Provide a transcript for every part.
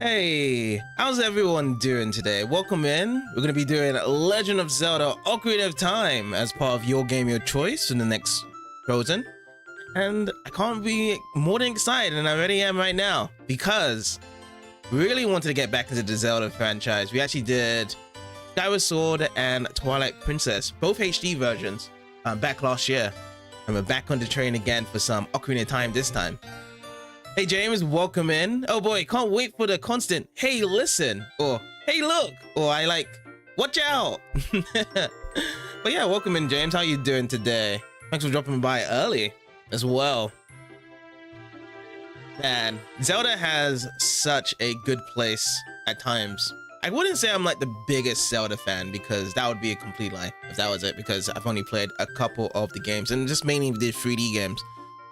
Hey, how's everyone doing today? Welcome in. We're going to be doing Legend of Zelda Ocarina of Time as part of your game, your choice in the next Frozen. And I can't be more than excited than I already am right now because we really wanted to get back into the Zelda franchise. We actually did Skyward Sword and Twilight Princess, both HD versions, back last year. And we're back on the train again for some Ocarina of Time this time. Hey James, welcome in. Oh boy, can't wait for the constant "hey listen" or "hey look" or "I like watch out." But yeah, welcome in James. How you doing today? Thanks for dropping by early as well. Man, Zelda has such a good place at times. I wouldn't say I'm like the biggest Zelda fan because that would be a complete lie if that was it, because I've only played a couple of the games and just mainly did 3D games.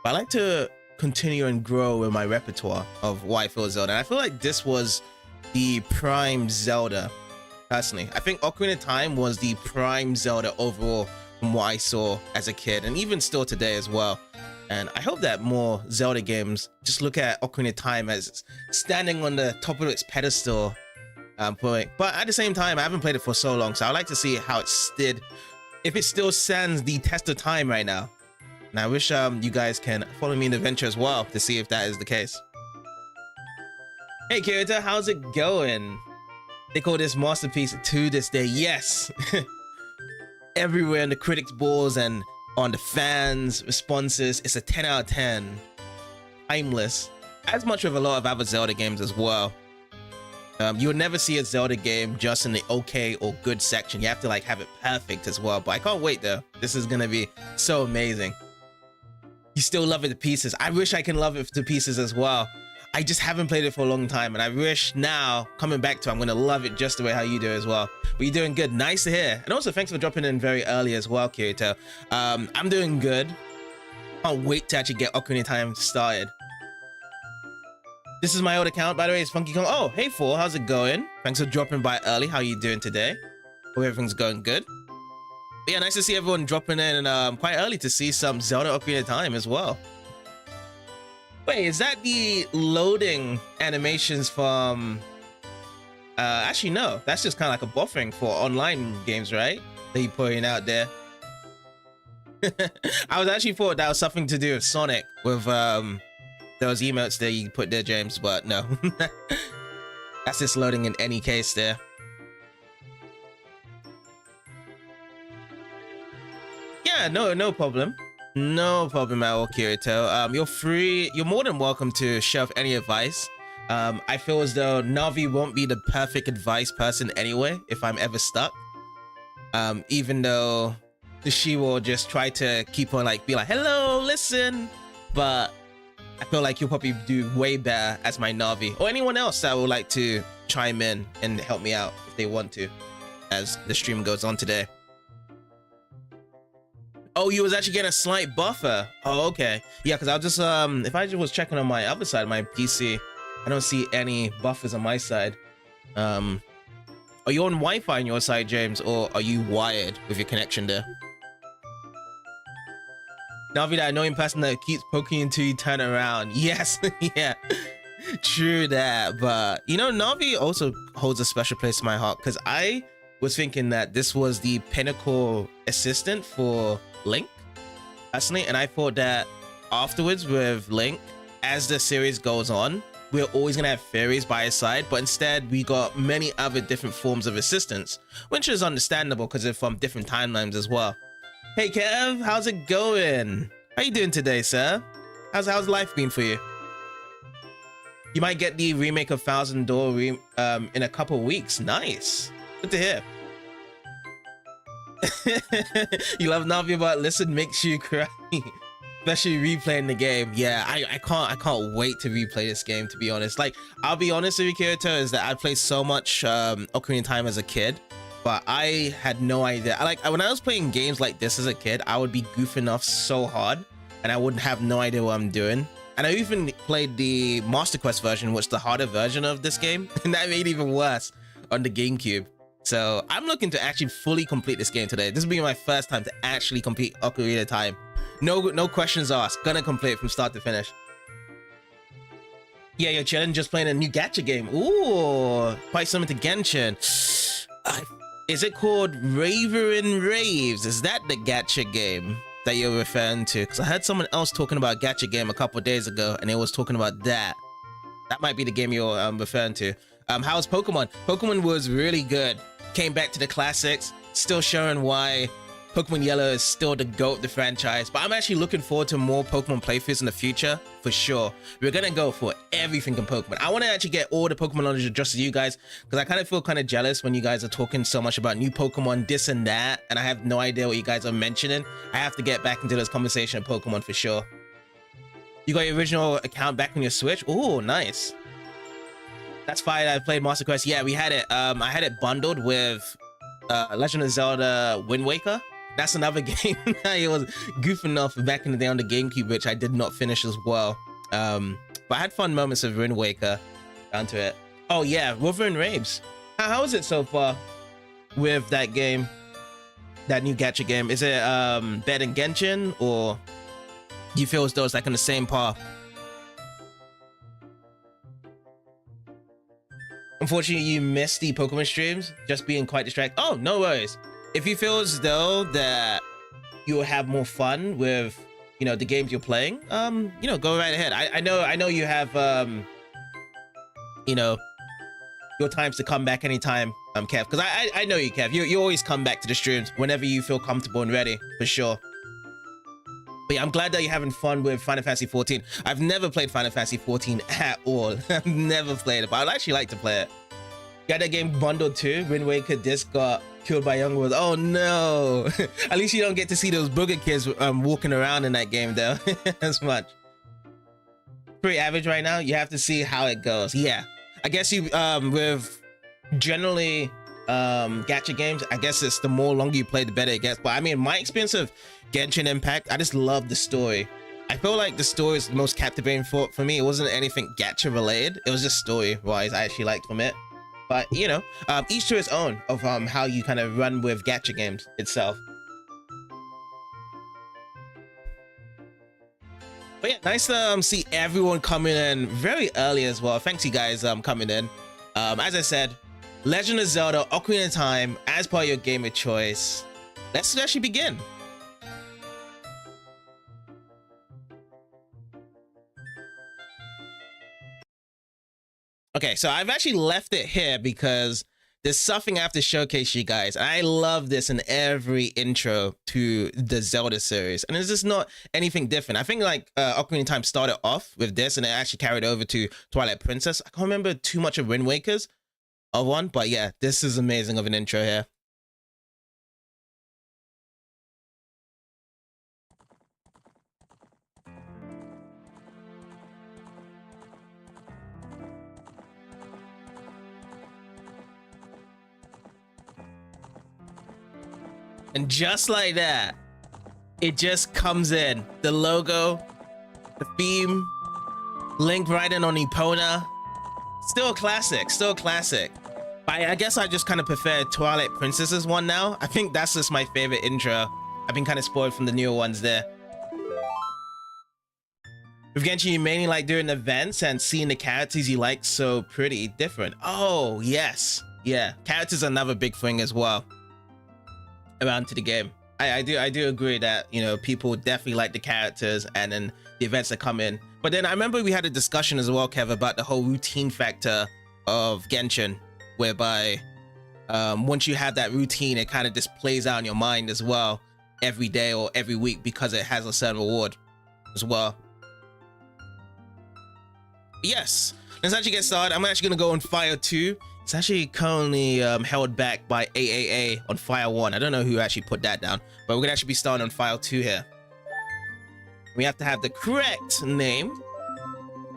But I like to continue and grow in my repertoire of what I feel Zelda. And I feel like this was the prime Zelda, personally. I think Ocarina of Time was the prime Zelda overall from what I saw as a kid and even still today as well. And I hope that more Zelda games just look at Ocarina of Time as standing on the top of its pedestal. But at the same time, I haven't played it for so long, so I'd like to see how it stood, if it still stands the test of time right now. And I wish you guys can follow me in the venture as well to see if that is the case. Hey Kirita, how's it going? They call this masterpiece to this day. Yes! Everywhere in the critics' balls and on the fans' responses, it's a 10 out of 10. Timeless. As much with a lot of other Zelda games as well. You'll never see a Zelda game just in the okay or good section. You have to like have it perfect as well. But I can't wait though. This is gonna be so amazing. You still love it to pieces. I wish I can love it to pieces as well. I just haven't played it for a long time, and I wish now, coming back to it, I'm gonna love it just the way how you do as well. But you're doing good. Nice to hear. And also thanks for dropping in very early as well, Kirito. I'm doing good. Can't wait to actually get Ocarina of Time started. This is my old account, by the way. It's Funky Kong. Oh, hey Four, how's it going? Thanks for dropping by early. How you doing today? Hope everything's going good. But yeah, nice to see everyone dropping in and quite early to see some Zelda Ocarina of Time as well. Wait, is that the loading animations from... actually, no. That's just kind of like a buffering for online games, right? That you're putting out there. I was actually thought that was something to do with Sonic, with those emotes there you put there, James, but no. That's just loading in any case there. Yeah, no problem. No problem at all, Kirito. You're more than welcome to share any advice. I feel as though Navi won't be the perfect advice person anyway, if I'm ever stuck. Even though she will just try to keep on be like, hello, listen. But I feel like you'll probably do way better as my Navi, or anyone else that would like to chime in and help me out if they want to, as the stream goes on today. Oh, you was actually getting a slight buffer. Oh, okay. Yeah, because I'll just, if I just was checking on my other side of my PC, I don't see any buffers on my side. Are you on Wi-Fi on your side, James, or are you wired with your connection there? Navi, that annoying person that keeps poking until you turn around. Yes, yeah. True that, but you know, Navi also holds a special place in my heart because I was thinking that this was the pinnacle assistant for Link, personally, and I thought that afterwards with Link, as the series goes on, we're always gonna have fairies by his side, but instead we got many other different forms of assistance, which is understandable because they're from different timelines as well. Hey Kev, how's it going? How you doing today, sir? How's life been for you? You might get the remake of Thousand Door in a couple weeks. Nice. Good to hear. You love Navi, but listen makes you cry. Especially replaying the game. Yeah, I can't wait to replay this game, to be honest. Like, I'll be honest with you, Kirito, is that I played so much Ocarina of Time as a kid, but I had no idea. When I was playing games like this as a kid, I would be goofing off so hard and I wouldn't have no idea what I'm doing. And I even played the Master Quest version, which is the harder version of this game, and that made it even worse on the GameCube. So I'm looking to actually fully complete this game today. This will be my first time to actually complete Ocarina of Time. No questions asked. Gonna complete it from start to finish. Yeah, you're chilling, just playing a new gacha game. Ooh, quite similar to Genshin. Is it called Raver and Raves? Is that the gacha game that you're referring to? Because I heard someone else talking about gacha game a couple days ago, and they was talking about that. That might be the game you're referring to. How's Pokemon? Pokemon was really good. Came back to the classics. Still showing why Pokemon Yellow is still the GOAT, the franchise. But I'm actually looking forward to more Pokemon playthroughs in the future, for sure. We're gonna go for everything in Pokemon. I want to actually get all the Pokemon knowledge just as you guys, because I kind of feel kind of jealous when you guys are talking so much about new Pokemon, this and that, and I have no idea what you guys are mentioning. I have to get back into this conversation of Pokemon for sure. You got your original account back on your Switch? Oh, nice. That's fine. I played Master Quest. Yeah, we had it. I had it bundled with Legend of Zelda Wind Waker. That's another game that I was goofing off back in the day on the GameCube, which I did not finish as well. But I had fun moments of Wind Waker down to it. Oh yeah, Wolverine Raves. How is it so far with that game? That new gacha game? Is it better than Genshin, or do you feel as though it's like on the same par? Unfortunately, you missed the Pokemon streams, just being quite distracted. Oh, no worries. If you feel as though that you'll have more fun with, you know, the games you're playing, you know, go right ahead. I know you have, you know, your times to come back anytime, Kev, because I know you, Kev. You always come back to the streams whenever you feel comfortable and ready, for sure. But yeah, I'm glad that you're having fun with Final Fantasy 14. I've never played Final Fantasy 14 at all. I've never played it, but I'd actually like to play it. Got that game bundled too. Wind Waker disc got killed by Young World. Oh no! At least you don't get to see those booger kids walking around in that game though, as much. Pretty average right now. You have to see how it goes. Yeah, I guess you with generally gacha games, I guess it's the more longer you play, the better it gets. But I mean, my experience of Genshin Impact, I just love the story. I feel like the story is the most captivating for me. It wasn't anything gacha related. It was just story wise I actually liked from it. But you know, each to his own of how you kind of run with gacha games itself. But yeah, nice to see everyone coming in very early as well. Thanks you guys coming in. As I said, Legend of Zelda Ocarina of Time as part of your game of choice. Let's actually begin. Okay, so I've actually left it here because there's something I have to showcase you guys. I love this in every intro to the Zelda series, and it's just not anything different. I think like Ocarina of Time started off with this, and it actually carried over to Twilight Princess. I can't remember too much of Wind Waker's one, but yeah, this is amazing of an intro here. And just like that, it just comes in. The logo, the theme, Link riding on Epona. Still a classic, still a classic. I guess I just kind of prefer Twilight Princess's one now. I think that's just my favorite intro. I've been kind of spoiled from the newer ones there. With Genshin, you mainly like doing events and seeing the characters you like so pretty different. Oh, yes. Yeah, characters are another big thing as well around to the game. I do agree that, you know, people definitely like the characters and then the events that come in. But then I remember we had a discussion as well, Kev, about the whole routine factor of Genshin, whereby once you have that routine, it kind of just plays out in your mind as well every day or every week because it has a certain reward as well. Yes, let's actually get started. I'm actually gonna go on Fire 2. It's actually currently held back by AAA on Fire 1. I don't know who actually put that down, but we're gonna actually be starting on Fire 2 here. We have to have the correct name.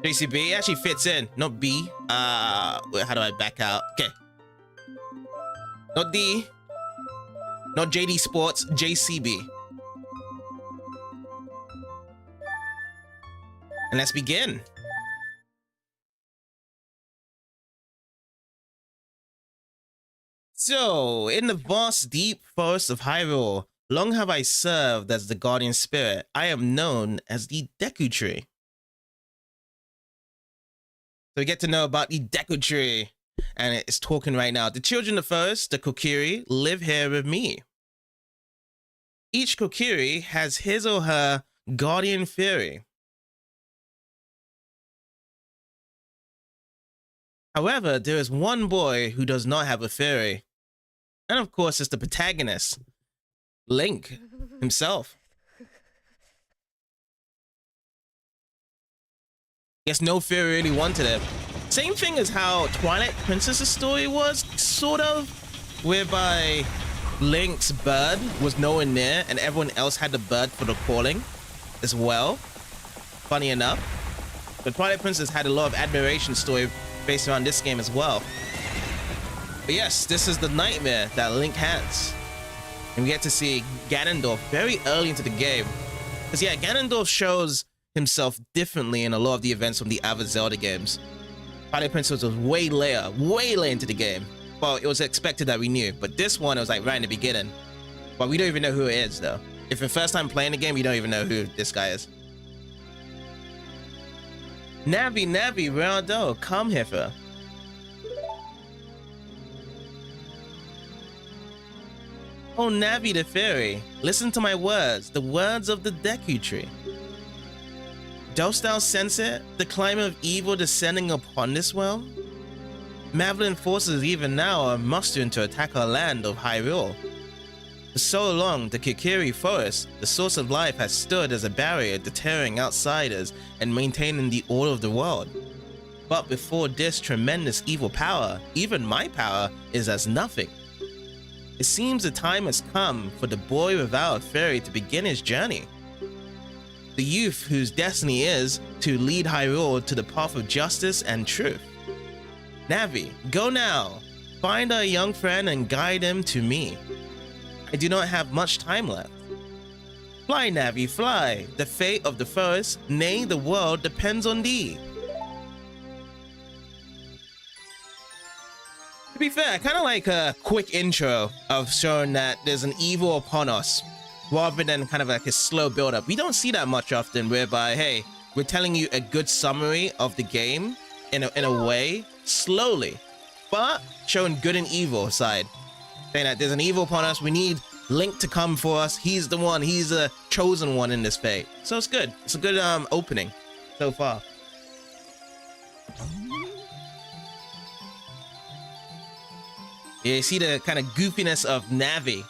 JCB actually fits in, not B. How do I back out? Okay. Not D. Not JD Sports, JCB. And let's begin. So, in the vast deep forest of Hyrule, long have I served as the guardian spirit. I am known as the Deku Tree. So we get to know about the Deku Tree, and it's talking right now. The children of Forest, the Kokiri, live here with me. Each Kokiri has his or her guardian fairy. However, there is one boy who does not have a fairy. And of course, it's the protagonist, Link himself. Guess no fairy really wanted it. Same thing as how Twilight Princess's story was, sort of, whereby Link's bird was nowhere near and everyone else had the bird for the calling as well. Funny enough. But Twilight Princess had a lot of admiration story based around this game as well. But yes, this is the nightmare that Link has. And we get to see Ganondorf very early into the game. Because yeah, Ganondorf shows himself differently in a lot of the events from the other Zelda games. Twilight Princess was way later into the game. Well, it was expected that we knew, but this one, it was like right in the beginning. But we don't even know who it is though. If you're first time playing the game, you don't even know who this guy is. Navi, where art thou? Come hither. Oh, Navi the fairy, listen to my words, the words of the Deku Tree. Dost thou sense it, the climate of evil descending upon this realm? Malevolent forces even now are mustering to attack our land of Hyrule. For so long, the Kokiri Forest, the source of life, has stood as a barrier deterring outsiders and maintaining the order of the world. But before this tremendous evil power, even my power is as nothing. It seems the time has come for the boy without a fairy to begin his journey. The youth whose destiny is to lead Hyrule to the path of justice and truth. Navi, go now. Find our young friend and guide him to me. I do not have much time left. Fly, Navi, fly. The fate of the forest, nay, the world, depends on thee. To be fair, I kind of like a quick intro of showing that there's an evil upon us, rather than kind of like a slow build-up. We don't see that much often, whereby, hey, we're telling you a good summary of the game in a way, slowly, but showing good and evil side. Saying that there's an evil upon us, we need Link to come for us. He's the one, he's the chosen one in this fate. So it's good. It's a good opening so far. Yeah, you see the kind of goofiness of Navi.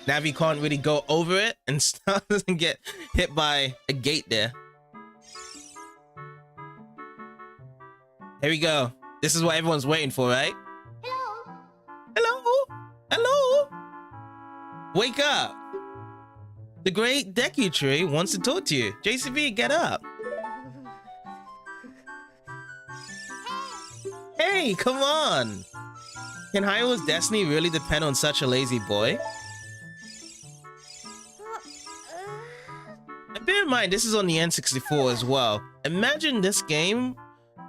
Navi can't really go over it and stuff, doesn't get hit by a gate there. Here we go. This is what everyone's waiting for, right? Hello. Hello? Hello? Wake up. The great Deku Tree wants to talk to you. JCB, get up. Hey, come on. Can Hyrule's destiny really depend on such a lazy boy? And bear in mind, this is on the N64 as well. Imagine this game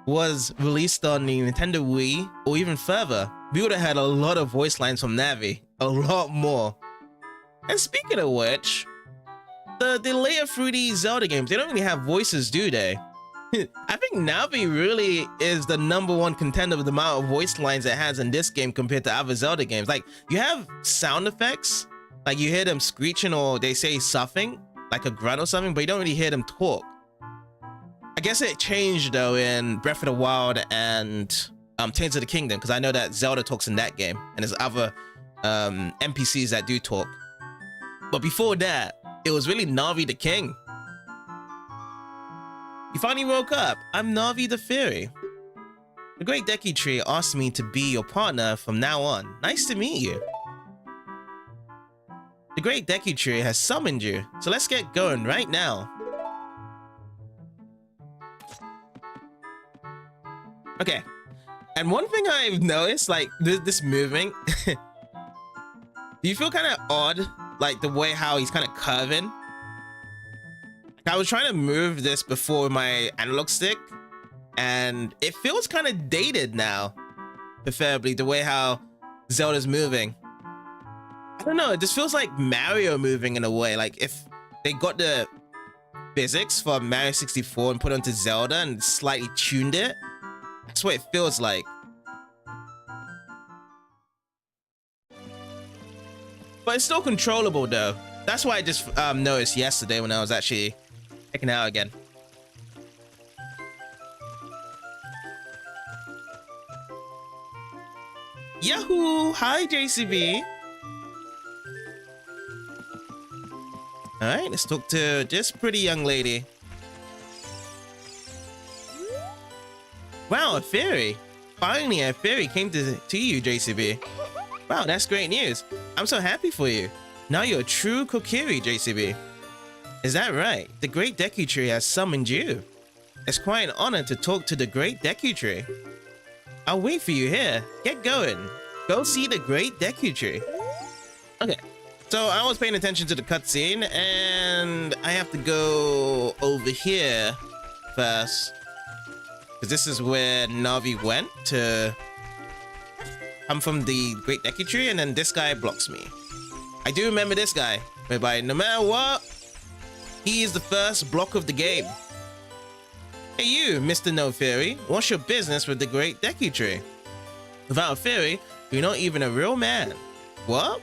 was released on the Nintendo Wii or even further. We would have had a lot of voice lines from Navi. A lot more. And speaking of which, the later 3D Zelda games, they don't really have voices, do they? I think Navi really is the #1 contender with the amount of voice lines it has in this game compared to other Zelda games. Like, you have sound effects, like you hear them screeching or they say something, like a grunt or something, but you don't really hear them talk. I guess it changed though in Breath of the Wild and Tears of the Kingdom, because I know that Zelda talks in that game, and there's other NPCs that do talk. But before that, it was really Navi the King. You finally woke up. I'm Navi the Fairy. The great Deku Tree asked me to be your partner from now on. Nice to meet you. The great Deku Tree has summoned you, so let's get going right now. Okay, and one thing I've noticed, like this moving, do you feel kind of odd, like the way how he's kind of curving? I was trying to move this before with my analog stick, and it feels kind of dated now, preferably the way how Zelda's moving. I don't know, it just feels like Mario moving in a way. Like if they got the physics from Mario 64 and put it onto Zelda and slightly tuned it. That's what it feels like. But it's still controllable though. That's why I just noticed yesterday when I was actually checking it out again. Yahoo! Hi, JCB. Alright, let's talk to this pretty young lady. Wow, a fairy. Finally, a fairy came to you, JCB. Wow, that's great news. I'm so happy for you. Now you're a true Kokiri, JCB. Is that right? The Great Deku Tree has summoned you. It's quite an honor to talk to the Great Deku Tree. I'll wait for you here. Get going. Go see the Great Deku Tree. Okay, so I was paying attention to the cutscene, and I have to go over here first. Because this is where Navi went to come from the Great Deku Tree, and then this guy blocks me. I do remember this guy, whereby no matter what, he is the first block of the game. Hey you, Mr. No Fairy, what's your business with the Great Deku Tree? Without a fairy, you're not even a real man. What?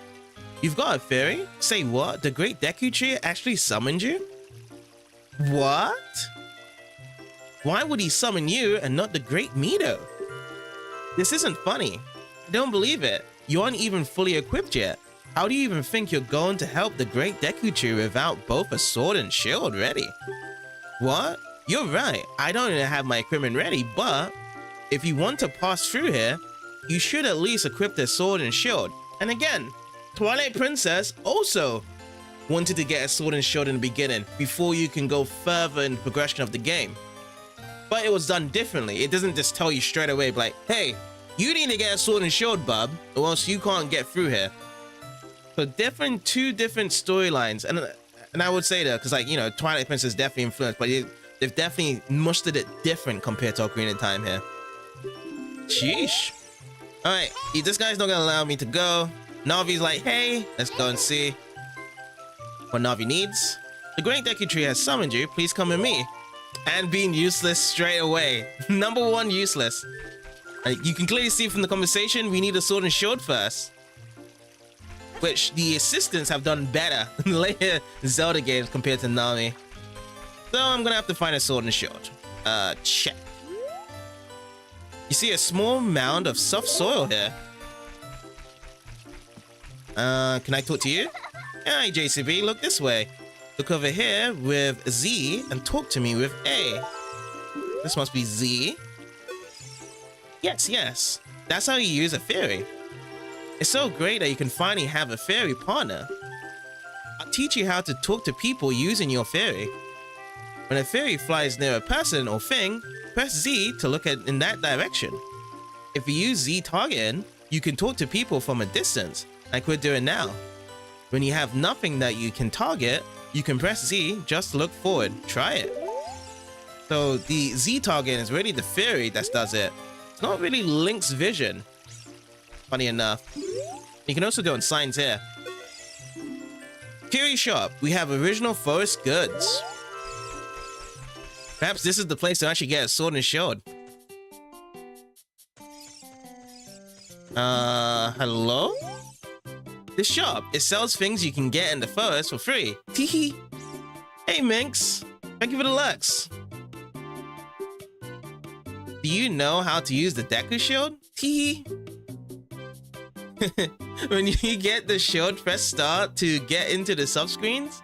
You've got a fairy? Say what? The Great Deku Tree actually summoned you? What? Why would he summon you and not the Great Mido? This isn't funny. I don't believe it. You aren't even fully equipped yet. How do you even think you're going to help the Great Deku Tree without both a sword and shield ready? What? You're right. I don't even have my equipment ready, but if you want to pass through here, you should at least equip the sword and shield. And again, Twilight Princess also wanted to get a sword and shield in the beginning before you can go further in the progression of the game. But it was done differently. It doesn't just tell you straight away, like, hey, you need to get a sword and shield, bub, or else you can't get through here. So two different storylines. And I would say that, because like, you know, Twilight Princess definitely influenced, but they've definitely mustered it different compared to Ocarina of Time here. Sheesh. Alright, this guy's not gonna allow me to go. Navi's like, hey, let's go and see what Navi needs. The Great Deku Tree has summoned you. Please come with me. And being useless straight away. Number one, useless. You can clearly see from the conversation, we need a sword and shield first. Which the assistants have done better in later Zelda games compared to Navi. So I'm gonna have to find a sword and shield. Check. You see a small mound of soft soil here. Can I talk to you? Hi, JCB, look this way. Look over here with Z and talk to me with A. This must be Z. Yes, yes. That's how you use a fairy. It's so great that you can finally have a fairy partner. I'll teach you how to talk to people using your fairy. When a fairy flies near a person or thing, press Z to look in that direction. If you use Z targeting, you can talk to people from a distance, like we're doing now. When you have nothing that you can target, you can press Z just to look forward. Try it. So the Z targeting is really the fairy that does it. It's not really Link's vision. Funny enough. You can also go in signs here. Kiri Shop. We have original forest goods. Perhaps this is the place to actually get a sword and shield. Hello? This shop, it sells things you can get in the forest for free. Teehee. Hey, Minx. Thank you for the Lux. Do you know how to use the Deku Shield? Teehee. When you get the shield, press start to get into the subscreens.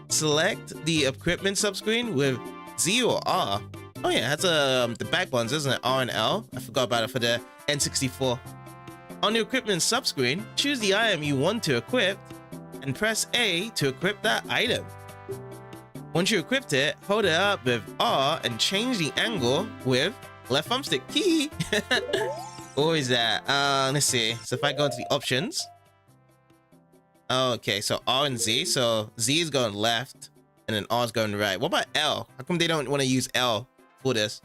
Select the equipment subscreen with Z or R. Oh yeah, that's the back ones, isn't it? R and L. I forgot about it for the N64. On the equipment subscreen, choose the item you want to equip and press A to equip that item. Once you equipped it, hold it up with R and change the angle with left thumbstick. Key. What is that? Let's see. So if I go into the options. Okay, so R and Z. So Z is going left and then R is going right. What about L? How come they don't want to use L for this?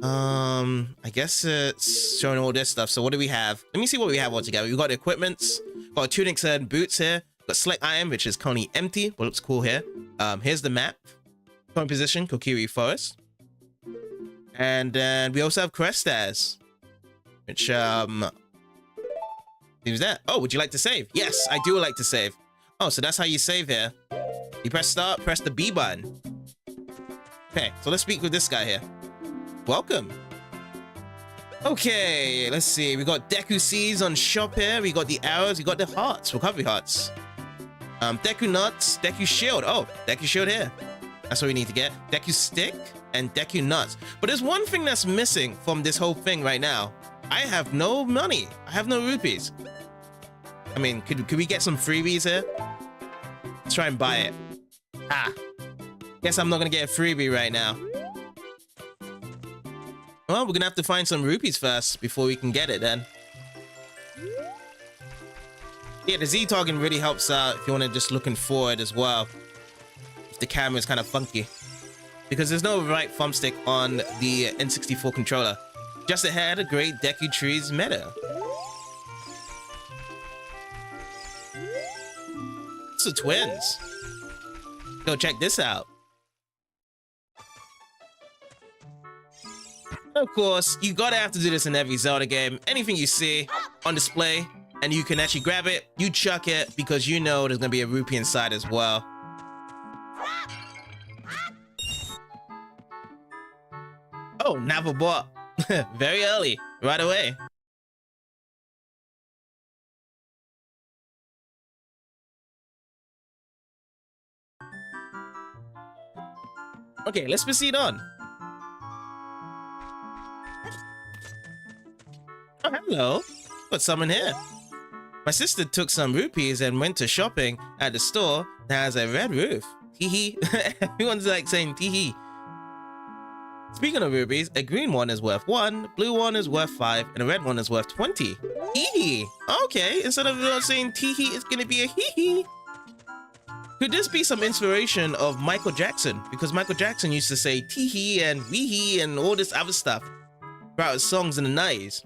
I guess it's showing all this stuff. So what do we have? Let me see what we have all together. We've got equipments, got tunics and boots here. Got select item, which is currently empty, but looks cool here. Here's the map. Current position, Kokiri Forest. And then we also have Crestas, which, who's that? Oh, would you like to save? Yes, I do like to save. Oh, so that's how you save here. You press start, press the B button. Okay, so let's speak with this guy here. Welcome. Okay, let's see. We got Deku Seeds on shop here. We got the arrows. We got the hearts, recovery hearts. Deku Nuts, Deku Shield. Oh, Deku Shield here. That's what we need to get. Deku Stick and Deku Nuts. But there's one thing that's missing from this whole thing right now. I have no money. I have no rupees. I mean, could we get some freebies here? Let's try and buy it. Ah. Guess I'm not gonna get a freebie right now. Well, we're gonna have to find some rupees first before we can get it then. Yeah, the Z targeting really helps out if you want to just looking forward as well. If the camera is kind of funky. Because there's no right thumbstick on the N64 controller. Just ahead, a great Deku Trees meta. It's the twins. Go check this out. Of course, you gotta have to do this in every Zelda game. Anything you see on display and you can actually grab it, you chuck it because you know there's gonna be a rupee inside as well. Oh, Navel bought very early, right away. Okay, let's proceed on. Oh, hello. Got someone here. My sister took some rupees and went to shopping at the store that has a red roof. Teehee. Everyone's like saying teehee. Speaking of rupees, a green one is worth 1, blue one is worth 5, and a red one is worth 20. Teehee. Okay, instead of saying teehee, it's gonna be a hee-hee. Could this be some inspiration of Michael Jackson? Because Michael Jackson used to say teehee and wee-hee and all this other stuff throughout his songs in the 90s.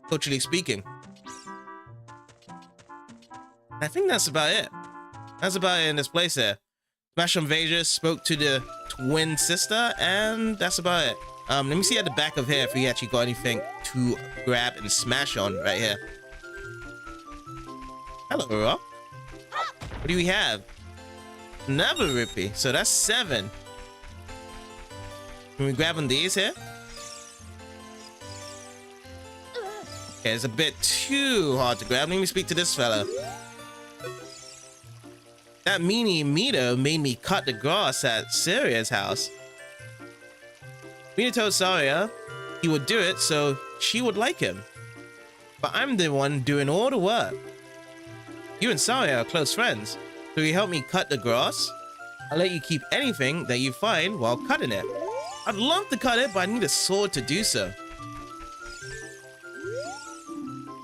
Culturally speaking. I think that's about it. That's about it in this place here. Smash on Vegas spoke to the twin sister, and that's about it. Let me see at the back of here if we actually got anything to grab and smash on right here. Hello, Rock. What do we have? Another rupee. So that's 7. Can we grab on these here? Okay, it's a bit too hard to grab. Let me speak to this fella. That meanie Mito made me cut the grass at Saria's house. Mito told Saria he would do it so she would like him. But I'm the one doing all the work. You and Saria are close friends, so you help me cut the grass? I'll let you keep anything that you find while cutting it. I'd love to cut it, but I need a sword to do so.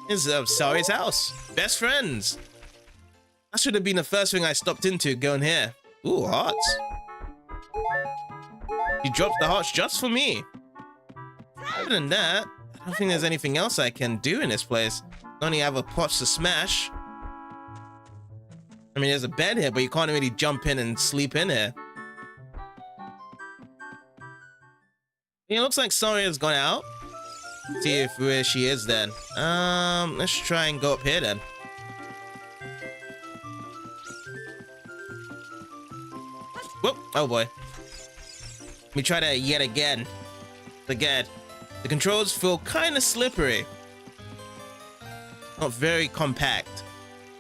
This is Saria's house. Best friends. That should have been the first thing I stopped into going here. Ooh, hearts. You dropped the hearts just for me. Other than that, I don't think there's anything else I can do in this place. I only have a pot to smash. I mean, there's a bed here, but you can't really jump in and sleep in here. It looks like Saria's gone out. See if where she is then. Let's try and go up here then. Whoop! Oh boy. Let me try that yet again. Again. The controls feel kind of slippery. Not very compact.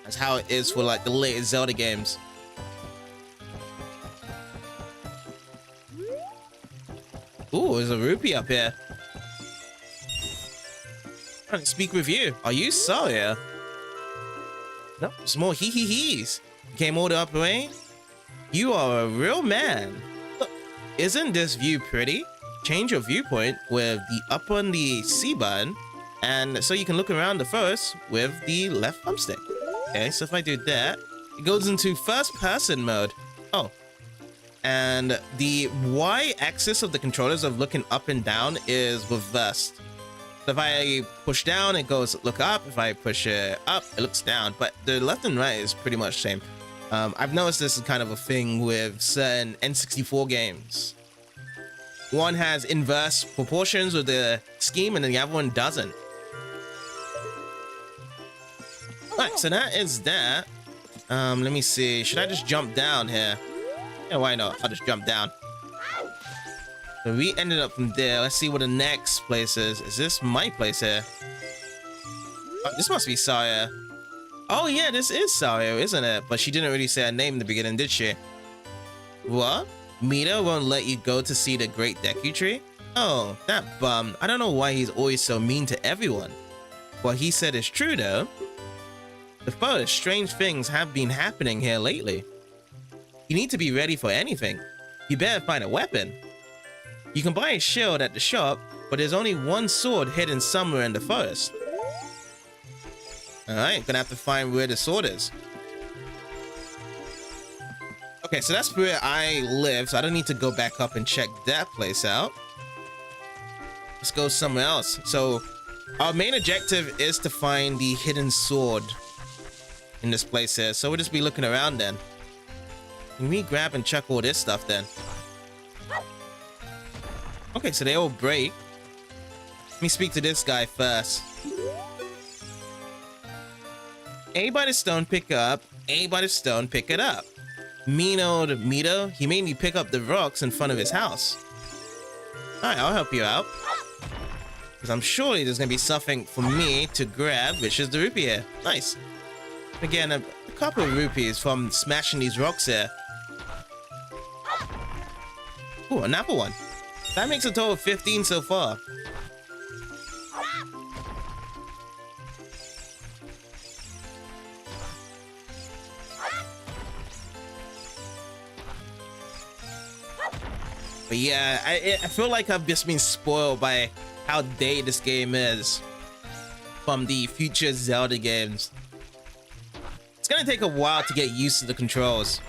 That's how it is for like the latest Zelda games. Ooh, there's a rupee up here. I'm trying to speak with you. Are you Saria? No, it's more hee-hee-hees. You came all the up way? You are a real man. Look, isn't this view pretty? Change your viewpoint with the up on the C button, and so you can look around the forest with the left thumbstick. Okay, so if I do that, it goes into first person mode. Oh. And the Y axis of the controllers of looking up and down is reversed. So if I push down, it goes look up. If I push it up, it looks down. But the left and right is pretty much the same. I've noticed this is kind of a thing with certain N64 games. One has inverse proportions with the scheme, and then the other one doesn't. Alright, so that is that. Let me see. Should I just jump down here? Yeah, why not? I'll just jump down. So we ended up from there. Let's see what the next place is. Is this my place here? Oh, this must be Saria. Oh yeah, this is Saria, isn't it? But she didn't really say her name in the beginning, did she? What? Mita won't let you go to see the Great Deku Tree? Oh, that bum. I don't know why he's always so mean to everyone. What he said is true though. The first strange things have been happening here lately. You need to be ready for anything. You better find a weapon. You can buy a shield at the shop, but there's only one sword hidden somewhere in the forest. Alright, gonna have to find where the sword is. Okay, so that's where I live, so I don't need to go back up and check that place out. Let's go somewhere else. So, our main objective is to find the hidden sword in this place here. So we'll just be looking around then. Can we grab and check all this stuff then? Okay, so they all break. Let me speak to this guy first. A by the stone, pick up. A by the stone, pick it up. Mean old Mito, he made me pick up the rocks in front of his house. Alright, I'll help you out. Because I'm surely there's going to be something for me to grab, which is the rupee here. Nice. Again, a couple of rupees from smashing these rocks here. Ooh, an apple one. That makes a total of 15 so far. But yeah, I feel like I've just been spoiled by how dated this game is from the future Zelda games. It's gonna take a while to get used to the controls,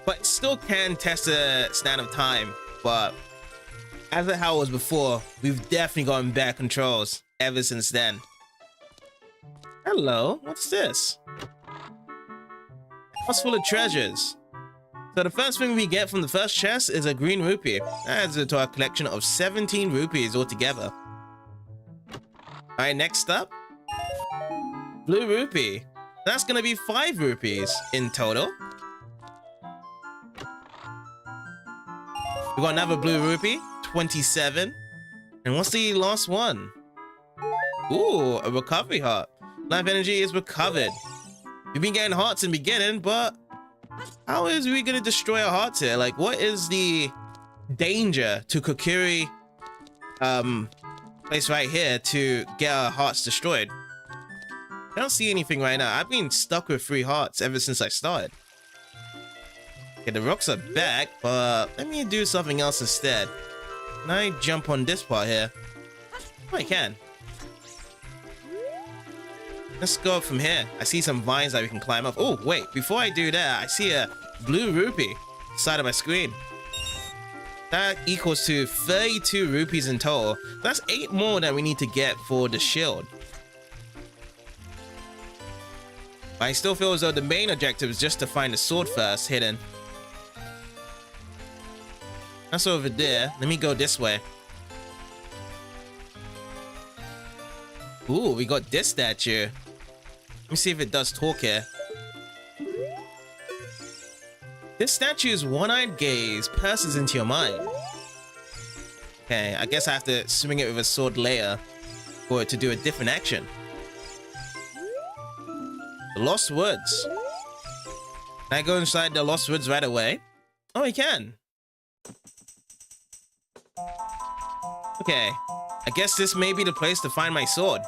but still can test a stand of time. But as of how it was before, we've definitely gotten better controls ever since then. Hello, what's this? House full of treasures. So the first thing we get from the first chest is a green rupee. That adds to our collection of 17 rupees altogether. Alright, next up. Blue rupee. That's gonna be 5 rupees in total. We got another blue rupee, 27. And what's the last one? Ooh, a recovery heart. Life energy is recovered. We've been getting hearts in the beginning, but how is we gonna destroy our hearts here? Like, what is the danger to Kokiri place right here to get our hearts destroyed? I don't see anything right now. I've been stuck with 3 hearts ever since I started. Okay, the rocks are back, but let me do something else instead. Can I jump on this part here? Oh, I can. Let's go up from here. I see some vines that we can climb up. Oh, wait. Before I do that, I see a blue rupee side of my screen. That equals to 32 rupees in total. That's 8 more that we need to get for the shield. But I still feel as though the main objective is just to find the sword first, hidden. That's over there. Let me go this way. Ooh, we got this statue. Let me see if it does talk here. This statue's one-eyed gaze pierces into your mind. Okay, I guess I have to swing it with a sword layer for it to do a different action. The Lost Woods. Can I go inside the Lost Woods right away? Oh, I can. Okay, I guess this may be the place to find my sword.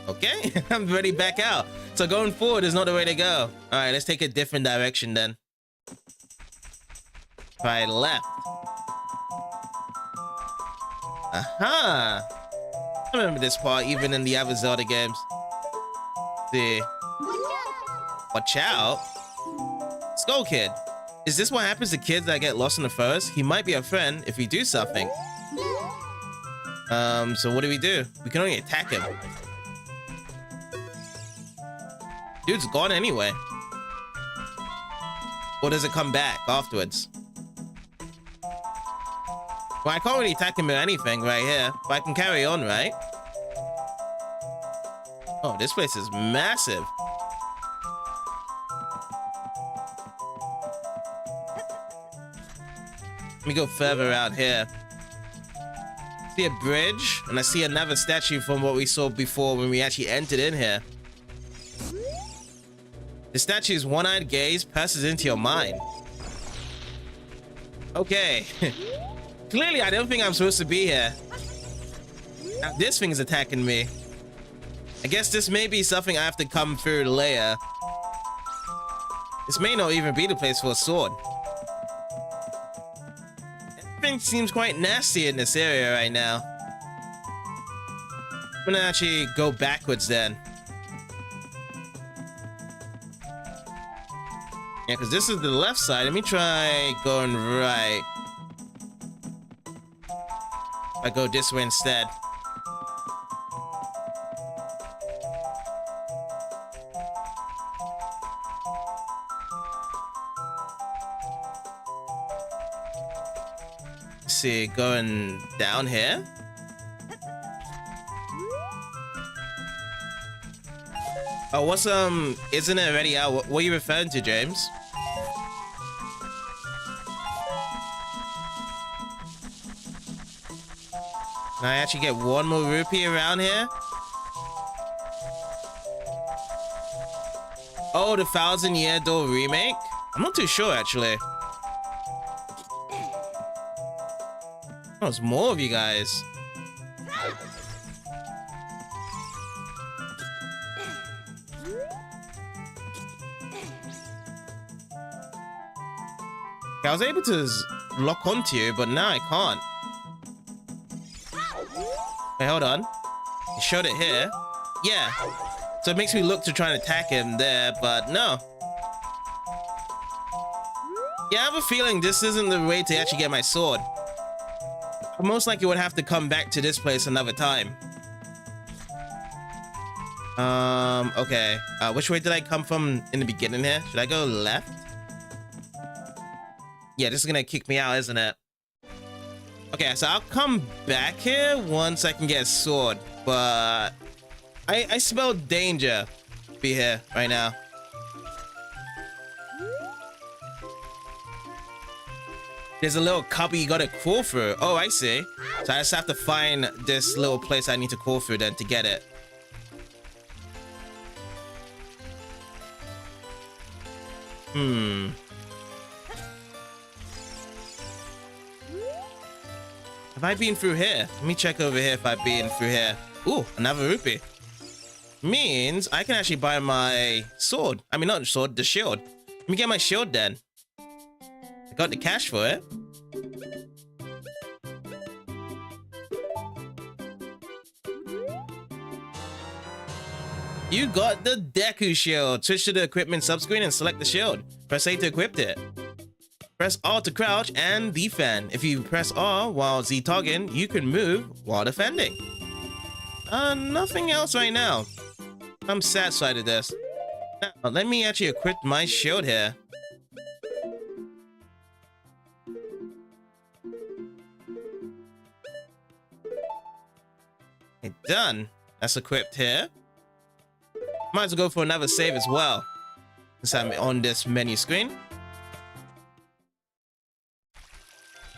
Okay, I'm ready back out. So going forward is not the way to go. Alright, let's take a different direction then. Try left. Aha! I remember this part even in the other Zelda games. See. Watch out. Skull Kid. Is this what happens to kids that get lost in the forest? He might be a friend if we do something. So what do? We can only attack him. Dude's gone anyway. Or does it come back afterwards? Well, I can't really attack him with anything right here, but I can carry on, right? Oh, this place is massive. Let me go further out here. See a bridge, and I see another statue from what we saw before when we actually entered in here. The statue's one-eyed gaze passes into your mind. Okay. Clearly, I don't think I'm supposed to be here. Now, this thing's attacking me. I guess this may be something I have to come through later. This may not even be the place for a sword. Everything seems quite nasty in this area right now. I'm gonna actually go backwards then. Yeah, because this is the left side. Let me try going right. I go this way instead. Let's see, going down here. Oh, what's isn't it already out? What are you referring to, James? Can I actually get one more rupee around here? Oh, the 1,000-Year Door remake? I'm not too sure, actually. Oh, there's more of you guys. I was able to lock onto you, but now I can't. Wait, hold on. You showed it here. Yeah. So it makes me look to try and attack him there, but no. Yeah, I have a feeling this isn't the way to actually get my sword. I most likely would have to come back to this place another time. Okay. Which way did I come from in the beginning here? Should I go left? Yeah, this is gonna kick me out, isn't it? Okay, so I'll come back here once I can get a sword, but I smell danger be here right now. There's a little cubby you gotta crawl through. Oh, I see. So I just have to find this little place I need to crawl through then to get it. Have I been through here? Let me check over here if I've been through here. Ooh, another rupee. Means I can actually buy my sword. I mean, not the sword, the shield. Let me get my shield then. I got the cash for it. You got the Deku shield. Switch to the equipment subscreen and select the shield. Press A to equip it. Press R to crouch and defend. If you press R while Z-togging, you can move while defending. Nothing else right now. I'm satisfied with this. Now, let me actually equip my shield here. Okay, done. That's equipped here. Might as well go for another save as well, since I'm on this menu screen.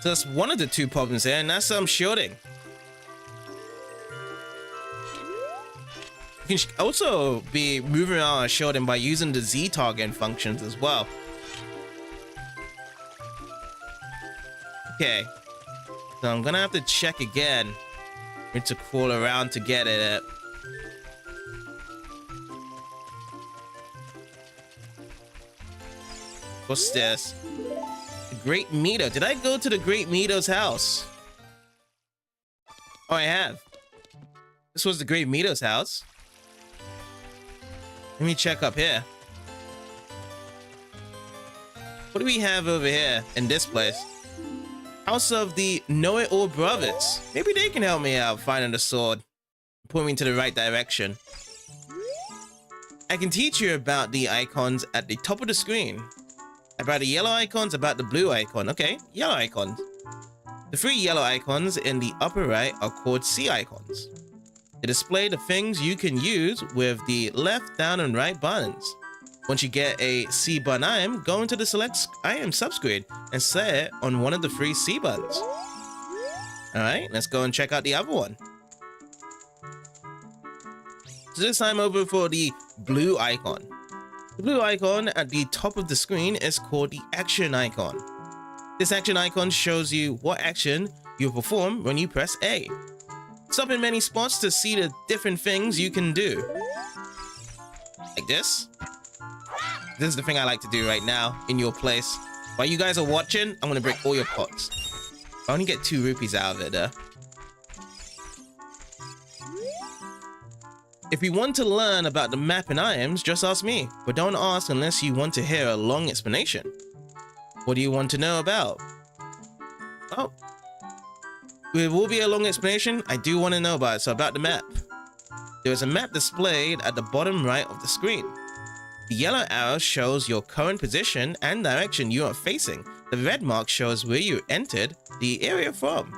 So that's one of the two problems here, and that's shielding. You can also be moving around and shielding by using the Z targeting functions as well. Okay, so I'm gonna have to check again. Need to crawl around to get it. What's this? The Great Mido. Did I go to the Great Mido's house? Oh, I have. This was the Great Mido's house. Let me check up here. What do we have over here in this place? House of the Know-It-All Brothers. Maybe they can help me out finding the sword. Point me into the right direction. I can teach you about the icons at the top of the screen. About the yellow icons, about the blue icon. Okay, yellow icons. The 3 yellow icons in the upper right are called C icons. They display the things you can use with the left, down, and right buttons. Once you get a C button item, go into the select item subscreen and set it on one of the 3 C buttons. Alright, let's go and check out the other one. So this time over for the blue icon. The blue icon at the top of the screen is called the action icon. This action icon shows you what action you perform when you press A. Stop in many spots to see the different things you can do. Like this. This is the thing I like to do right now in your place. While you guys are watching, I'm gonna break all your pots. I only get 2 rupees out of it though. If you want to learn about the map and items, just ask me, but don't ask unless you want to hear a long explanation. What do you want to know about? Oh, it will be a long explanation. I do want to know about it. So about the map. There is a map displayed at the bottom right of the screen. The yellow arrow shows your current position and direction you are facing. The red mark shows where you entered the area from.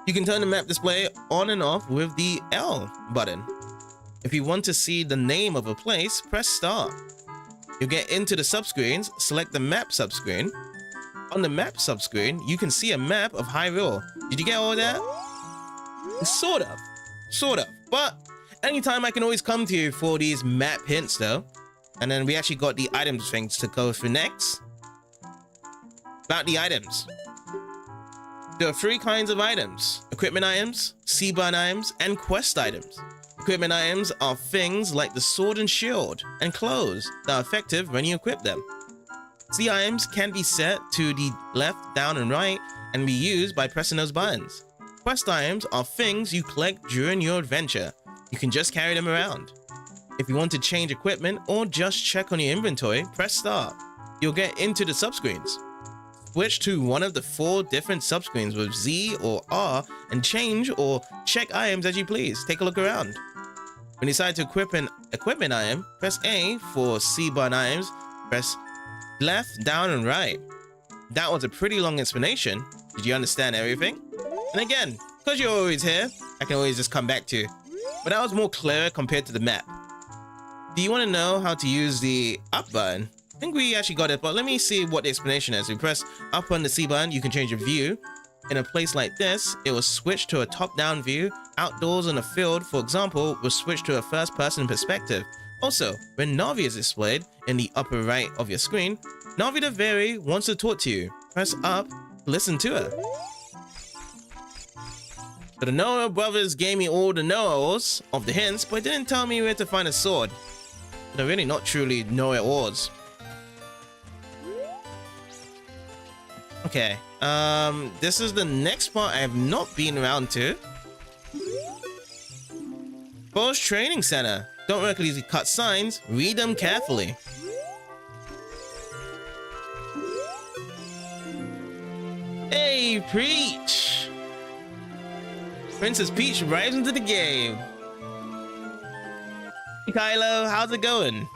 You can turn the map display on and off with the L button. If you want to see the name of a place, press star. You get into the subscreens, select the map subscreen. On the map subscreen, you can see a map of Hyrule. Did you get all of that? Sort of. But anytime I can always come to you for these map hints though. And then we actually got the items things to go through next. About the items. There are 3 kinds of items: equipment items, C-button items, and quest items. Equipment items are things like the sword and shield, and clothes that are effective when you equip them. C items can be set to the left, down, and right, and be used by pressing those buttons. Quest items are things you collect during your adventure. You can just carry them around. If you want to change equipment or just check on your inventory, press start. You'll get into the subscreens. Switch to one of the 4 different subscreens with Z or R and change or check items as you please. Take a look around. When you decide to equip an equipment item, press A for C button items, press left, down, and right. That was a pretty long explanation. Did you understand everything? And again, because you're always here, I can always just come back to you. But that was more clear compared to the map. Do you want to know how to use the up button? I think we actually got it, but let me see what the explanation is. We press up on the C button, you can change your view. In a place like this, it will switch to a top-down view. Outdoors in a field, for example, will switch to a first-person perspective. Also, when Navi is displayed in the upper right of your screen, Navi the Fairy wants to talk to you. Press up, listen to her. So the Noah brothers gave me all the know-alls of the hints, but didn't tell me where to find a sword. They're really not truly know-it-alls. Okay, this is the next part I have not been around to. Forest Training Center. Don't recklessly cut signs, read them carefully. Hey, Peach! Princess Peach arrives into the game. Hey, Kylo, how's it going?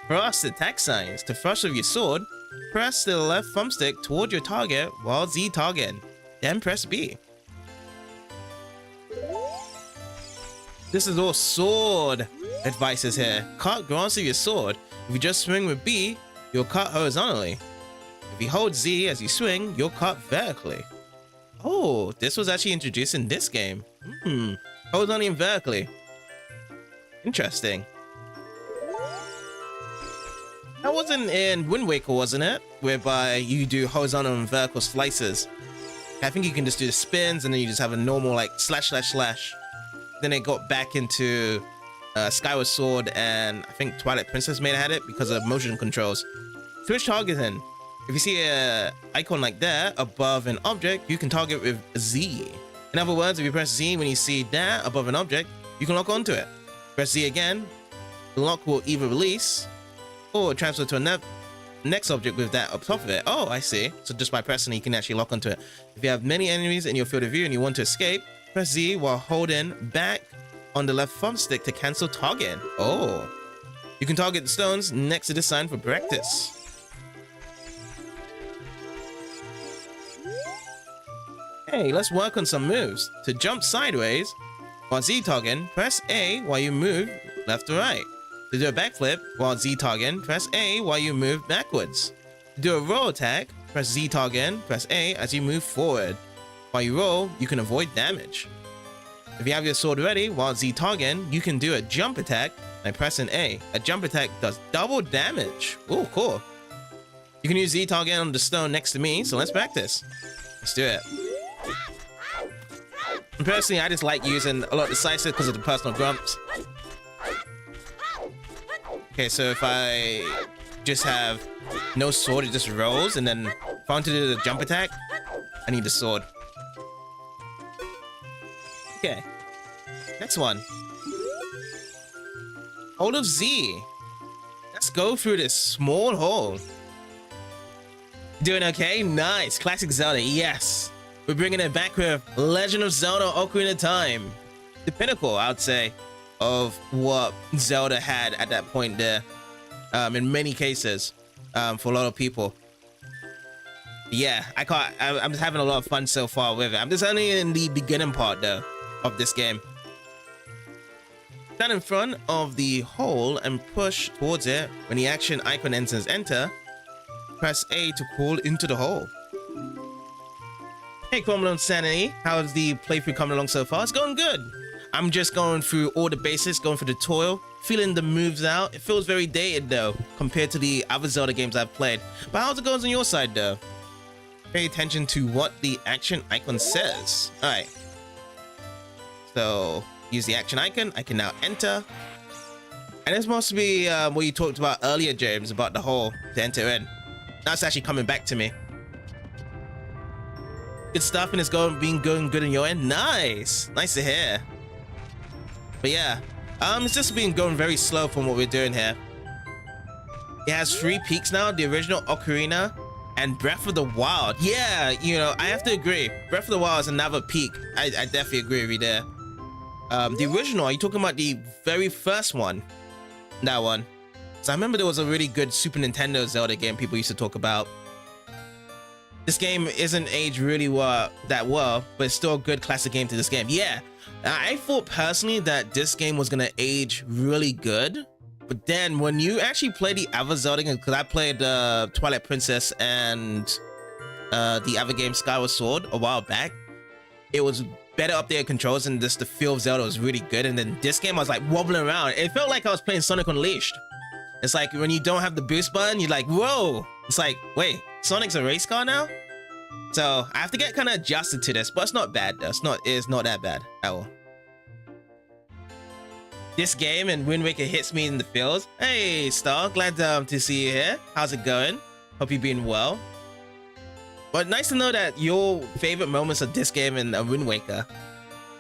Thrust attack signs. To thrust with your sword, press the left thumbstick toward your target while Z target, then press B. This is all sword advices here. Cut grants of your sword. If you just swing with B, you'll cut horizontally. If you hold Z as you swing, you'll cut vertically. Oh, this was actually introduced in this game. Horizontally and vertically. Interesting. That wasn't in Wind Waker, wasn't it? Whereby you do horizontal and vertical slices. I think you can just do the spins and then you just have a normal like slash slash slash. Then it got back into Skyward Sword, and I think Twilight Princess may have had it because of motion controls. Switch targeting. If you see an icon like that above an object, you can target with Z. In other words, if you press Z when you see that above an object, you can lock onto it. Press Z again, the lock will either release or transfer to another next object with that up top of it. Oh, I see. So just by pressing it, you can actually lock onto it. If you have many enemies in your field of view and you want to escape, press Z while holding back on the left thumbstick to cancel target. Oh. You can target the stones next to the sign for practice. Hey, let's work on some moves. To jump sideways, while Z targeting, press A while you move left to right. To do a backflip, while Z targeting, press A while you move backwards. To do a roll attack, press Z targeting, press A as you move forward. While you roll, you can avoid damage. If you have your sword ready, while Z targeting, you can do a jump attack by pressing A. A jump attack does double damage. Oh, cool. You can use Z targeting on the stone next to me, so let's practice. Let's do it. And personally, I just like using a lot of decisive because of the personal grumps. Okay, so if I just have no sword, it just rolls, and then if I want to do the jump attack, I need the sword. Okay, next one. Hold of Z. Let's go through this small hole. Doing okay? Nice. Classic Zelda, yes. We're bringing it back with Legend of Zelda Ocarina of Time. The pinnacle, I would say, of what Zelda had at that point there. In many cases, for a lot of people. Yeah, I'm just having a lot of fun so far with it. I'm just only in the beginning part, though, of this game. Stand in front of the hole and push towards it. When the action icon enters enter, press A to crawl into the hole. Hey, Cromwell Sanity, how's the playthrough coming along so far? It's going good. I'm just going through all the basics, going through the tutorial, feeling the moves out. It feels very dated though, compared to the other Zelda games I've played. But how's it going on your side though? Pay attention to what the action icon says. Alright. So, use the action icon. I can now enter. And this must be what you talked about earlier, James, about the hole to enter in. Now it's actually coming back to me. Good stuff, and it's going good on your end. Nice to hear. But yeah, it's just been going very slow from what we're doing here. It has 3 peaks now: the original Ocarina and Breath of the Wild. Yeah, you know, I have to agree. Breath of the Wild is another peak. I definitely agree with you there. The original, are you talking about the very first one? That one. So I remember there was a really good Super Nintendo Zelda game people used to talk about. This game isn't aged really that well, but it's still a good classic game to this game. Yeah, I thought personally that this game was gonna age really good, but then when you actually play the other Zelda games, because I played Twilight Princess and the other game Skyward Sword a while back, it was better up there controls, and just the feel of Zelda was really good. And then this game I was like wobbling around. It felt like I was playing Sonic Unleashed. It's like when you don't have the boost button, you're like, whoa. It's like, wait, Sonic's a race car now? So I have to get kind of adjusted to this, but it's not bad though. It's not that bad at all. This game and Wind Waker hits me in the feels. Hey Star, glad to see you here. How's it going? Hope you've been well. But nice to know that your favorite moments of this game and Wind Waker.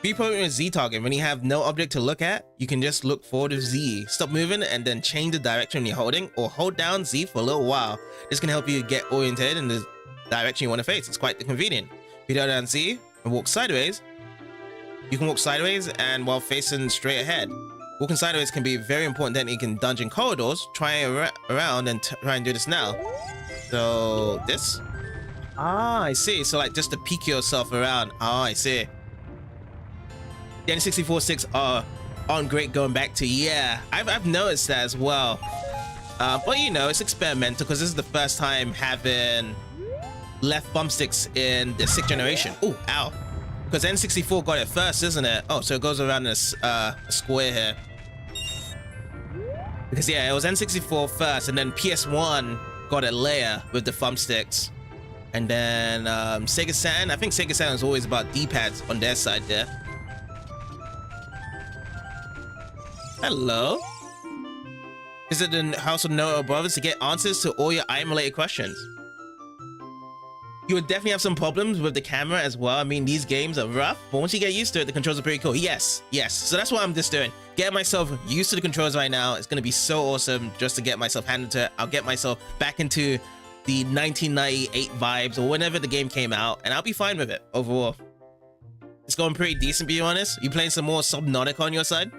Be pointing with Z target. When you have no object to look at, you can just look forward with Z. Stop moving and then change the direction you're holding, or hold down Z for a little while. This can help you get oriented in the direction you want to face. It's quite convenient. If you hold down Z and walk sideways, you can walk sideways and while facing straight ahead. Walking sideways can be very important technique in dungeon corridors. Try around and try and do this now. So this. Ah, I see. So like just to peek yourself around. Ah, I see. The N64 sticks aren't great going back to. Yeah, I've noticed that as well. But you know, it's experimental because this is the first time having left thumbsticks in the 6th generation. Oh, ow. Because N64 got it first, isn't it? Oh, so it goes around in a square here. Because yeah, it was N64 first, and then PS1 got it later with the thumbsticks. And then Sega Saturn, I think Sega Saturn is always about D-pads on their side there. Hello. Visit the House of Noah Brothers to get answers to all your item-related questions. You would definitely have some problems with the camera as well. I mean, these games are rough, but once you get used to it, the controls are pretty cool. Yes, yes. So that's what I'm just doing. Get myself used to the controls right now. It's going to be so awesome just to get myself handled to it. I'll get myself back into the 1998 vibes or whenever the game came out, and I'll be fine with it overall. It's going pretty decent, to be honest. You playing some more Subnautica on your side?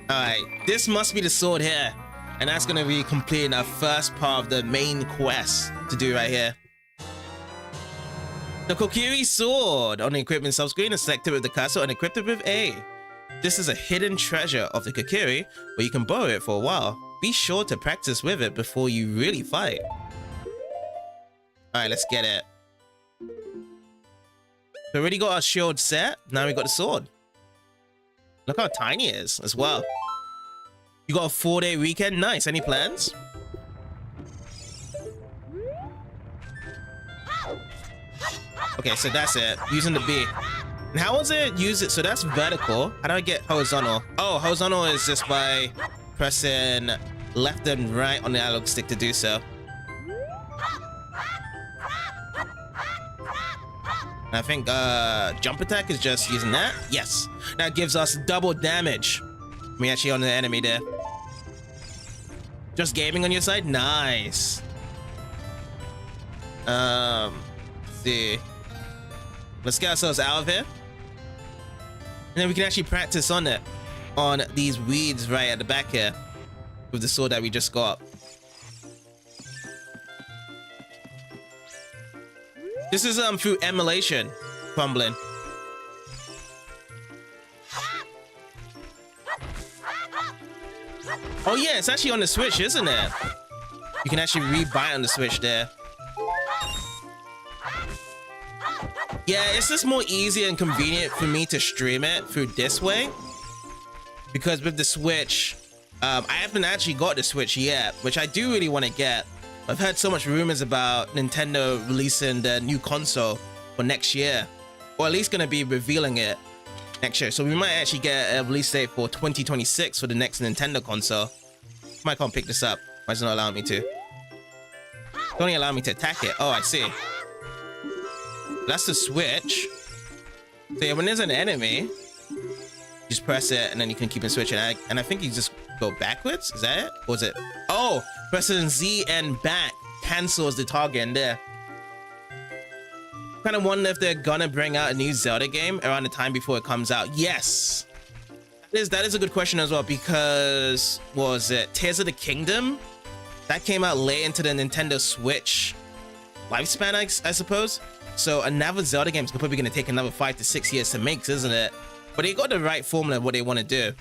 Alright, this must be the sword here. And that's going to be completing our first part of the main quest to do right here. The Kokiri sword on the equipment subscreen is selected with the cursor and equipped with A. This is a hidden treasure of the Kokiri, where you can borrow it for a while. Be sure to practice with it before you really fight. Alright, let's get it. We already got our shield set. Now we got the sword. Look how tiny it is as well. You got a 4-day weekend? Nice. Any plans? Okay, so that's it. Using the B. And how was it? Use it. So that's vertical. How do I get horizontal? Oh, horizontal is just by pressing left and right on the analog stick to do so. And I think jump attack is just using that. Yes. That gives us double damage. Me actually on the enemy there. Just gaming on your side? Nice. Let's see. Let's get ourselves out of here. And then we can actually practice on it. On these weeds right at the back here. With the sword that we just got. This is through emulation. Crumbling. Oh yeah, it's actually on the Switch, isn't it? You can actually rebuy on the Switch there. Yeah, it's just more easy and convenient for me to stream it through this way. Because with the Switch, I haven't actually got the Switch yet, which I do really want to get. I've heard so much rumors about Nintendo releasing the new console for next year. Or at least going to be revealing it next year. So we might actually get a release date for 2026 for the next Nintendo console. Might can't pick this up. Why is it not allowing me to? It's only allowing me to attack it. Oh, I see. That's the Switch. So yeah, when there's an enemy, you just press it and then you can keep it switching. And I think you just go backwards. Is that it? Or is it? Oh, pressing Z and back cancels the target in there. Kind of wonder if they're gonna bring out a new Zelda game around the time before it comes out. Yes, that is a good question as well, because what was it, Tears of the Kingdom? That came out late into the Nintendo Switch lifespan, I suppose. So another Zelda game is probably gonna take another 5 to 6 years to make, isn't it? But they got the right formula of what they want to do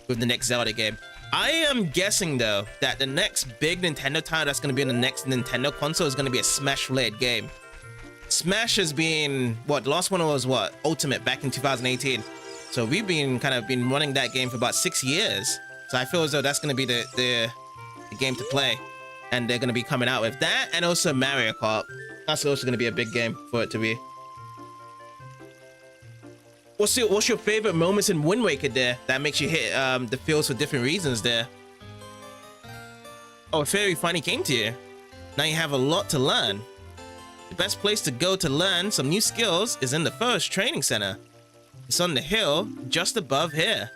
with the next Zelda game. I am guessing though that the next big Nintendo title that's gonna be on the next Nintendo console is gonna be a Smash-related game. Smash has been, what, the last one was what? Ultimate back in 2018. So we've been been running that game for about 6 years. So I feel as though that's going to be the game to play. And they're going to be coming out with that and also Mario Kart. That's also going to be a big game for it to be. What's your favorite moments in Wind Waker there that makes you hit the feels for different reasons there? Oh, a fairy finally came to you. Now you have a lot to learn. The best place to go to learn some new skills is in the Forest Training Center. It's on the hill just above here.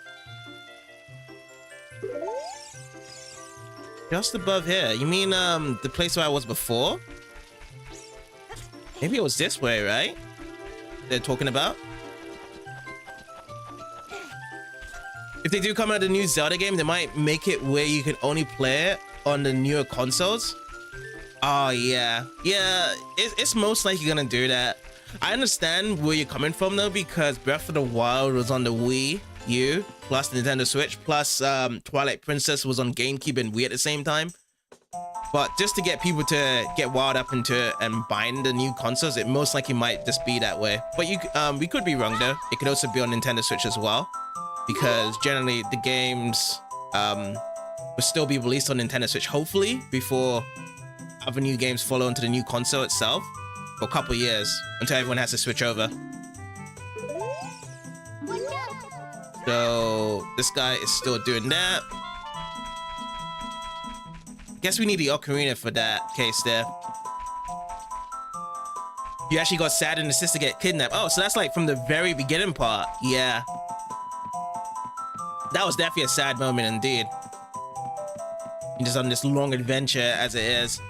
Just above here. You mean the place where I was before? Maybe it was this way, right? They're talking about. If they do come out with a new Zelda game, they might make it where you can only play it on the newer consoles. Oh yeah, it's most likely gonna do that. I understand where you're coming from though, because Breath of the Wild was on the Wii U plus the Nintendo Switch plus Twilight Princess was on GameCube and Wii at the same time. But just to get people to get wild up into it and buying the new consoles, it most likely might just be that way. But we could be wrong though. It could also be on Nintendo Switch as well, because generally the games will still be released on Nintendo Switch, hopefully before other new games follow into the new console itself for a couple years until everyone has to switch over. So this guy is still doing that. Guess we need the ocarina for that case there. You actually got sad and his sister get kidnapped. Oh, so that's like from the very beginning part. Yeah. That was definitely a sad moment indeed. You're just on this long adventure as it is.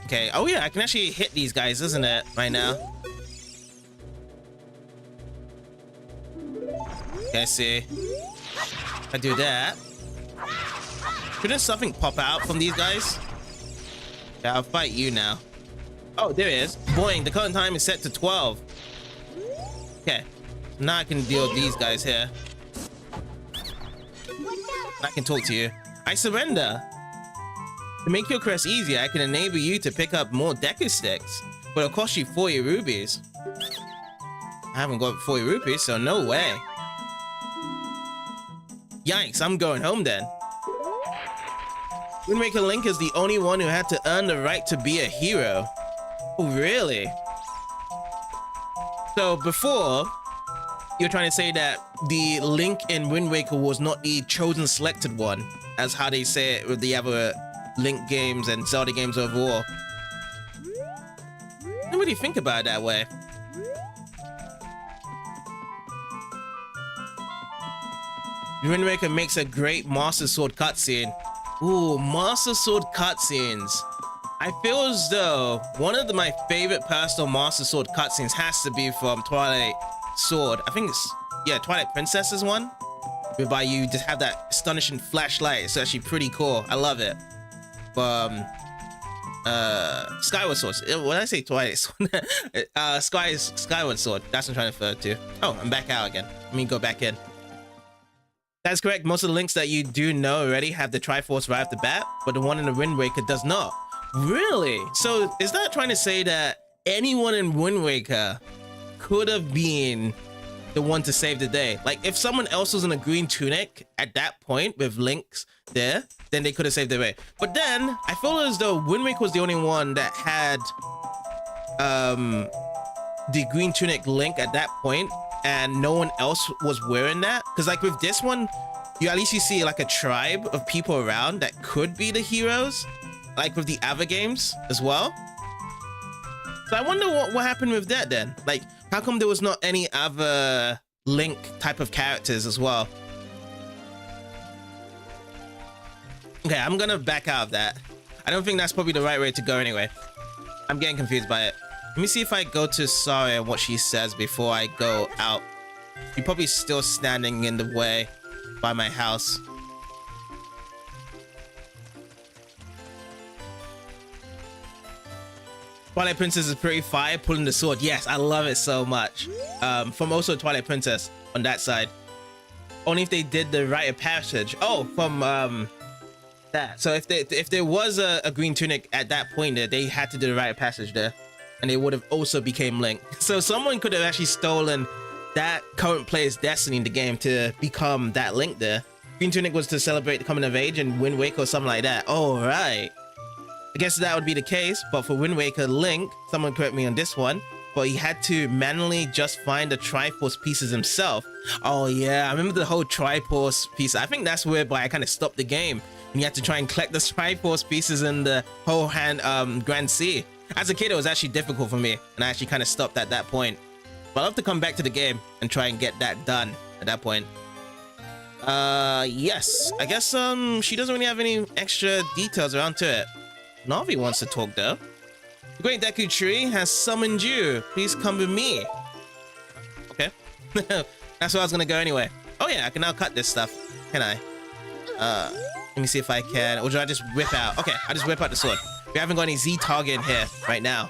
Okay. Oh yeah, I can actually hit these guys, isn't it? Right now. Okay, see. I do that. Shouldn't something pop out from these guys? Yeah, I'll fight you now. Oh, there it is. Boing, the current time is set to 12. Okay. Now I can deal with these guys here. I can talk to you. I surrender. To make your quest easier, I can enable you to pick up more Deku sticks, but it'll cost you 40 rupees. I haven't got 40 rupees, so no way. Yikes, I'm going home then. Wind Waker Link is the only one who had to earn the right to be a hero. Oh, really? So before, you're trying to say that the Link in Wind Waker was not the chosen selected one, as how they say it with the other Link games and Zelda games overall. I don't really think about it that way. Wind Waker makes a great Master Sword cutscene. Ooh, Master Sword cutscenes. I feel as though one of my favorite personal Master Sword cutscenes has to be from Twilight Sword. I think it's, yeah, Twilight Princess's one. Whereby you just have that astonishing flashlight. It's actually pretty cool. I love it. Skyward Sword. What did I say? Twilight Sword? Skyward Sword. That's what I'm trying to refer to. Oh, I'm back out again. Let me go back in. That's correct. Most of the links that you do know already have the Triforce right off the bat, but the one in the Wind Waker does not. Really? So is that trying to say that anyone in Wind Waker could have been the one to save the day? Like if someone else was in a green tunic at that point with Link's there, then they could have saved the day. But then I feel as though Wind Waker was the only one that had the green tunic Link at that point, and no one else was wearing that. Because like with this one, you at least you see like a tribe of people around that could be the heroes, like with the other games as well. So I wonder what happened with that then. Like how come there was not any other Link type of characters as well? Okay, I'm gonna back out of that. I don't think that's probably the right way to go anyway. I'm getting confused by it. Let me see if I go to Saria and what she says before I go out. You're probably still standing in the way by my house. Twilight Princess is pretty fire, pulling the sword. Yes, I love it so much. From also Twilight Princess on that side. Only if they did the rite of passage. Oh, from that. So if there was a green tunic at that point there, they had to do the rite of passage there. And they would have also became Link. So someone could have actually stolen that current player's destiny in the game to become that Link there. Green Tunic was to celebrate the coming of age and Wind Waker or something like that. Oh, right. I guess that would be the case, but for Wind Waker Link, someone correct me on this one, but he had to manually just find the Triforce pieces himself. Oh yeah, I remember the whole Triforce piece. I think that's whereby I kind of stopped the game. And you had to try and collect the Triforce pieces in the whole Grand Sea. As a kid, it was actually difficult for me, and I actually kind of stopped at that point. But I'll have to come back to the game and try and get that done at that point. Yes. I guess, she doesn't really have any extra details around to it. Navi wants to talk, though. The Great Deku Tree has summoned you. Please come with me. Okay. That's where I was gonna go anyway. Oh, yeah, I can now cut this stuff. Can I? Let me see if I can. Or do I just whip out? Okay, I just whip out the sword. We haven't got any Z target in here right now.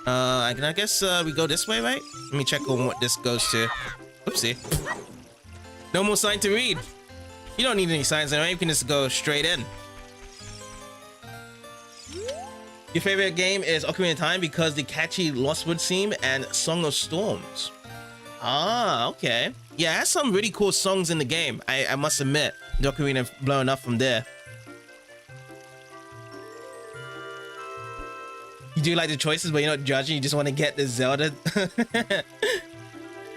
I guess we go this way, right? Let me check on what this goes to. Oopsie. No more sign to read. You don't need any signs anyway. You can just go straight in. Your favorite game is Ocarina of Time because the catchy Lostwood theme and Song of Storms. Ah, okay. Yeah, it has some really cool songs in the game. I must admit, the Ocarina blowing up from there. You do like the choices, but you're not judging. You just want to get the Zelda.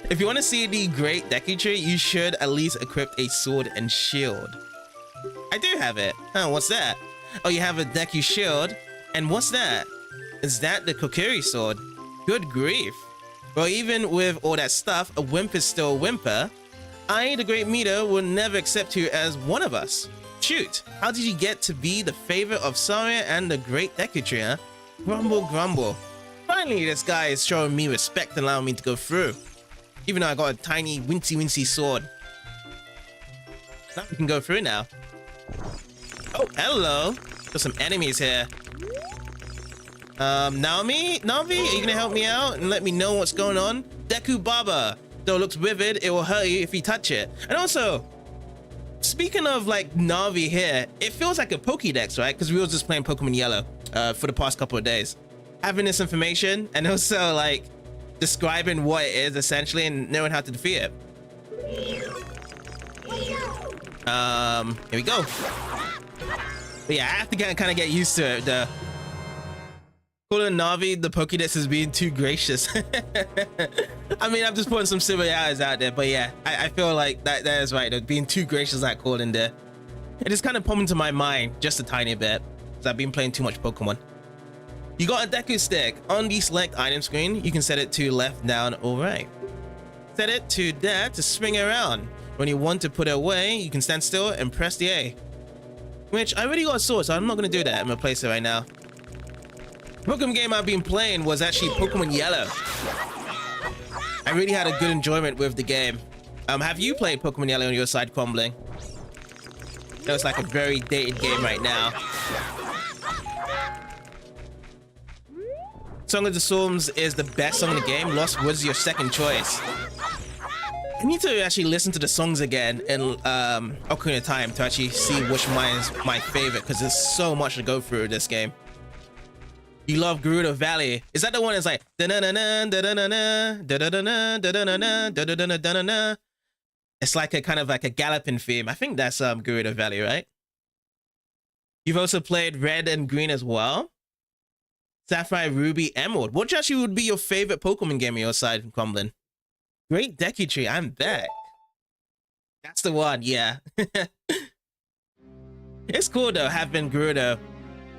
If you want to see the great Deku Tree, you should at least equip a sword and shield. I do have it. Oh, what's that? Oh, you have a Deku shield. And what's that? Is that the Kokiri sword? Good grief. Well, even with all that stuff, a wimp is still a whimper. I, the Great Meter, will never accept you as one of us. Shoot, how did you get to be the favorite of Saria and the Great Deku Tree, huh? Grumble, grumble. Finally, this guy is showing me respect and allowing me to go through. Even though I got a tiny, wincy sword. Now we can go through now. Oh, hello. There's some enemies here. Naomi? Navi, are you gonna help me out and let me know what's going on? Deku Baba. Though it looks vivid, it will hurt you if you touch it. And also, speaking of like Navi here, it feels like a Pokédex, right? Because we were just playing Pokemon Yellow for the past couple of days. Having this information and also like describing what it is essentially and knowing how to defeat it. Here we go. But yeah, I have to kind of get used to it. The calling Navi the Pokédex is being too gracious. I mean, I'm just putting some similarities out there, but yeah, I feel like that is right. Though, being too gracious, that calling there. It just kind of popped into my mind just a tiny bit because I've been playing too much Pokemon. You got a Deku stick. On the select item screen, you can set it to left, down, or right. Set it to there to swing around. When you want to put it away, you can stand still and press the A. Which, I already got a sword, so I'm not going to do that. I'm going to place it right now. The Pokemon game I've been playing was actually Pokemon Yellow. I really had a good enjoyment with the game. Have you played Pokemon Yellow on your side, Crumbling? It's like a very dated game right now. Song of the Storms is the best song in the game. Lost Woods is your second choice. I need to actually listen to the songs again in Ocarina of Time to actually see which one is my favorite because there's so much to go through this game. You love Gerudo Valley. Is that the one that's like it's like a kind of like a galloping theme. I think that's Gerudo Valley, right? You've also played Red and Green as well. Sapphire, Ruby, Emerald. Which actually would be your favorite Pokemon game on your side, Crumbling? Great Deku Tree, I'm back. That's the one, yeah. It's cool though, having Gerudo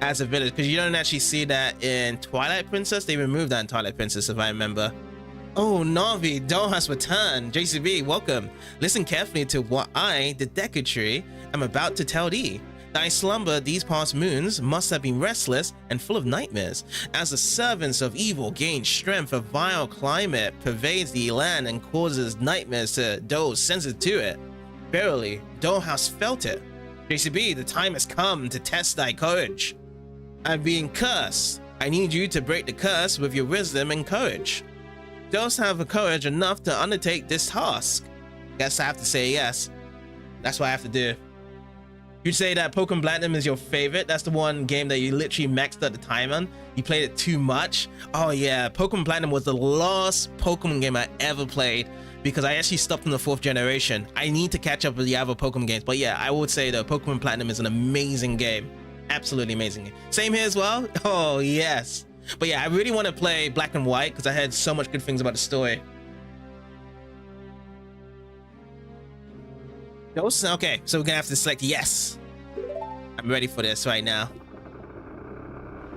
as a village, because you don't actually see that in Twilight Princess. They removed that in Twilight Princess, if I remember. Oh, Navi, Doll has returned. JCB, welcome. Listen carefully to what I, the Deku Tree, am about to tell thee. Thy slumber these past moons must have been restless and full of nightmares, as the servants of evil gain strength. A vile climate pervades the land and causes nightmares to those sensitive to it. Verily, Doll has felt it. JCB, the time has come to test thy courage. I'm being cursed. I need you to break the curse with your wisdom and courage. Does have the courage enough to undertake this task? Guess I have to say yes. That's what I have to do. You'd say that Pokemon Platinum is your favorite. That's the one game that you literally maxed out the time on. You played it too much. Oh yeah, Pokemon Platinum was the last Pokemon game I ever played because I actually stopped in the 4th generation. I need to catch up with the other Pokemon games. But yeah, I would say though, Pokemon Platinum is an amazing game. Absolutely amazing game. Same here as well. Oh yes. But yeah, I really want to play Black and White because I heard so much good things about the story. Okay, so we're gonna have to select yes. I'm ready for this right now.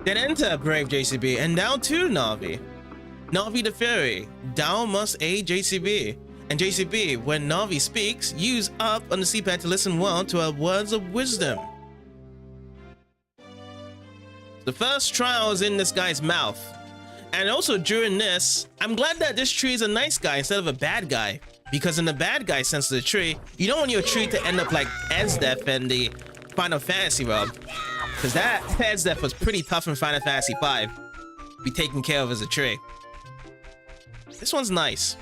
Then enter, brave JCB, and now to Navi. Navi the Fairy, thou must aid JCB. And JCB, when Navi speaks, use up on the C-pad to listen well to her words of wisdom. The first trial is in this guy's mouth. And also during this, I'm glad that this tree is a nice guy instead of a bad guy. Because in the bad guy sense of the tree, you don't want your tree to end up like Esdeath in the Final Fantasy realm. Because that Esdeath was pretty tough in Final Fantasy V. Be taken care of as a tree. This one's nice.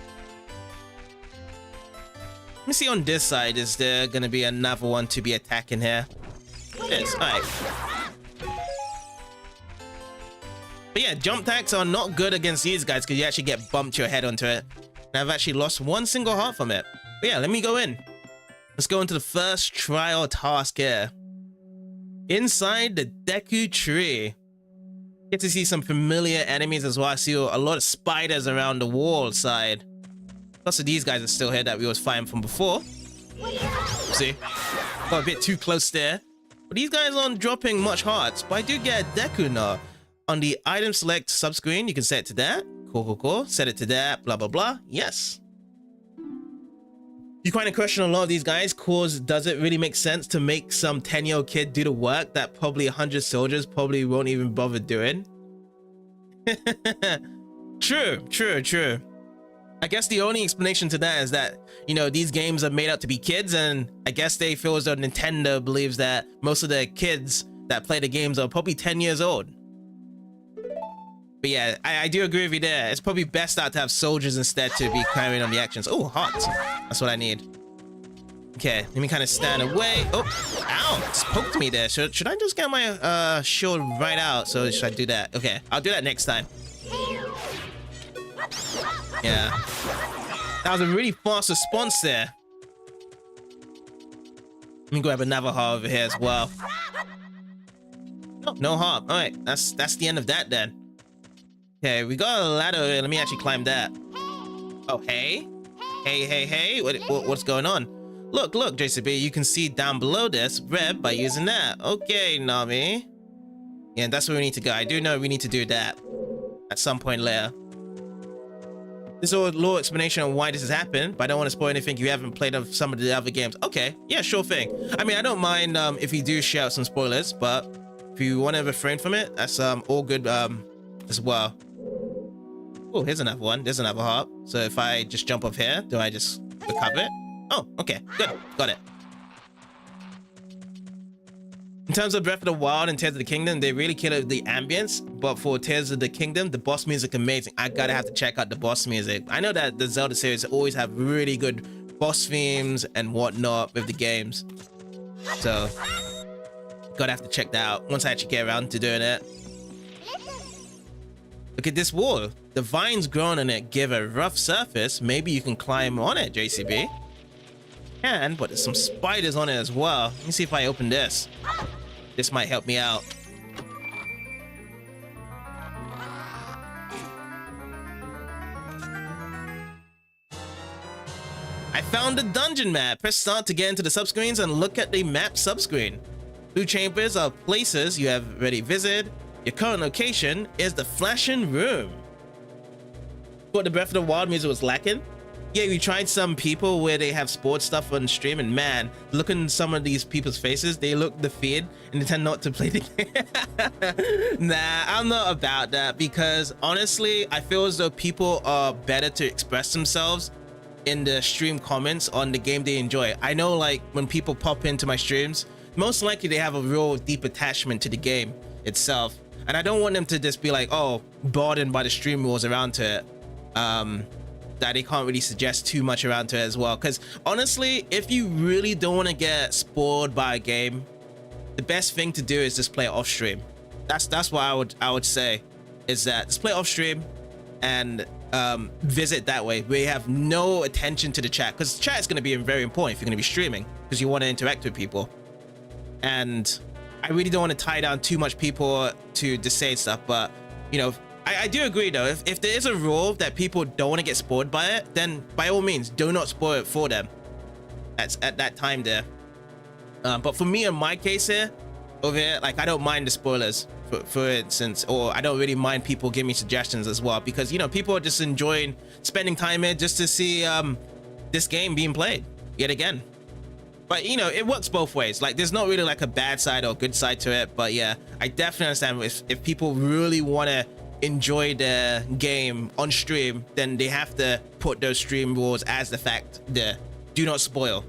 Let me see on this side, is there gonna be another one to be attacking here? Yes, alright. But yeah, jump attacks are not good against these guys because you actually get bumped your head onto it. And I've actually lost one single heart from it. But yeah, let me go in. Let's go into the first trial task here. Inside the Deku Tree. Get to see some familiar enemies as well. I see a lot of spiders around the wall side. Plus of these guys are still here that we was fighting from before. See, got a bit too close there. But these guys aren't dropping much hearts. But I do get a Deku now. On the item select subscreen, you can set it to that. Cool. Set it to that, blah, blah, blah. Yes. You kind of question a lot of these guys, cause does it really make sense to make some 10-year-old kid do the work that probably 100 soldiers probably won't even bother doing? True. I guess the only explanation to that is that, you know, these games are made out to be kids, and I guess they feel as though Nintendo believes that most of the kids that play the games are probably 10 years old. But yeah, I do agree with you there. It's probably best out to have soldiers instead to be carrying on the actions. Oh, hearts. That's what I need. Okay, let me kind of stand away. Oh, ow, it's poked me there. Should I just get my shield right out? So should I do that? Okay, I'll do that next time. Yeah. That was a really fast response there. Let me grab another heart over here as well. No heart. All right, that's the end of that then. Okay, we got a ladder here. Let me actually climb that. Oh, hey. Hey. What's going on? Look, JCB, you can see down below this red by using that. Okay, Nami. Yeah, that's where we need to go. I do know we need to do that at some point later. This is a little explanation on why this has happened, but I don't want to spoil anything you haven't played of some of the other games. Okay, yeah, sure thing. I mean, I don't mind if you do shout some spoilers, but if you want to refrain from it, that's all good as well. Oh, here's another one. There's another heart. So if I just jump off here, do I just recover it? Oh, okay, good. Got it. In terms of Breath of the Wild and Tears of the Kingdom, they really killed the ambience. But for Tears of the Kingdom, the boss music amazing. I gotta have to check out the boss music. I know that the Zelda series always have really good boss themes and whatnot with the games. So, gotta have to check that out once I actually get around to doing it. Look at this wall. The vines growing on it give a rough surface. Maybe you can climb on it, JCB. But there's some spiders on it as well. Let me see if I open this. This might help me out. I found the dungeon map. Press start to get into the subscreens and look at the map subscreen. Blue chambers are places you have already visited. Your current location is the flashing room. Thought the Breath of the Wild music was lacking? Yeah, we tried some people where they have sports stuff on stream, and man, looking at some of these people's faces, they look defeated and they tend not to play the game. Nah, I'm not about that, because honestly, I feel as though people are better to express themselves in the stream comments on the game they enjoy. I know, like, when people pop into my streams, most likely they have a real deep attachment to the game itself, and I don't want them to just be like, oh, burdened by the stream rules around to it. That they can't really suggest too much around to it as well, because honestly, if you really don't want to get spoiled by a game, the best thing to do is just play it off stream. That's what I would say, is that just play off stream and visit that way, where you have no attention to the chat, because chat is going to be very important if you're going to be streaming, because you want to interact with people. And I really don't want to tie down too much people to just say stuff, but you know, I do agree though, if there is a rule that people don't want to get spoiled by it, then by all means, do not spoil it for them at that time there. But for me, in my case here, over here, like, I don't mind the spoilers, for instance, or I don't really mind people giving me suggestions as well, because, you know, people are just enjoying spending time here just to see this game being played yet again. But, you know, it works both ways. Like, there's not really like a bad side or good side to it, but yeah, I definitely understand if people really want to enjoy the game on stream, then they have to put those stream rules as the fact there. Do not spoil.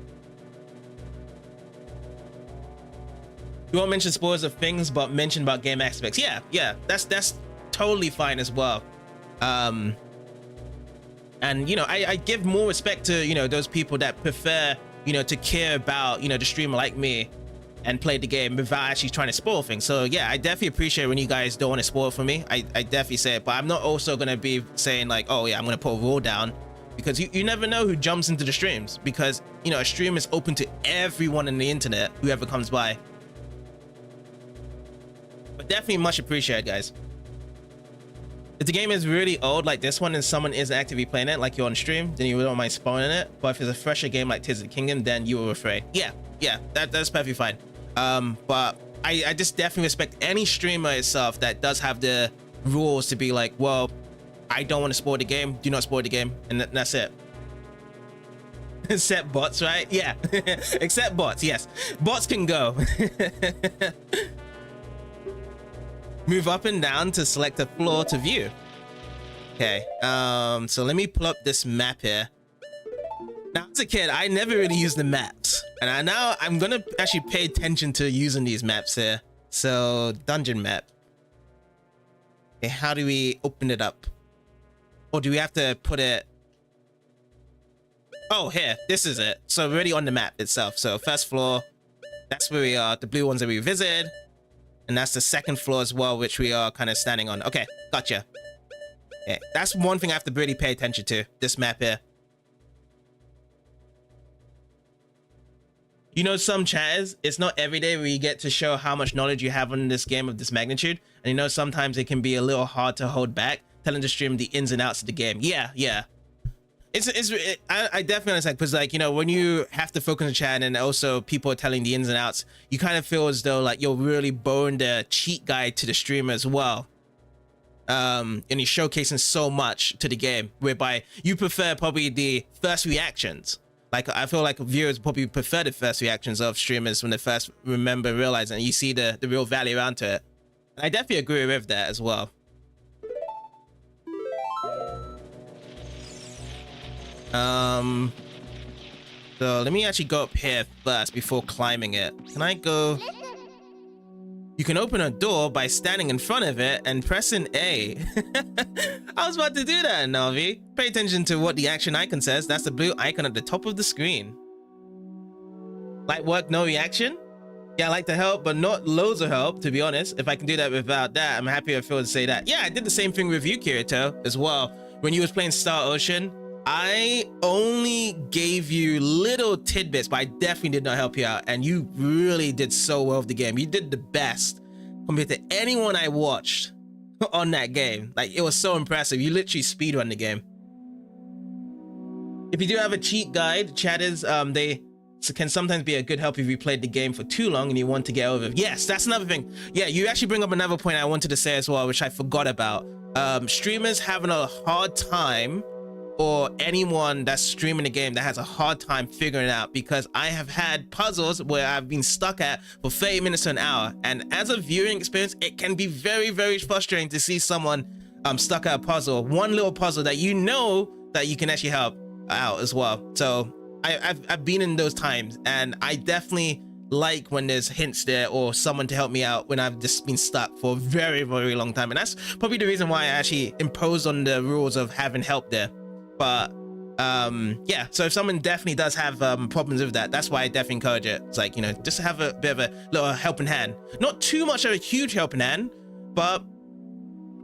You won't mention spoilers of things, but mention about game aspects. Yeah, that's totally fine as well. And you know, I give more respect to, you know, those people that prefer, you know, to care about, you know, the streamer like me and play the game without actually trying to spoil things. So yeah, I definitely appreciate when you guys don't want to spoil for me. I definitely say it, but I'm not also going to be saying like, oh yeah, I'm going to put a rule down, because you never know who jumps into the streams, because, you know, a stream is open to everyone on the internet, whoever comes by. But definitely much appreciated, guys. If the game is really old like this one and someone isn't actively playing it, like you're on stream, then you don't mind spoiling it. But if it's a fresher game like Tears of the Kingdom, then you were afraid. Yeah, that's perfectly fine. But I just definitely respect any streamer itself that does have the rules to be like, well, I don't want to spoil the game. Do not spoil the game, and that's it. Except bots, right? Yeah, except bots. Yes, bots can go. Move up and down to select a floor to view. Okay, so let me pull up this map here. Now, as a kid, I never really used the maps, and now I'm gonna actually pay attention to using these maps here. So, dungeon map. Okay, how do we open it up? Or do we have to put it? Oh, here, this is it. So we're already on the map itself. So first floor, that's where we are, the blue ones that we visited. And that's the second floor as well, which we are kind of standing on. Okay, gotcha. Okay, that's one thing I have to really pay attention to, this map here. You know, some chatters, it's not every day where you get to show how much knowledge you have on this game of this magnitude. And you know, sometimes it can be a little hard to hold back, telling the stream the ins and outs of the game. Yeah. I definitely understand, because like, you know, when you have to focus on chat and also people are telling the ins and outs, you kind of feel as though like you're really bowing the cheat guide to the streamer as well. And you're showcasing so much to the game, whereby you prefer probably the first reactions. Like, I feel like viewers probably prefer the first reactions of streamers when they first realize, and you see the real value around to it. And I definitely agree with that as well. So let me actually go up here first before climbing it. Can I go? You can open a door by standing in front of it and pressing A. I was about to do that, Navi. Pay attention to what the action icon says. That's the blue icon at the top of the screen. Light work, no reaction. Yeah, I like the help, but not loads of help, to be honest. If I can do that without that, I'm happy I feel to say that. Yeah, I did the same thing with you, Kirito, as well. When you was playing Star Ocean, I only gave you little tidbits, but I definitely did not help you out. And you really did so well with the game. You did the best compared to anyone I watched on that game. Like, it was so impressive. You literally speedrun the game. If you do have a cheat guide, chatters, they can sometimes be a good help if you played the game for too long and you want to get over it. Yes, that's another thing. Yeah, you actually bring up another point I wanted to say as well, which I forgot about. Streamers having a hard time, or anyone that's streaming the game that has a hard time figuring it out, because I have had puzzles where I've been stuck at for 30 minutes to an hour, and as a viewing experience, it can be very, very frustrating to see someone stuck at a puzzle, one little puzzle that you know that you can actually help out as well. So I've been in those times, and I definitely like when there's hints there or someone to help me out when I've just been stuck for a very, very long time. And that's probably the reason why I actually imposed on the rules of having help there. But yeah, so if someone definitely does have problems with that, that's why I definitely encourage it. It's like, you know, just have a bit of a little helping hand, not too much of a huge helping hand, but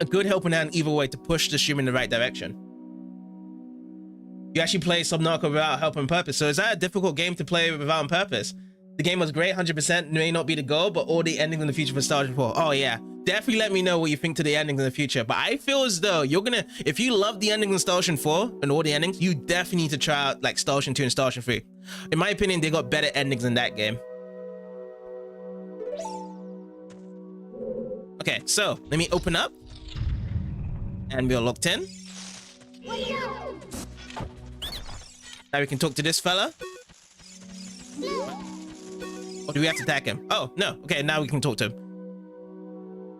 a good helping hand either way to push the stream in the right direction. You actually play Subnautica without help on purpose. So is that a difficult game to play without on purpose? The game was great, 100% may not be the goal, but all the endings in the future for Star Ocean 4. Oh yeah, definitely let me know what you think to the endings in the future. But I feel as though you're gonna, if you love the endings in Star Ocean 4 and all the endings, you definitely need to try out like Star Ocean 2 and Star Ocean 3. In my opinion, they got better endings in that game. Okay, so let me open up. And we're locked in. Now we can talk to this fella. Or do we have to attack him? Oh, no. Okay, now we can talk to him.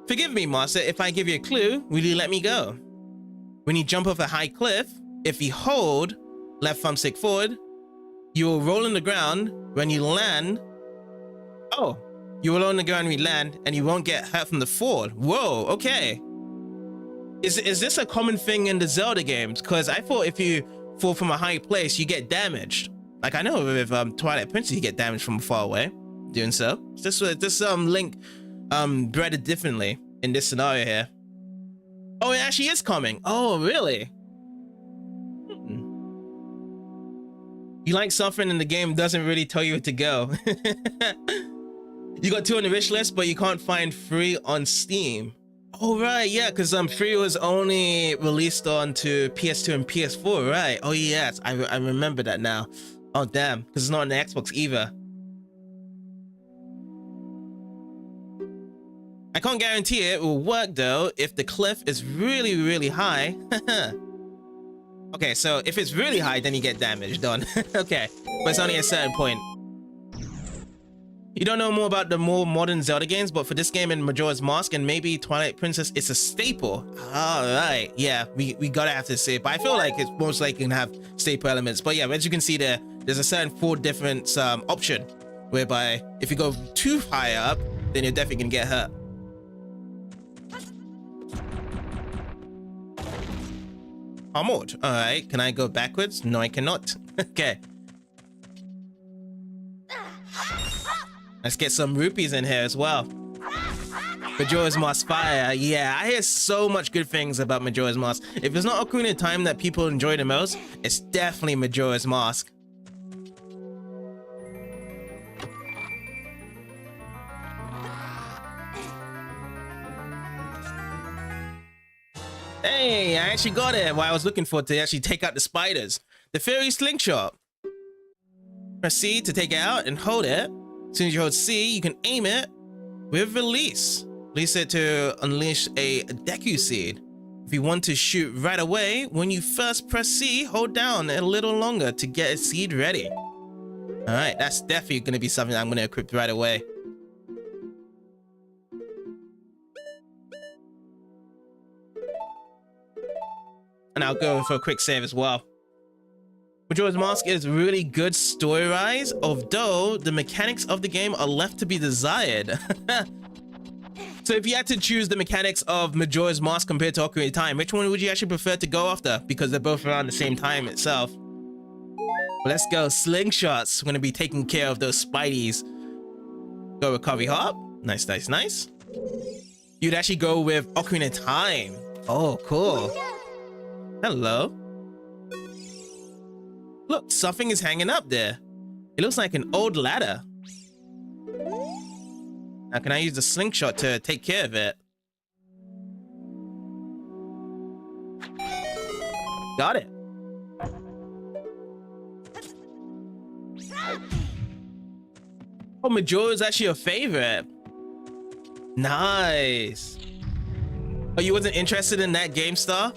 Forgive me, master, if I give you a clue, will you let me go? When you jump off a high cliff, if you hold left thumbstick forward, you will roll on the ground. When you land, oh, you will roll on the ground when you land, and you won't get hurt from the fall. Whoa, okay. Is this a common thing in the Zelda games? Because I thought if you fall from a high place, you get damaged. Like, I know with Twilight Princess, you get damaged from far away. Doing so. This Link breaded differently in this scenario here. Oh, it actually is coming. Oh, really? You like suffering and the game doesn't really tell you where to go. You got 2 on the wish list, but you can't find 3 on Steam. Oh right, yeah, because 3 was only released on to PS2 and PS4, right? Oh yes, I remember that now. Oh damn, because it's not on the Xbox either. I can't guarantee it will work though if the cliff is really, really high. Okay, so if it's really high, then you get damaged done. Okay, but it's only a certain point. You don't know more about the more modern Zelda games, but for this game and Majora's Mask and maybe Twilight Princess, it's a staple. All right, yeah, we gotta have to say it, but I feel like it's most likely gonna have staple elements. But yeah, as you can see there's a certain 4 different option, whereby if you go too high up, then you're definitely gonna get hurt. Armored. All right, can I go backwards? No, I cannot. Okay. Let's get some rupees in here as well. Majora's Mask Fire. Yeah, I hear so much good things about Majora's Mask. If it's not Ocarina of Time that people enjoy the most, it's definitely Majora's Mask. Hey, I actually got it. What I was looking for to actually take out the spiders. The fairy slingshot. Press C to take it out and hold it. As soon as you hold C, you can aim it with release. Release it to unleash a Deku seed. If you want to shoot right away, when you first press C, hold down a little longer to get a seed ready. All right, that's definitely going to be something I'm going to equip right away. And I'll go for a quick save as well. Majora's Mask is really good story-wise, although the mechanics of the game are left to be desired. So if you had to choose the mechanics of Majora's Mask compared to Ocarina of Time, which one would you actually prefer to go after? Because they're both around the same time itself. Well, let's go. Slingshots. We're going to be taking care of those spideys. Go recovery hop. Nice, nice, nice. You'd actually go with Ocarina of Time. Oh, cool. Hello. Look, something is hanging up there. It looks like an old ladder. Now, can I use the slingshot to take care of it? Got it. Oh, Majora is actually your favorite. Nice. Oh, you wasn't interested in that game, Star?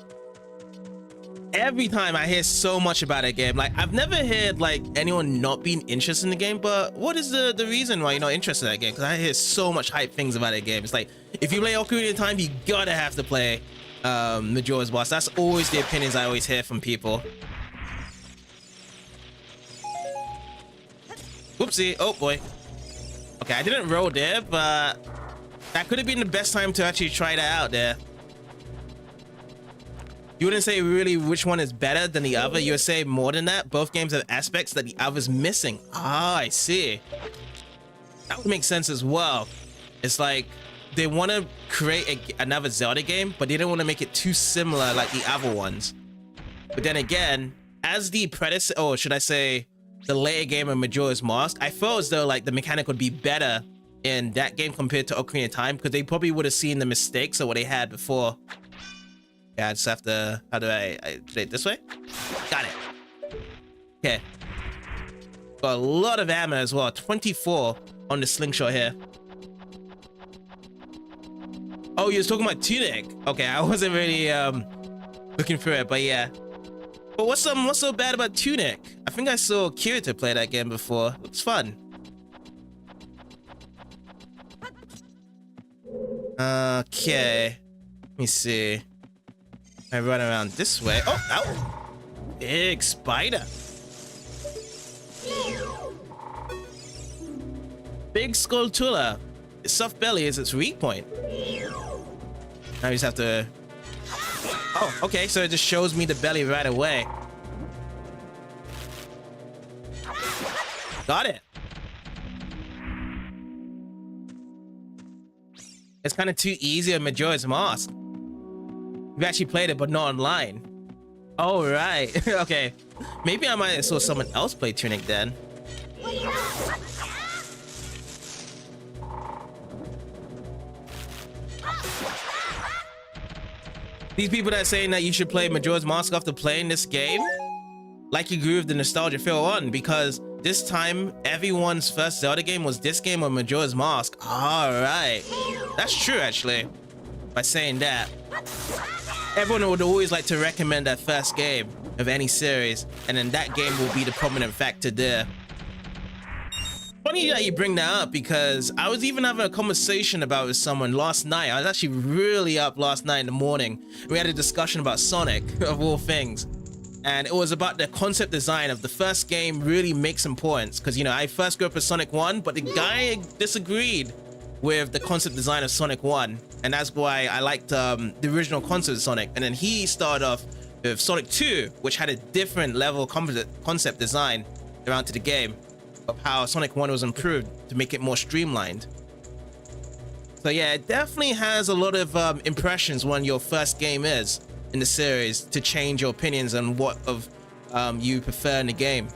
Every time I hear so much about a game, like I've never heard like anyone not being interested in the game, but what is the reason why you're not interested in that game? Because I hear so much hype things about a game. It's like, if you play Ocarina of Time, you gotta have to play Majora's Mask. That's always the opinions I always hear from people. Oopsie, oh boy. Okay, I didn't roll there, but that could have been the best time to actually try that out there. You wouldn't say really which one is better than the other. You would say more than that. Both games have aspects that the other's missing. Ah, I see. That would make sense as well. It's like they want to create another Zelda game, but they don't want to make it too similar like the other ones. But then again, as the predecessor, or should I say the later game of Majora's Mask, I felt as though like the mechanic would be better in that game compared to Ocarina of Time, because they probably would have seen the mistakes of what they had before. Yeah, I just have to, how do I play it this way? Got it. Okay. Got a lot of ammo as well. 24 on the slingshot here. Oh, you was talking about Tunic. Okay, I wasn't really looking for it, but yeah. But what's so bad about Tunic? I think I saw Kirito play that game before. Looks fun. Okay. Let me see. I run around this way. Oh, ow! Big spider. Big Skulltula. Its soft belly is its weak point. I just have to... Oh, okay, so it just shows me the belly right away. Got it. It's kind of too easy on Majora's Mask. We've actually played it, but not online. Oh, right. Okay. Maybe I might have saw someone else play Tunic then. These people that are saying that you should play Majora's Mask after playing this game, like you grew with the nostalgia feel on, because this time everyone's first Zelda game was this game or Majora's Mask. All right, that's true actually. By saying that, everyone would always like to recommend their first game of any series, and then that game will be the prominent factor there. Funny that you bring that up, because I was even having a conversation about it with someone last night. I was actually really up last night in the morning. We had a discussion about Sonic, of all things. And it was about the concept design of the first game really makes importance. Because, you know, I first grew up with Sonic 1, but the guy disagreed with the concept design of Sonic 1. And that's why I liked the original concept of Sonic. And then he started off with Sonic 2, which had a different level concept design around to the game, of how Sonic 1 was improved to make it more streamlined. So yeah, it definitely has a lot of impressions when your first game is in the series to change your opinions on what of you prefer in the game.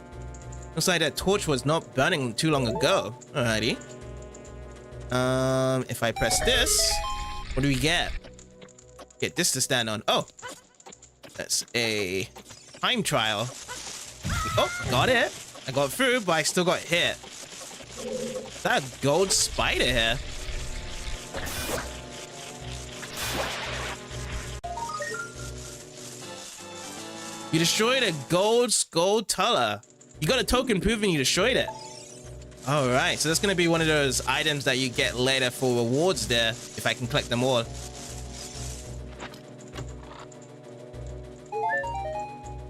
Looks like that torch was not burning too long ago. Alrighty. If I press this, what do we get? Get this to stand on. Oh, that's a time trial. Oh, got it. I got through, but I still got hit. Is that a gold spider here? You destroyed a gold skulltula. You got a token proving you destroyed it. All right, so that's gonna be one of those items that you get later for rewards there, if I can collect them all.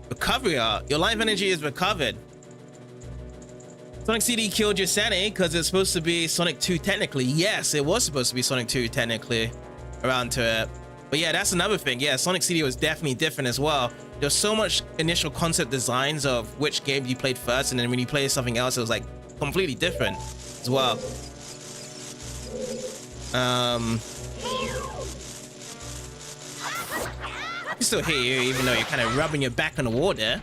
Recovery art. Your life energy is recovered. Sonic CD killed your sanity because it's supposed to be Sonic 2 technically. Yes, it was supposed to be Sonic 2 technically around to it. But yeah, that's another thing. Yeah, Sonic CD was definitely different as well. There's so much initial concept designs of which game you played first, and then when you played something else, it was like completely different as well. I can still hear you, even though you're kind of rubbing your back on the wall there.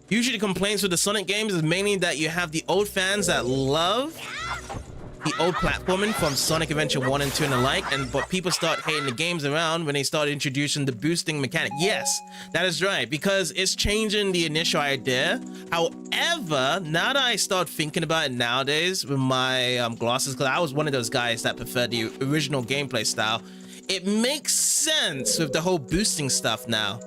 Usually the complaints with the Sonic games is mainly that you have the old fans that love the old platforming from Sonic Adventure 1 and 2 and the like, but people start hating the games around when they start introducing the boosting mechanic. Yes, that is right, because it's changing the initial idea. However, now that I start thinking about it nowadays with my glasses, because I was one of those guys that preferred the original gameplay style, it makes sense with the whole boosting stuff now.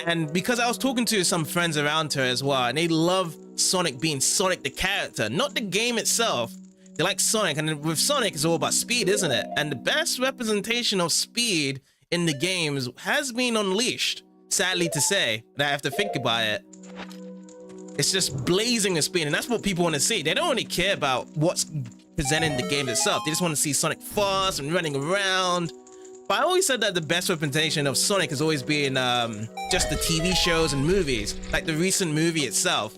And because I was talking to some friends around her as well, and they love Sonic being Sonic the character, not the game itself. They like Sonic, and with Sonic, it's all about speed, isn't it? And the best representation of speed in the games has been Unleashed, sadly to say, that I have to think about it. It's just blazing with speed, and that's what people want to see. They don't really care about what's presented in the game itself. They just want to see Sonic fast and running around. But I always said that the best representation of Sonic has always been just the TV shows and movies, like the recent movie itself.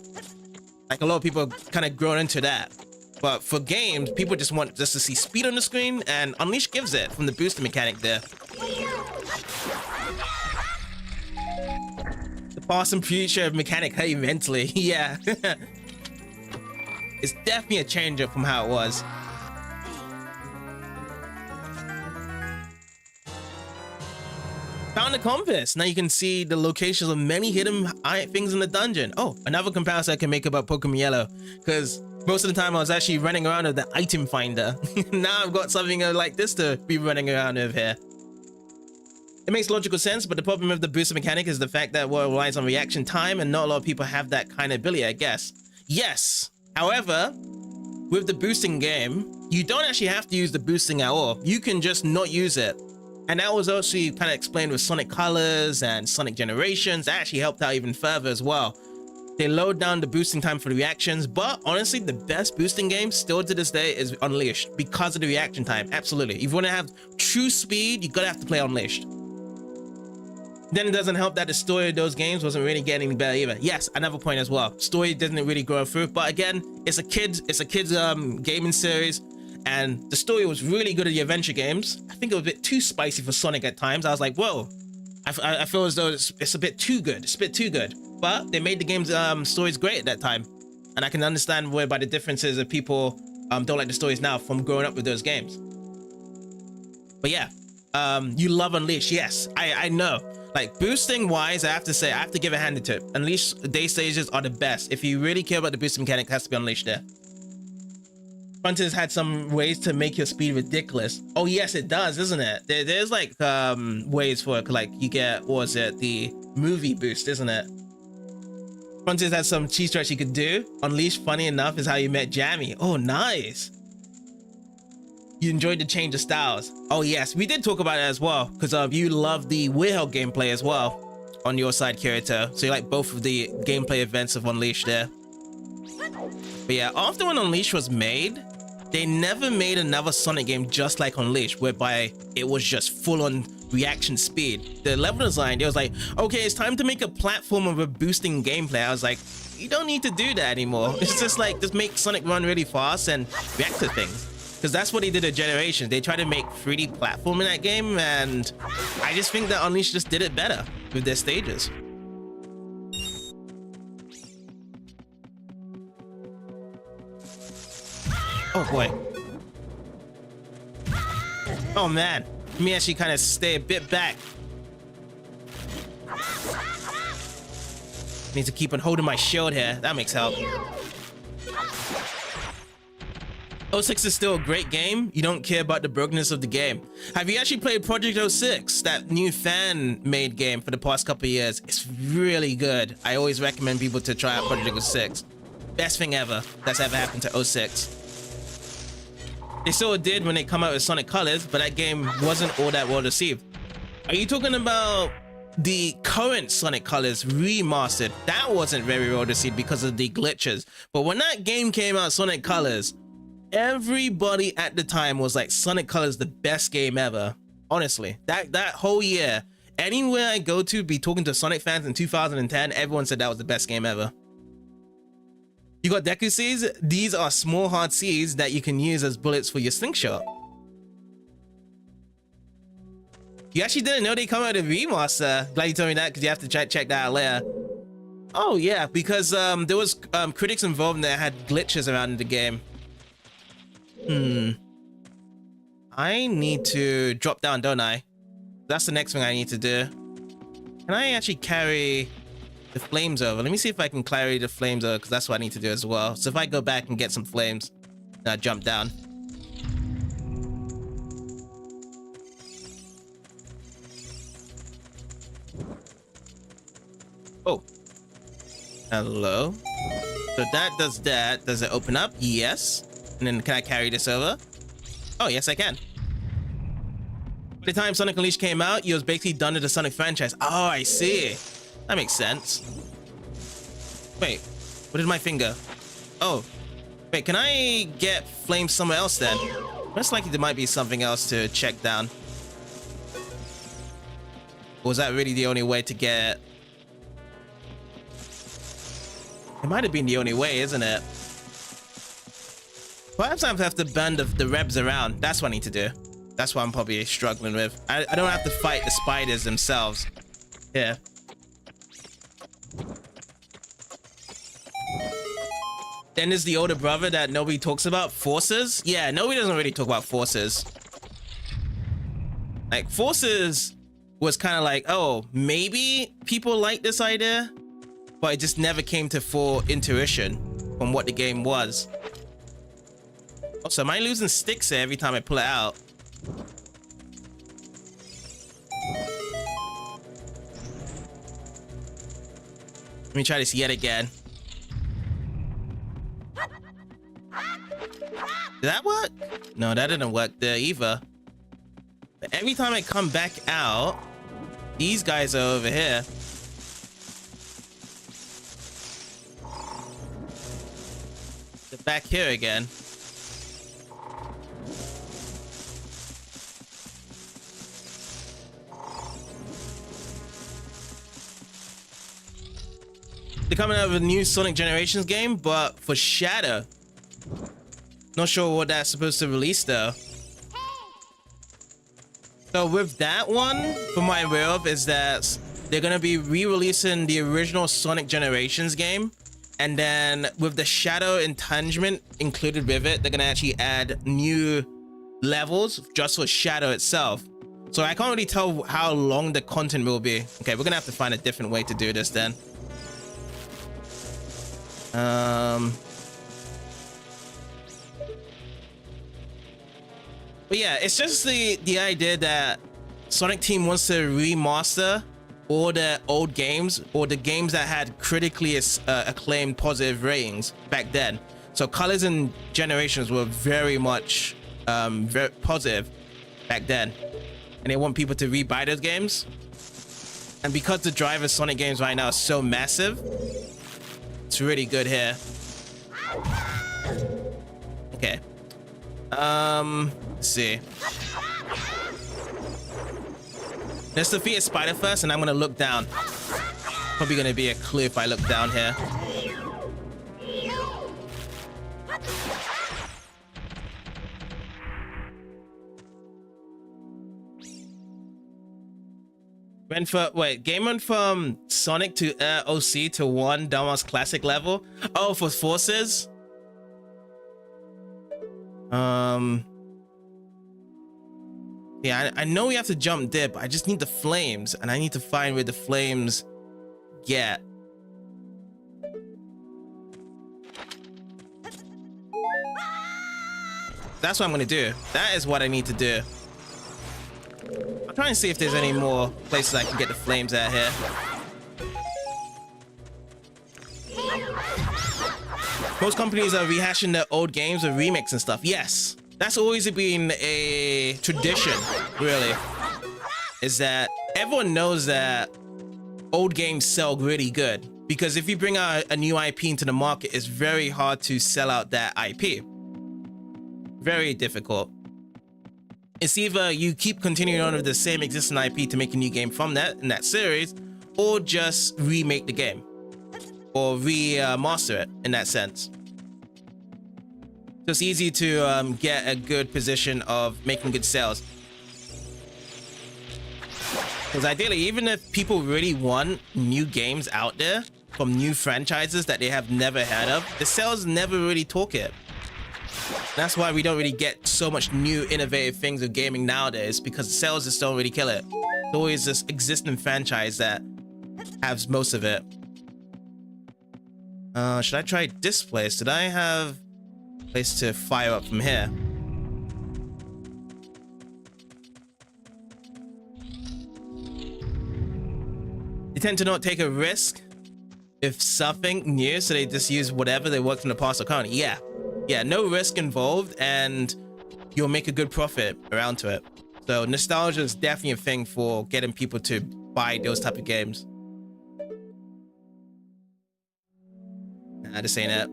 Like a lot of people kind of grown into that. But for games, people just want to see speed on the screen, and Unleashed gives it from the booster mechanic there. The past and future of mechanic hurt you mentally. Yeah. It's definitely a change up from how it was. Found the compass. Now you can see the locations of many hidden things in the dungeon. Oh, another comparison I can make about Pokemon Yellow, because most of the time I was actually running around with the item finder. Now I've got something like this to be running around with here. It makes logical sense, but the problem with the booster mechanic is the fact that it relies on reaction time, and not a lot of people have that kind of ability, I guess. Yes, however, with the boosting game, you don't actually have to use the boosting at all. You can just not use it. And that was also kind of explained with Sonic Colors and Sonic Generations. That actually helped out even further as well. They lowered down the boosting time for the reactions, but honestly, the best boosting game still to this day is Unleashed because of the reaction time. Absolutely. If you want to have true speed, you gotta have to play Unleashed. Then it doesn't help that the story of those games wasn't really getting any better either. Yes, another point as well. Story doesn't really grow through, but again, it's a kids gaming series. And the story was really good at the adventure games. I think it was a bit too spicy for Sonic at times. I was like, whoa, I feel as though it's a bit too good. It's a bit too good. But they made the game's stories great at that time. And I can understand where by the differences of people don't like the stories now from growing up with those games. But yeah, you love Unleashed. Yes, I know. Like boosting wise, I have to say, I have to give a hand to it. Unleashed day stages are the best. If you really care about the boosting mechanic, it has to be Unleashed there. Frontiers had some ways to make your speed ridiculous. Oh yes, it does, isn't it? There's like ways for it, like you get, what was it, the movie boost, isn't it? Frontiers had some cheese stretch you could do. Unleashed, funny enough, is how you met Jammy. Oh, nice. You enjoyed the change of styles. Oh yes, we did talk about it as well, because you love the Weird gameplay as well on your side, Kirito. So you like both of the gameplay events of Unleashed there. But yeah, after when Unleashed was made, they never made another Sonic game just like Unleashed, whereby it was just full-on reaction speed. The level design, it was like, okay, it's time to make a platformer with boosting gameplay. I was like, you don't need to do that anymore. It's just like, just make Sonic run really fast and react to things. Because that's what they did at Generations. They tried to make 3D platform in that game, and I just think that Unleashed just did it better with their stages. Oh boy. Oh man. Let me actually kind of stay a bit back. Need to keep on holding my shield here. That makes help. 06 is still a great game. You don't care about the brokenness of the game. Have you actually played Project 06? That new fan-made game for the past couple of years. It's really good. I always recommend people to try out Project 06. Best thing ever that's ever happened to 06. They sort of did when they come out with Sonic Colors, but that game wasn't all that well received. Are you talking about the current Sonic Colors remastered? That wasn't very well received because of the glitches. But when that game came out, Sonic Colors, everybody at the time was like, Sonic Colors the best game ever. Honestly, that whole year, anywhere I go to be talking to Sonic fans in 2010, everyone said that was the best game ever. You got Deku Seeds. These are small hard seeds that you can use as bullets for your slingshot. You actually didn't know they come out with a remaster. Glad you told me that, because you have to check that out later. Oh yeah, because there was critics involved that had glitches around in the game. I need to drop down, don't I? That's the next thing I need to do. Can I actually carry the flames over? Let me see if I can carry the flames over, because that's what I need to do as well. So if I go back and get some flames, then I jump down. Oh. Hello. So that does that. Does it open up? Yes. And then can I carry this over? Oh, yes, I can. By the time Sonic Unleashed came out, it was basically done to the Sonic franchise. Oh, I see. That makes sense. Wait, what did my finger? Oh, wait, can I get flames somewhere else then? Most likely there might be something else to check down. Or was that really the only way to get? It might have been the only way, isn't it? Perhaps I have to burn the rebs around. That's what I need to do. That's what I'm probably struggling with. I don't have to fight the spiders themselves. Here. Then there's the older brother that nobody talks about, Forces. Yeah, nobody doesn't really talk about Forces. Like, Forces was kind of like, oh, maybe people like this idea, but it just never came to full intuition from what the game was. Oh, so am I losing sticks here every time I pull it out? Let me try this yet again. Did that work? No, that didn't work there either. But every time I come back out, these guys are over here. They're back here again. They're coming out with a new Sonic Generations game, but for Shadow. Not sure what that's supposed to release though. So with that one, from my aware of, is that they're gonna be re-releasing the original Sonic Generations game And then with the shadow entanglement included with it, they're gonna actually add new levels just for shadow itself. So I can't really tell how long the content will be. Okay, we're gonna have to find a different way to do this then. But yeah, it's just the idea that Sonic Team wants to remaster all the old games, or the games that had critically acclaimed positive ratings back then. So Colors and Generations were very much very positive back then, and they want people to rebuy those games. And because the drive of Sonic games right now is so massive, it's really good here. Okay. Let's see. Let's defeat a spider first, and I'm gonna look down. Probably gonna be a clue if I look down here. Game went from Sonic to OC to 1 Dama's classic level. Oh, for forces. Yeah, I know we have to jump there, but I just need the flames, and I need to find where the flames get. That's what I'm gonna do. That is what I need to do. I'm trying to see if there's any more places I can get the flames out here. Most companies are rehashing their old games with remakes and stuff. Yes. That's always been a tradition, really, is that everyone knows that old games sell really good, because if you bring out a new IP into the market, it's very hard to sell out that IP. Very difficult. It's either you keep continuing on with the same existing IP to make a new game from that in that series, or just remake the game or remaster it in that sense. So it's easy to get a good position of making good sales. Because ideally, even if people really want new games out there from new franchises that they have never heard of, the sales never really talk it. That's why we don't really get so much new innovative things with gaming nowadays, because the sales just don't really kill it. It's always this existing franchise that has most of it. Should I try this place? Did I have a place to fire up from here? They tend to not take a risk if something new, so they just use whatever they worked in the past or currently. Yeah, no risk involved, and you'll make a good profit around to it. So nostalgia is definitely a thing for getting people to buy those type of games. Nah, this ain't it.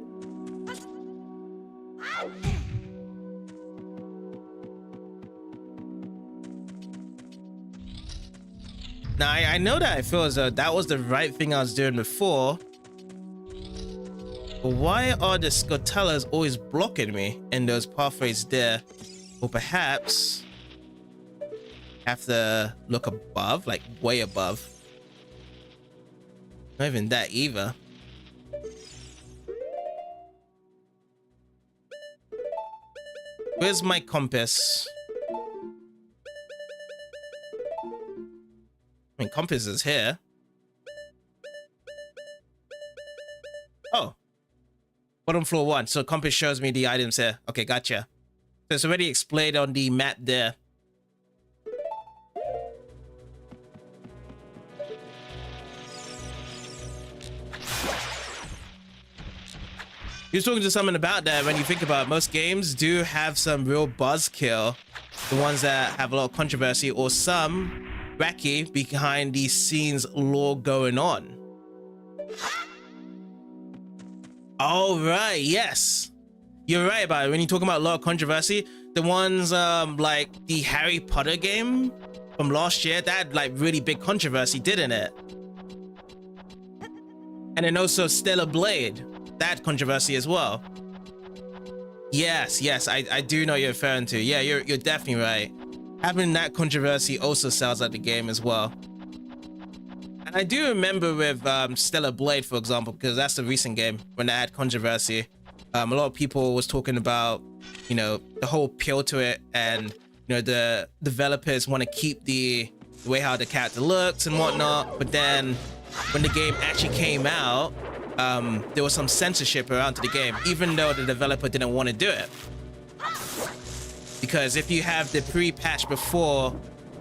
Now, I know that I feel as though that was the right thing I was doing before. But why are the Scotellas always blocking me in those pathways there? Or perhaps I have to look above, like way above. Not even that either. Where's my compass? I mean, compass is here. Oh. Bottom floor 1. So compass shows me the items here. Okay, gotcha. So it's already explained on the map there. He was talking to someone about that. When you think about it, most games do have some real buzzkill. The ones that have a lot of controversy, or some wacky behind the scenes lore going on. Oh, right. Yes. You're right about it. When you talk about a lot of controversy, the ones like the Harry Potter game from last year, that had like really big controversy, didn't it? And then also Stellar Blade, that controversy as well. Yes, I do know you're referring to. Yeah, you're definitely right. Having that controversy also sells out the game as well. And I do remember with Stellar Blade, for example, because that's a recent game when that had controversy. A lot of people was talking about, you know, the whole appeal to it, and you know, the developers want to keep the way how the character looks and whatnot. But then when the game actually came out, there was some censorship around to the game, even though the developer didn't want to do it. Because if you have the pre-patch before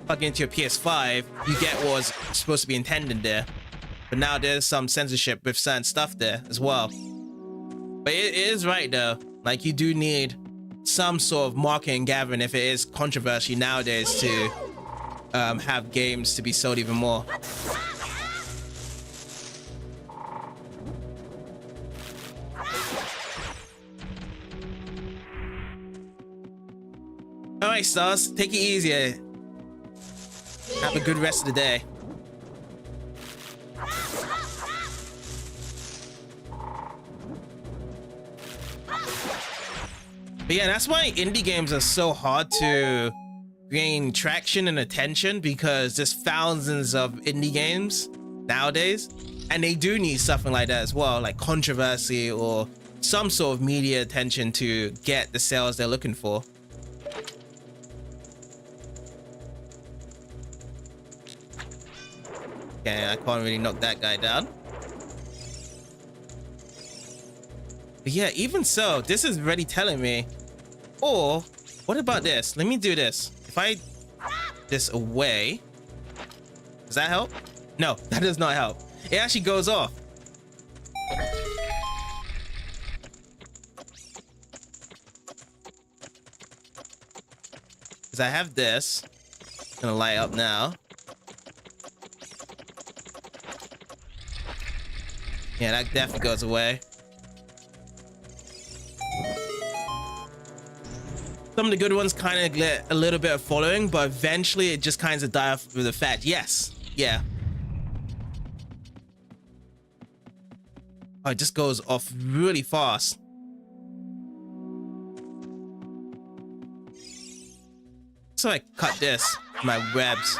plugging into your PS5, you get what was supposed to be intended there. But now there's some censorship with certain stuff there as well. But it is right though, like you do need some sort of marketing gathering if it is controversy nowadays to have games to be sold even more. All right, stars, take it easy. Have a good rest of the day. But yeah, that's why indie games are so hard to gain traction and attention, because there's thousands of indie games nowadays, and they do need something like that as well, like controversy or some sort of media attention to get the sales they're looking for. Okay, I can't really knock that guy down. But yeah, even so, this is already telling me. Or, what about this? Let me do this. If I this away, does that help? No, that does not help. It actually goes off. Because I have this. It's gonna light up now. Yeah, that definitely goes away. Some of the good ones kind of get a little bit of following, but eventually it just kind of die off with the fact. Yes. Yeah. Oh, it just goes off really fast. So I cut this, my webs.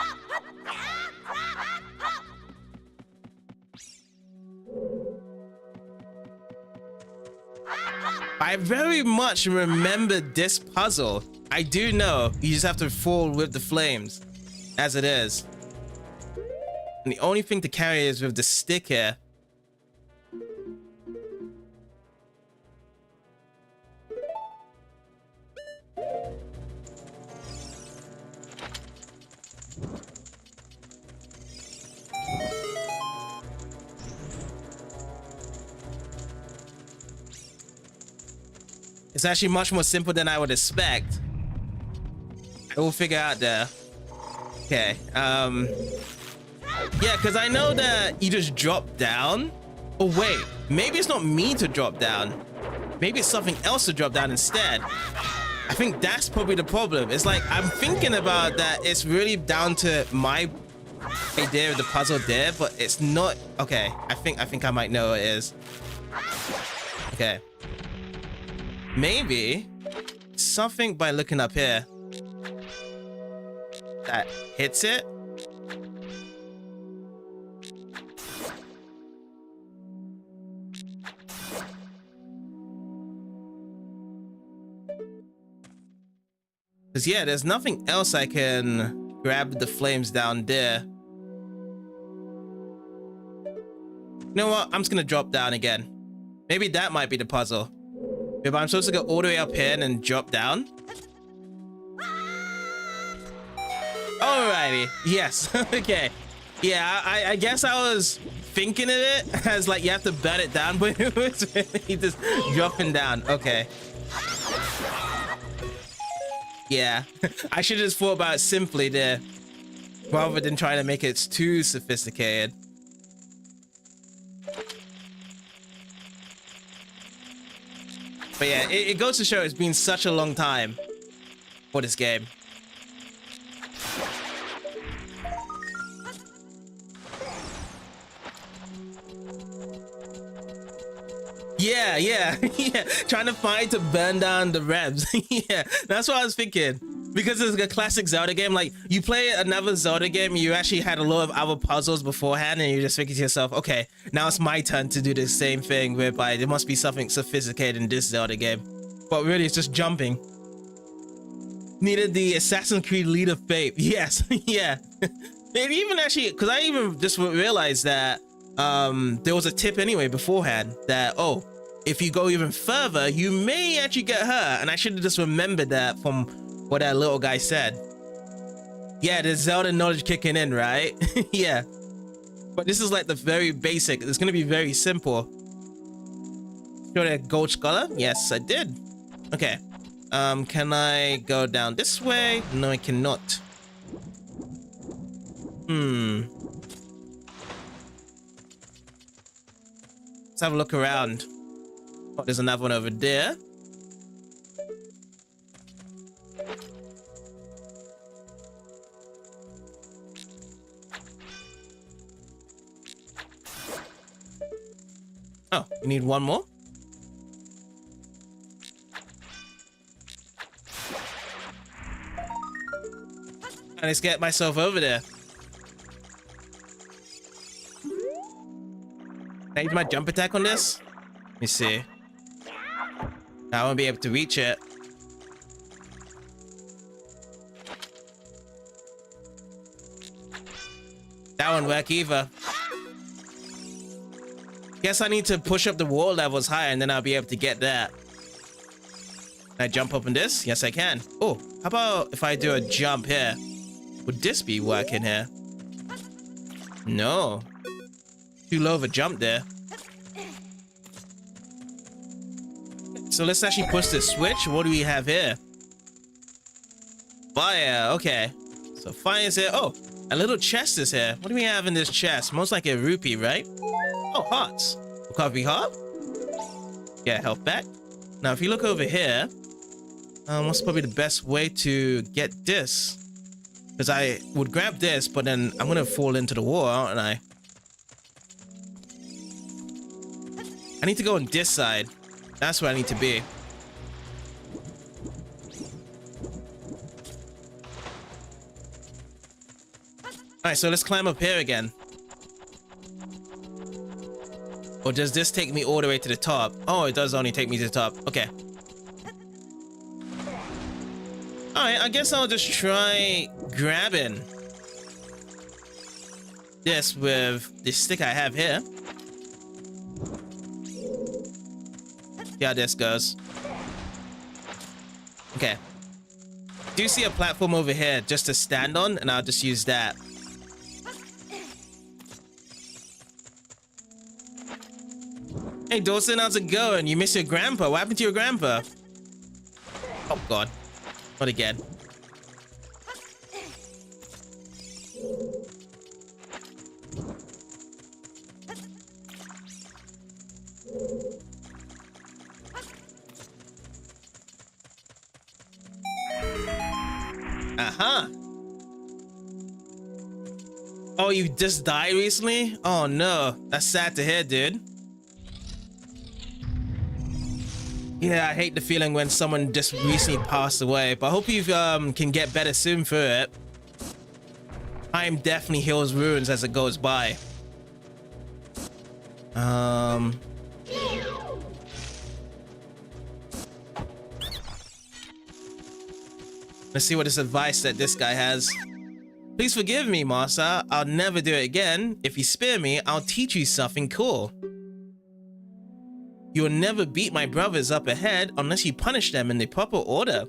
I very much remember this puzzle. I do know you just have to fall with the flames as it is. And the only thing to carry is with the stick here. It's actually much more simple than I would expect. I will figure out there. Okay. Yeah, because I know that you just drop down. Oh, wait. Maybe it's not me to drop down. Maybe it's something else to drop down instead. I think that's probably the problem. It's like, I'm thinking about that. It's really down to my idea of the puzzle there, but it's not. Okay. I think I might know what it is. Okay. Maybe something by looking up here that hits it. Because yeah, there's nothing else I can grab the flames down there. You know what? I'm just gonna drop down again. Maybe that might be the puzzle. If I'm supposed to go all the way up here and then drop down. Alrighty. Yes. Okay. Yeah, I guess I was thinking of it as like you have to burn it down, but it was really just dropping down. Okay. Yeah. I should have just thought about it simply there, rather than trying to make it too sophisticated. But yeah, it goes to show it's been such a long time for this game. Yeah. Yeah. Trying to find to burn down the revs. Yeah, that's what I was thinking. Because it's a classic Zelda game. Like, you play another Zelda game, you actually had a lot of other puzzles beforehand, and you're just thinking to yourself, okay, now it's my turn to do the same thing, whereby there must be something sophisticated in this Zelda game. But really, it's just jumping. Needed the Assassin's Creed Lead of Faith. Yes, yeah. And even actually, because I even just realized that there was a tip anyway beforehand that, oh, if you go even further, you may actually get hurt. And I should have just remembered that from what that little guy said. Yeah, there's Zelda knowledge kicking in, right? Yeah. But this is like the very basic. It's going to be very simple. Show that gold scholar? Yes, I did. Okay. Can I go down this way? No, I cannot. Let's have a look around. Oh, there's another one over there. Oh, we need one more. And let's get myself over there. Can I use my jump attack on this? Let me see. I won't be able to reach it. That won't work either. Guess I need to push up the wall levels higher and then I'll be able to get that. Can I jump up on this? Yes, I can. Oh, how about if I do a jump here? Would this be working here? No. Too low of a jump there. So let's actually push this switch. What do we have here? Fire. Okay. So fire is here. Oh, a little chest is here. What do we have in this chest? Most like a rupee, right? Oh, hearts. Recovery heart. Yeah, health back. Now, if you look over here, what's probably the best way to get this? Because I would grab this, but then I'm going to fall into the wall, aren't I? I need to go on this side. That's where I need to be. Alright, so let's climb up here again. Or does this take me all the way to the top? Oh, it does only take me to the top. Okay. Alright, I guess I'll just try grabbing this with the stick I have here. See how this goes. Okay. Do you see a platform over here just to stand on? And I'll just use that. Hey Dawson, how's it going? You miss your grandpa. What happened to your grandpa? Oh god. Not again. Uh-huh. Oh, you just died recently? Oh no. That's sad to hear, dude. Yeah, I hate the feeling when someone just recently passed away, but I hope you can get better soon for it. Time definitely heals wounds as it goes by. Let's see what this advice that this guy has. Please forgive me, master. I'll never do it again. If you spare me, I'll teach you something cool. You'll never beat my brothers up ahead unless you punish them in the proper order.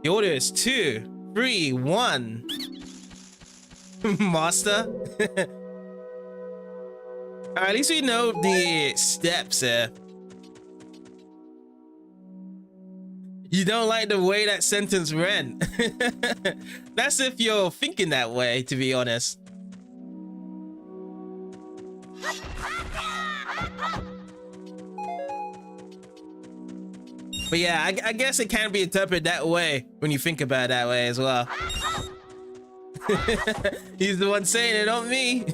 The order is 2, 3, 1. Master. Alright, at least we know the steps here. You don't like the way that sentence ran. That's if you're thinking that way, to be honest. But yeah, I guess it can be interpreted that way when you think about it that way as well. He's the one saying it, not me.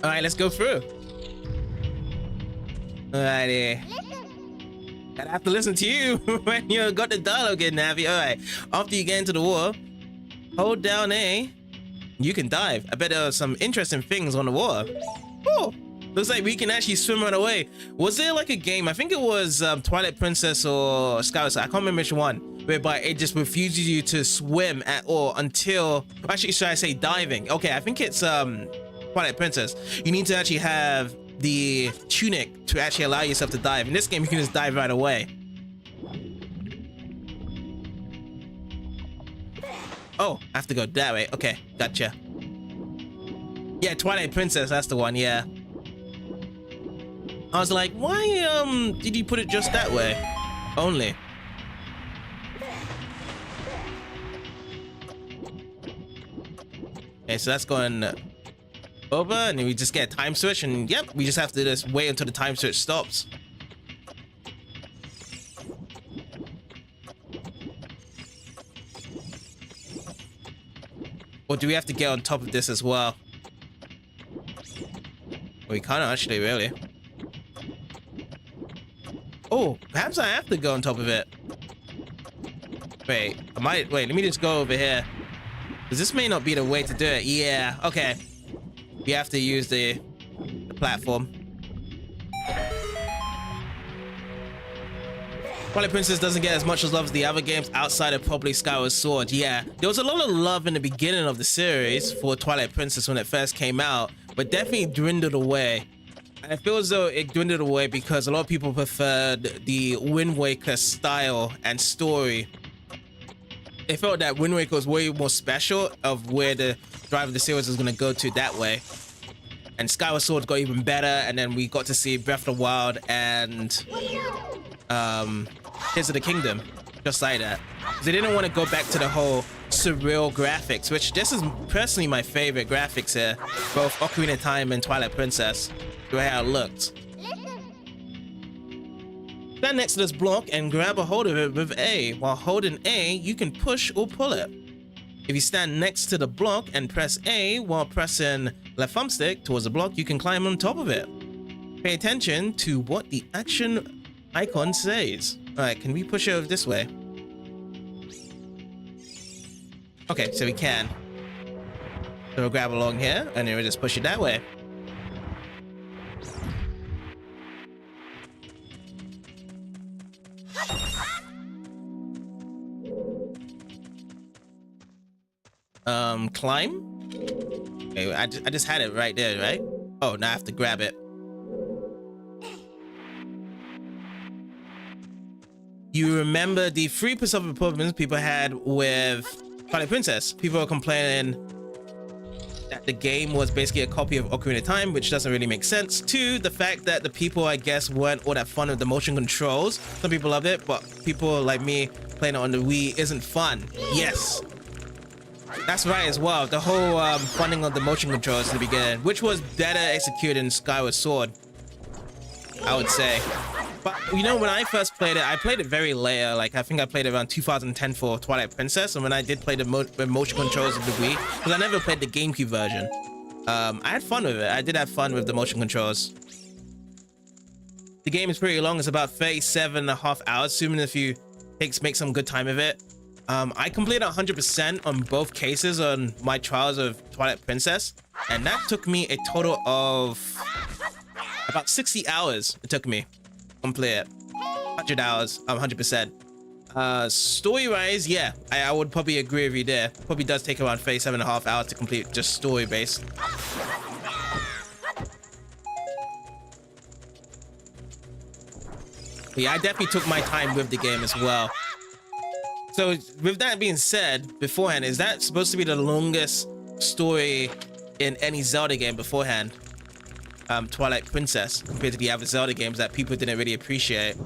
All right, let's go through. Alrighty. Gotta have to listen to you when you got the dialogue in, Navi. All right. After you get into the water, hold down A. You can dive. I bet there are some interesting things on the water. Oh, looks like we can actually swim right away. Was there like a game? I think it was Twilight Princess or Skyward Sword. I can't remember which one. Whereby it just refuses you to swim at all until. Actually, should I say diving? Okay, I think it's Twilight Princess. You need to actually have the tunic to actually allow yourself to dive. In this game, you can just dive right away. Oh, I have to go that way. Okay, gotcha. Yeah, Twilight Princess, that's the one, yeah. I was like, why did you put it just that way? Only. Okay, so that's going over, and then we just get a time switch, and yep, we just have to just wait until the time switch stops. Or do we have to get on top of this as well? We can't actually, really. Oh, perhaps I have to go on top of it. Wait, wait, let me just go over here. Because this may not be the way to do it. Yeah, okay. We have to use the platform. Twilight Princess doesn't get as much love as the other games outside of probably Skyward Sword. Yeah, there was a lot of love in the beginning of the series for Twilight Princess when it first came out, but definitely dwindled away. And I feel as though it dwindled away because a lot of people preferred the Wind Waker style and story. They felt that Wind Waker was way more special of where the drive of the series was going to go to that way. And Skyward Sword got even better, and then we got to see Breath of the Wild and Tears of the Kingdom, just like that. They didn't want to go back to the whole surreal graphics, which this is personally my favorite graphics here, both Ocarina of Time and Twilight Princess, the way how it looked. Stand next to this block and grab a hold of it with A. While holding A, you can push or pull it. If you stand next to the block and press A while pressing left thumbstick towards the block, you can climb on top of it. Pay attention to what the action icon says. Alright, can we push it over this way? Okay, so we can. So we'll grab along here and then we'll just push it that way. Climb? Okay, I just had it right there, right? Oh, now I have to grab it. You remember the 3% of the problems people had with Twilight Princess? People were complaining that the game was basically a copy of Ocarina of Time, which doesn't really make sense. 2, the fact that the people, I guess, weren't all that fun with the motion controls. Some people love it, but people like me playing it on the Wii isn't fun. Yes. That's right as well. The whole funding of the motion controls in the beginning, which was better executed in Skyward Sword, I would say. But you know, when I first played it, I played it very late. Like I think I played it around 2010 for Twilight Princess, and when I did play the motion controls of the Wii, because I never played the GameCube version, I had fun with it. I did have fun with the motion controls. The game is pretty long. It's about 37.5 hours, assuming if you make some good time of it. I completed 100% on both cases on my trials of Twilight Princess, and that took me a total of about 60 hours. It took me to complete it. 100 hours, 100%. Story-wise, yeah, I would probably agree with you there. Probably does take around 37.5 hours to complete just story-based. But yeah, I definitely took my time with the game as well. So with that being said, beforehand, is that supposed to be the longest story in any Zelda game beforehand? Twilight Princess, compared to the other Zelda games that people didn't really appreciate.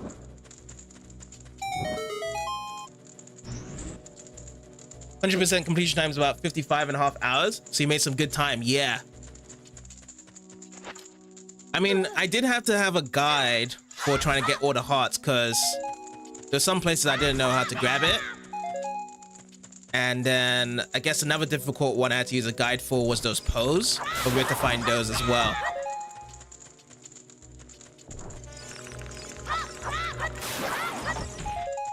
%, completion time is about 55.5 hours, so you made some good time. Yeah. I mean, I did have to have a guide for trying to get all the hearts, because there's some places I didn't know how to grab it. And then I guess another difficult one I had to use a guide for was those pose, but we had to find those as well.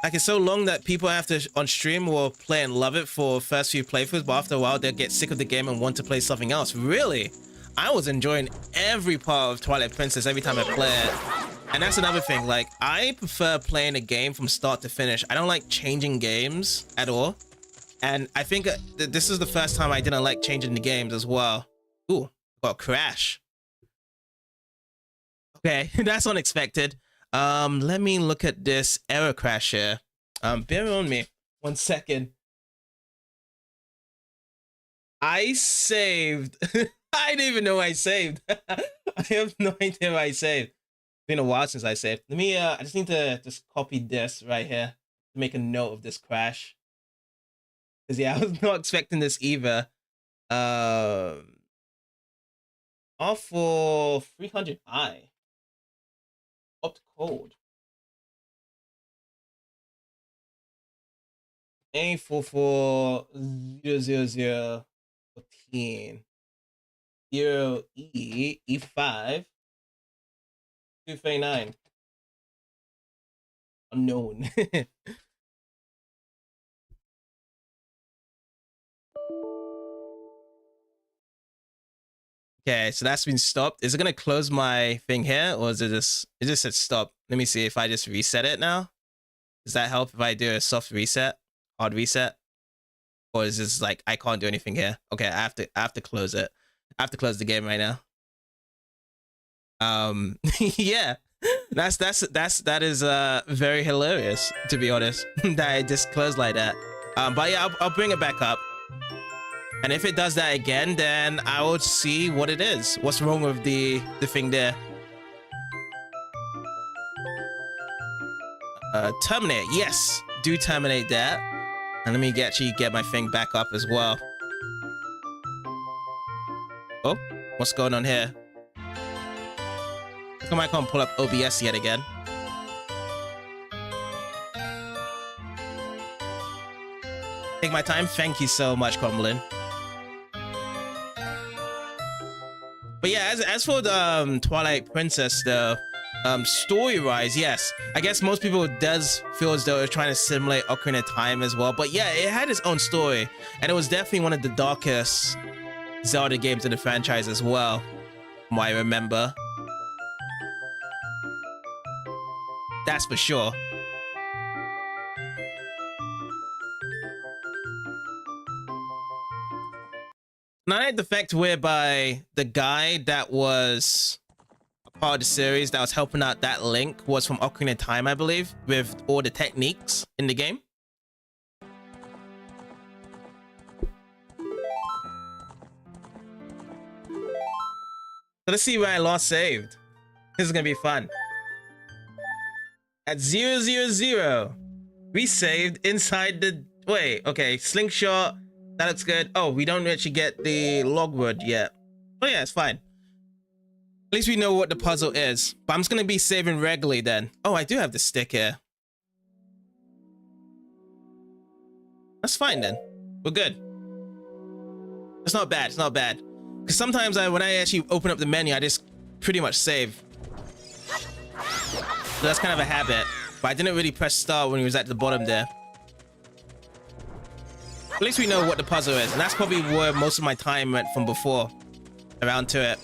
Like, it's so long that people have to on stream will play and love it for first few playthroughs, but after a while they'll get sick of the game and want to play something else. Really? I was enjoying every part of Twilight Princess every time I play it. And that's another thing, like, I prefer playing a game from start to finish. I don't like changing games at all. And I think that this is the first time I didn't like changing the games as well. Ooh, got a crash. Okay, that's unexpected. Let me look at this error crash here. Bear on me 1 second. I saved. I didn't even know I saved. I have no idea what I saved. It's been a while since I saved. Let me, I just need to just copy this right here to make a note of this crash. Because, yeah, I was not expecting this either. All for 300i. Opt code. A440014. 0E5 239. Unknown. Okay, so that's been stopped. Is it gonna close my thing here, or is it just said stop? Let me see if I just reset it now. Does that help if I do a soft reset, hard reset? Or is this like I can't do anything here? Okay, I have to close it. I have to close the game right now. Yeah. That is very hilarious, to be honest. That I just closed like that. But yeah, I'll bring it back up. And if it does that again, then I will see what it is. What's wrong with the thing there? Terminate. Yes, do terminate that. And let me actually get my thing back up as well. Oh, what's going on here? How come I can't pull up OBS yet again? Take my time. Thank you so much, Crumblin. But yeah, as for the Twilight Princess, though, story-wise, yes, I guess most people does feel as though it's trying to simulate Ocarina of Time as well. But yeah, it had its own story, and it was definitely one of the darkest Zelda games in the franchise as well, from what I remember. That's for sure. And I like the fact whereby the guy that was a part of the series that was helping out that Link was from Ocarina of Time, I believe, with all the techniques in the game. So let's see where I last saved. This is gonna be fun. At 000, we saved inside the... Wait, okay, slingshot. That looks good. Oh, we don't actually get the logwood yet. Oh yeah, it's fine. At least we know what the puzzle is. But I'm just gonna be saving regularly then. Oh, I do have the stick here. That's fine then. We're good. It's not bad. It's not bad. Because sometimes when I actually open up the menu, I just pretty much save. So that's kind of a habit. But I didn't really press start when he was at the bottom there. At least we know what the puzzle is, and that's probably where most of my time went from before, around to it.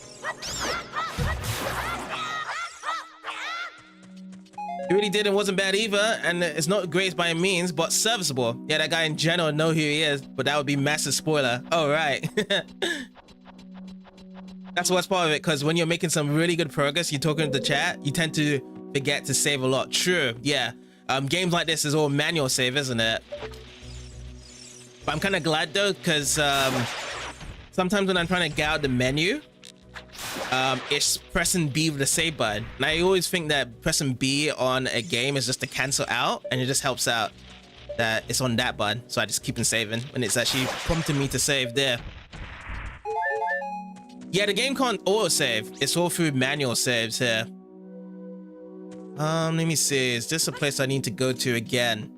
He really did and wasn't bad either, and it's not great by any means, but serviceable. Yeah, that guy in general know who he is, but that would be massive spoiler. Oh, right. That's what's part of it, because when you're making some really good progress, you're talking to the chat, you tend to forget to save a lot. True, yeah. Games like this is all manual save, isn't it? But I'm kind of glad though, because sometimes when I'm trying to get out the menu, it's pressing B with the save button. And I always think that pressing B on a game is just to cancel out, and it just helps out that it's on that button. So I just keep on saving when it's actually prompting me to save there. Yeah, the game can't auto-save. It's all through manual saves here. Let me see. Is this a place I need to go to again?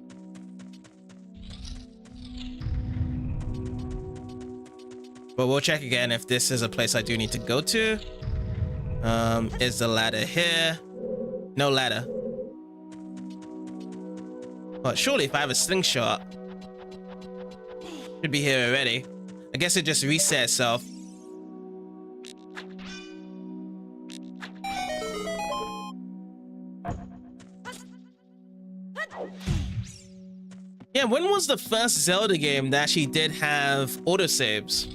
But we'll check again if this is a place I do need to go to. Is the ladder here? No ladder. But surely if I have a slingshot, should be here already. I guess it just reset itself. Yeah, when was the first Zelda game that actually did have autosaves?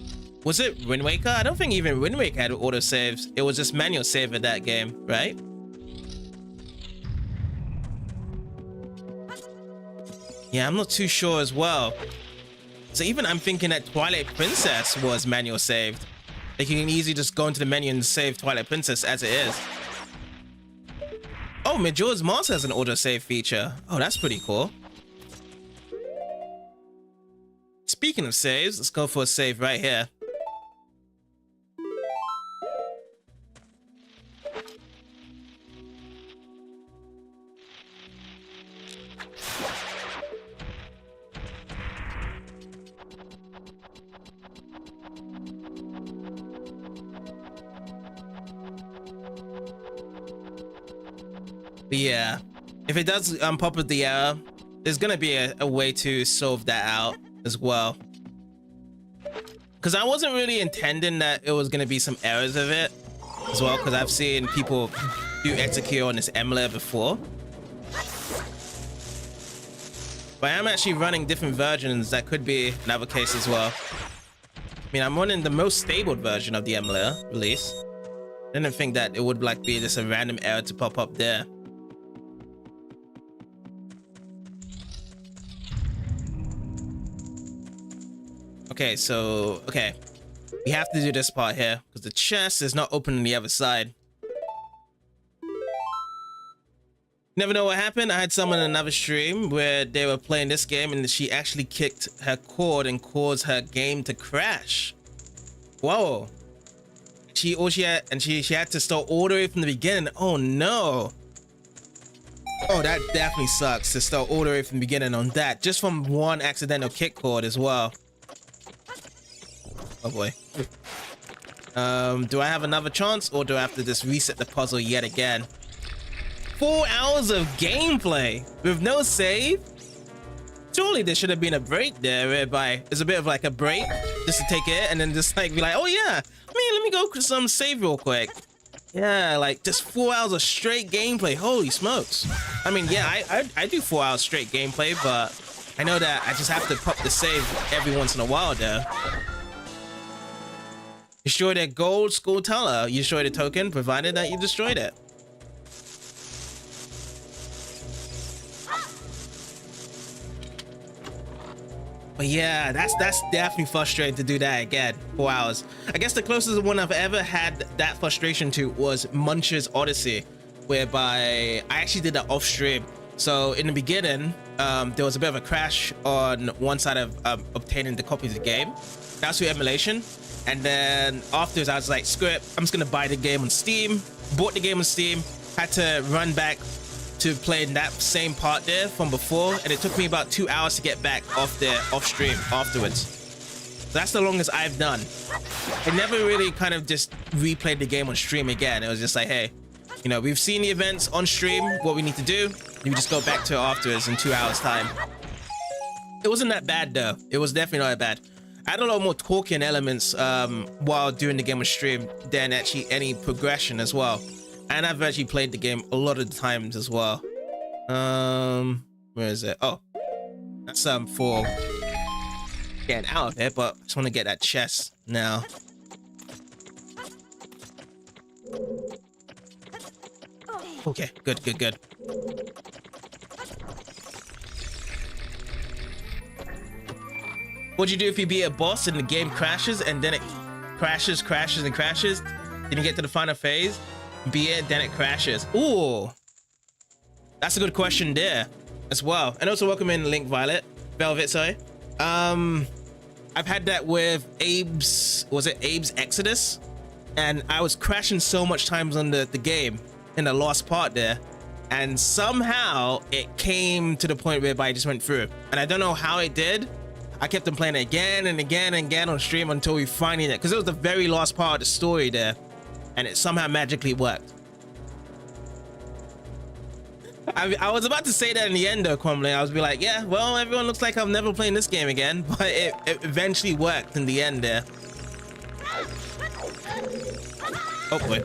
Was it Wind Waker? I don't think even Wind Waker had autosaves. It was just manual save in that game, right? Yeah, I'm not too sure as well. So even I'm thinking that Twilight Princess was manual saved. Like you can easily just go into the menu and save Twilight Princess as it is. Oh, Majora's Mask has an autosave feature. Oh, that's pretty cool. Speaking of saves, let's go for a save right here. But yeah, if it does pop up the error, there's gonna be a way to solve that out as well. Because I wasn't really intending that it was gonna be some errors of it as well, because I've seen people do execute on this emulator before. But I am actually running different versions. That could be another case as well. I mean, I'm running the most stable version of the emulator release. I didn't think that it would like be just a random error to pop up there. Okay, so, okay. We have to do this part here because the chest is not open on the other side. Never know what happened. I had someone in another stream where they were playing this game and she actually kicked her cord and caused her game to crash. Whoa. She had to start all the way from the beginning. Oh no. Oh, that definitely sucks to start all the way from the beginning on that. Just from one accidental kick cord as well. Oh boy. Do I have another chance or do I have to just reset the puzzle yet again? 4 hours of gameplay with no save? Surely there should have been a break there whereby there's a bit of like a break just to take it and then just like be like, oh yeah, let me go some save real quick. Yeah, like just 4 hours of straight gameplay. Holy smokes. I mean, yeah, I do 4 hours straight gameplay, but I know that I just have to pop the save every once in a while there. Destroy that gold school teller. You destroy the token, provided that you destroyed it. But yeah, that's definitely frustrating to do that again. 4 hours. I guess the closest one I've ever had that frustration to was Muncher's Odyssey, whereby I actually did that off stream. So in the beginning, there was a bit of a crash on one side of obtaining the copy of the game. That's through emulation. And then afterwards, I was like, screw it, I'm just gonna buy the game on Steam. Bought the game on Steam, had to run back to playing that same part there from before, and it took me about 2 hours to get back off stream afterwards. So that's the longest I've done. I never really kind of just replayed the game on stream again. It was just like, hey, you know, we've seen the events on stream, what we need to do, you just go back to it afterwards in 2 hours time. It wasn't that bad though. It was definitely not that bad. I had a lot more talking elements while doing the game on stream than actually any progression as well. And I've actually played the game a lot of the times as well. Where is it? Oh, that's for getting out of it, but I just want to get that chest now. Okay, good, good, good. What'd you do if you beat a boss and the game crashes and then it crashes and crashes? Then you get to the final phase, beat it, then it crashes. Ooh, that's a good question there as well. And also welcome in Link Velvet, sorry. I've had that with Abe's, was it Abe's Exodus? And I was crashing so much times on the game in the last part there. And somehow it came to the point whereby I just went through. And I don't know how it did. I kept on playing it again and again and again on stream until we finally did, because it was the very last part of the story there, and it somehow magically worked. I was about to say that in the end though, Crumbling. I was be like, yeah, well, everyone looks like I'm never playing this game again, but it eventually worked in the end there. Oh boy.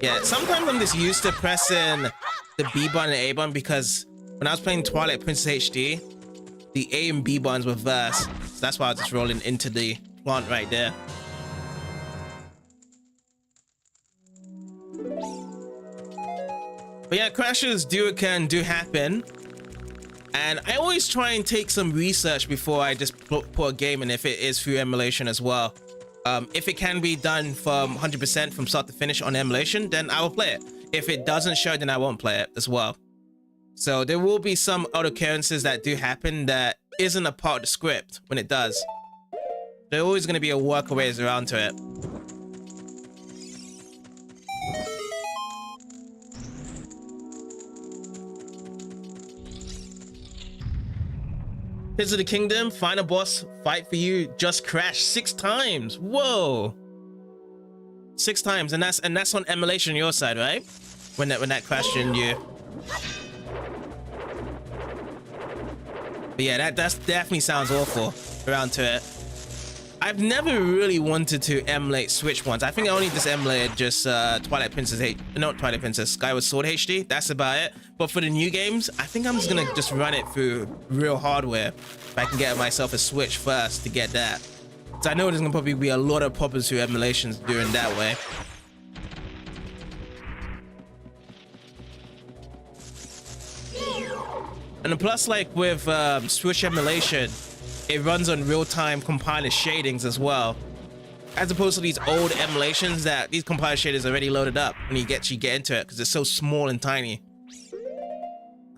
Yeah, sometimes I'm just used to pressing the B button and A button because when I was playing Twilight Princess HD, the A and B buttons were reversed. So that's why I was just rolling into the plant right there. But yeah, crashes do happen. And I always try and take some research before I just put a game in, if it is through emulation as well. If it can be done from 100% from start to finish on emulation, then I will play it. If it doesn't show, then I won't play it as well. So there will be some other occurrences that do happen that isn't a part of the script when it does. There's always going to be a workaways around to it. Tears of the Kingdom, final boss fight for you just crashed 6 times. Whoa. 6 times, and that's on emulation on your side, right? When that crashed in you. But yeah, that definitely sounds awful around to it. I've never really wanted to emulate Switch ones. I think I only just emulated just Twilight Princess Skyward Sword HD. That's about it. But for the new games, I think I'm just gonna just run it through real hardware. If I can get myself a Switch first to get that. So I know there's gonna probably be a lot of problems through emulations doing that way. And the plus, like with Switch emulation, it runs on real-time compiler shadings as well, as opposed to these old emulations that these compiler shaders are already loaded up when you get into it because it's so small and tiny.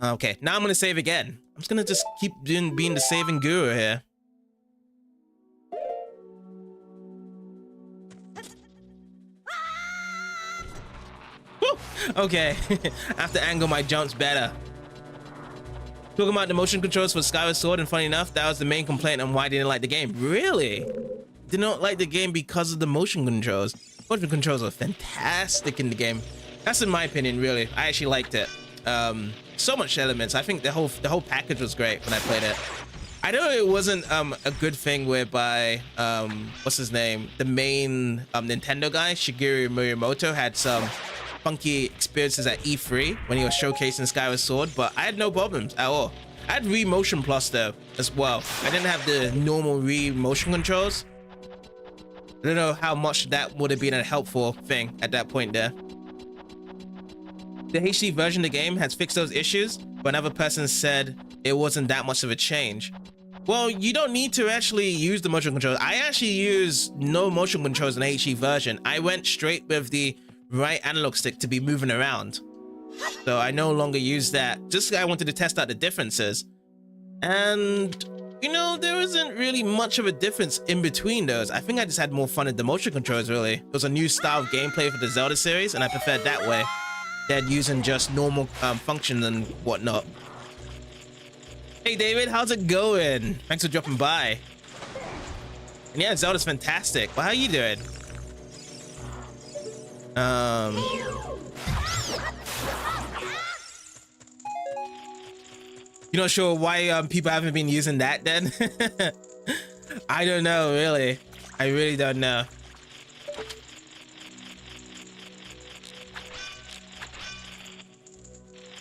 Okay, now I'm gonna save again. I'm just gonna keep being the saving guru here. Woo! Okay, I have to angle my jumps better. Talking about the motion controls for Skyward Sword, and funny enough, that was the main complaint on why I didn't like the game. Really? Did not like the game because of the motion controls. Motion controls are fantastic in the game. That's in my opinion, really. I actually liked it. So much elements. I think the whole package was great when I played it. I know it wasn't a good thing whereby what's his name? The main Nintendo guy, Shigeru Miyamoto, had some funky experiences at E3 when he was showcasing Skyward Sword, but I had no problems at all. I had Re-Motion Plus though as well. I didn't have the normal Re-Motion controls. I don't know how much that would have been a helpful thing at that point there. The HD version of the game has fixed those issues, but another person said it wasn't that much of a change. Well, you don't need to actually use the motion controls. I actually use no motion controls in the HD version. I went straight with the right analog stick to be moving around, so I no longer use that. Just I wanted to test out the differences, and you know, there isn't really much of a difference in between those. I think I just had more fun with the motion controls, really. It was a new style of gameplay for the Zelda series, and I preferred that way than using just normal functions and whatnot. Hey David, how's it going? Thanks for dropping by. And yeah, Zelda's fantastic. Well, how you doing? You're not sure why people haven't been using that then? I don't know, really. I really don't know.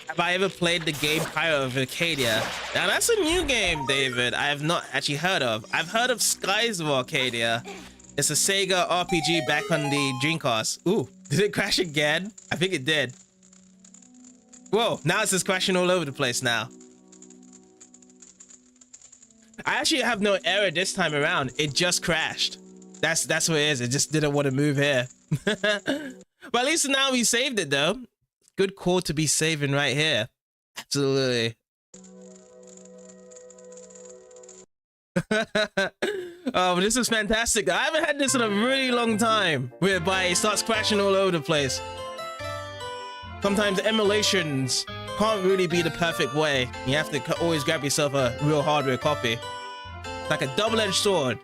Have I ever played the game Pirate of Arcadia? Now that's a new game, David. I have not actually heard of. I've heard of Skies of Arcadia. It's a Sega RPG back on the Dreamcast. Ooh, did it crash again? I think it did. Whoa, now it's just crashing all over the place now. I actually have no error this time around. It just crashed. That's what it is. It just didn't want to move here. But at least now we saved it though. Good call to be saving right here. Absolutely. Oh, this is fantastic. I haven't had this in a really long time, whereby it starts crashing all over the place. Sometimes emulations can't really be the perfect way. You have to always grab yourself a real hardware copy. It's like a double-edged sword.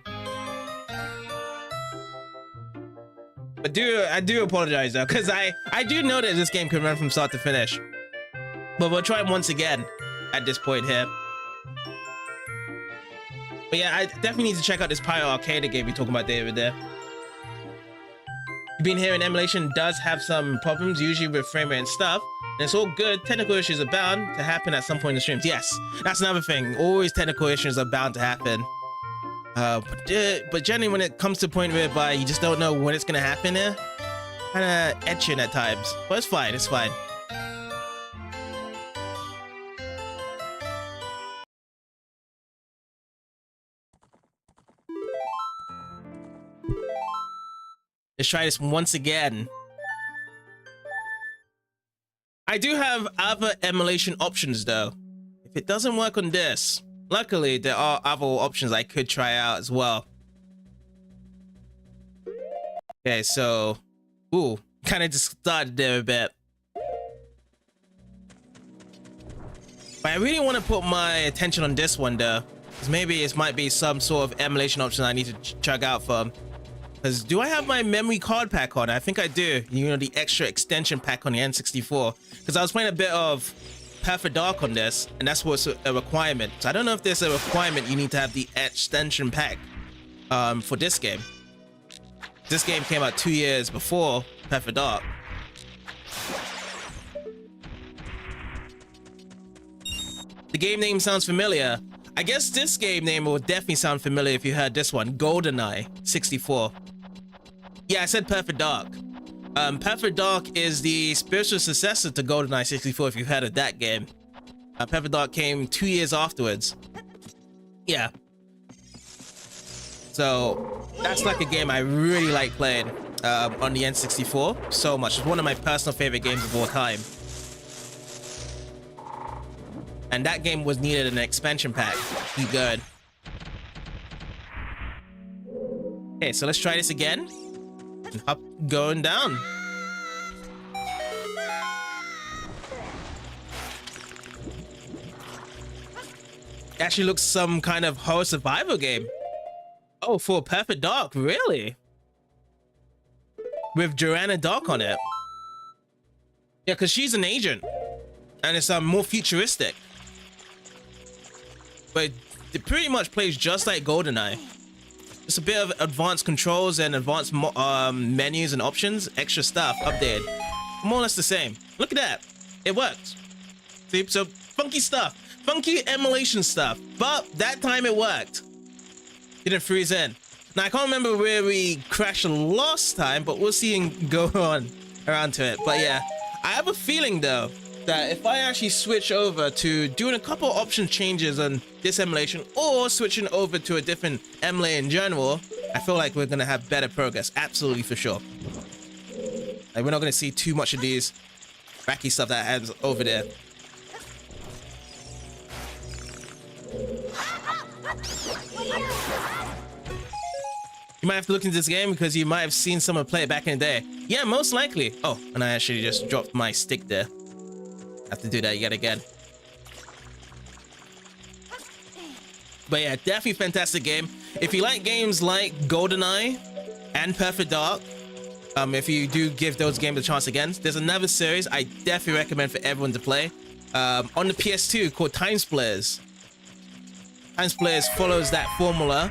But I do apologize though, because I do know that this game can run from start to finish. But we'll try it once again at this point here. But yeah, I definitely need to check out this Pyro Arcade game you're talking about, David, there. You've been hearing emulation does have some problems, usually with frame rate and stuff. And it's all good. Technical issues are bound to happen at some point in the streams. Yes, that's another thing. Always technical issues are bound to happen. But generally, when it comes to a point whereby you just don't know when it's going to happen there, kind of etching at times. But it's fine, it's fine. Let's try this once again. I do have other emulation options though. If it doesn't work on this, luckily there are other options I could try out as well. Okay, so, ooh, kind of just started there a bit. But I really want to put my attention on this one though, because maybe it might be some sort of emulation option I need to check out for. Because do I have my memory card pack on? I think I do. You know, the extra extension pack on the N64. Because I was playing a bit of Perfect Dark on this, and that's what's a requirement. So I don't know if there's a requirement you need to have the extension pack for this game. This game came out 2 years before Perfect Dark. The game name sounds familiar. I guess this game name will definitely sound familiar if you heard this one. GoldenEye 64. Yeah, I said Perfect Dark. Perfect Dark is the spiritual successor to GoldenEye 64 if you've heard of that game. Perfect Dark came 2 years afterwards. Yeah. So that's like a game I really like playing on the N64 so much. It's one of my personal favorite games of all time. And that game was needed an expansion pack. Be good. Okay, so let's try this again. And up, going down. It actually looks some kind of horror survival game. Oh, for Perfect Dark, really? With Joanna Dark on it. Yeah, because she's an agent. And it's more futuristic. But it pretty much plays just like GoldenEye. Just a bit of advanced controls and advanced menus and options, extra stuff updated. More or less the same. Look at that. It worked. See, so funky stuff. Funky emulation stuff. But that time it worked. Didn't freeze in. Now I can't remember where we crashed last time, but we'll see and go on around to it. But yeah, I have a feeling though that if I actually switch over to doing a couple option changes on this emulation or switching over to a different emulator in general, I feel like we're gonna have better progress. Absolutely, for sure. Like, we're not gonna see too much of these wacky stuff that happens over there. You might have to look into this game because you might have seen someone play it back in the day. Yeah, most likely. Oh, and I actually just dropped my stick there. Have to do that yet again. But yeah, definitely fantastic game. If you like games like GoldenEye and Perfect Dark, if you do give those games a chance again, there's another series I definitely recommend for everyone to play on the PS2 called Time Splitters. Time Splitters follows that formula,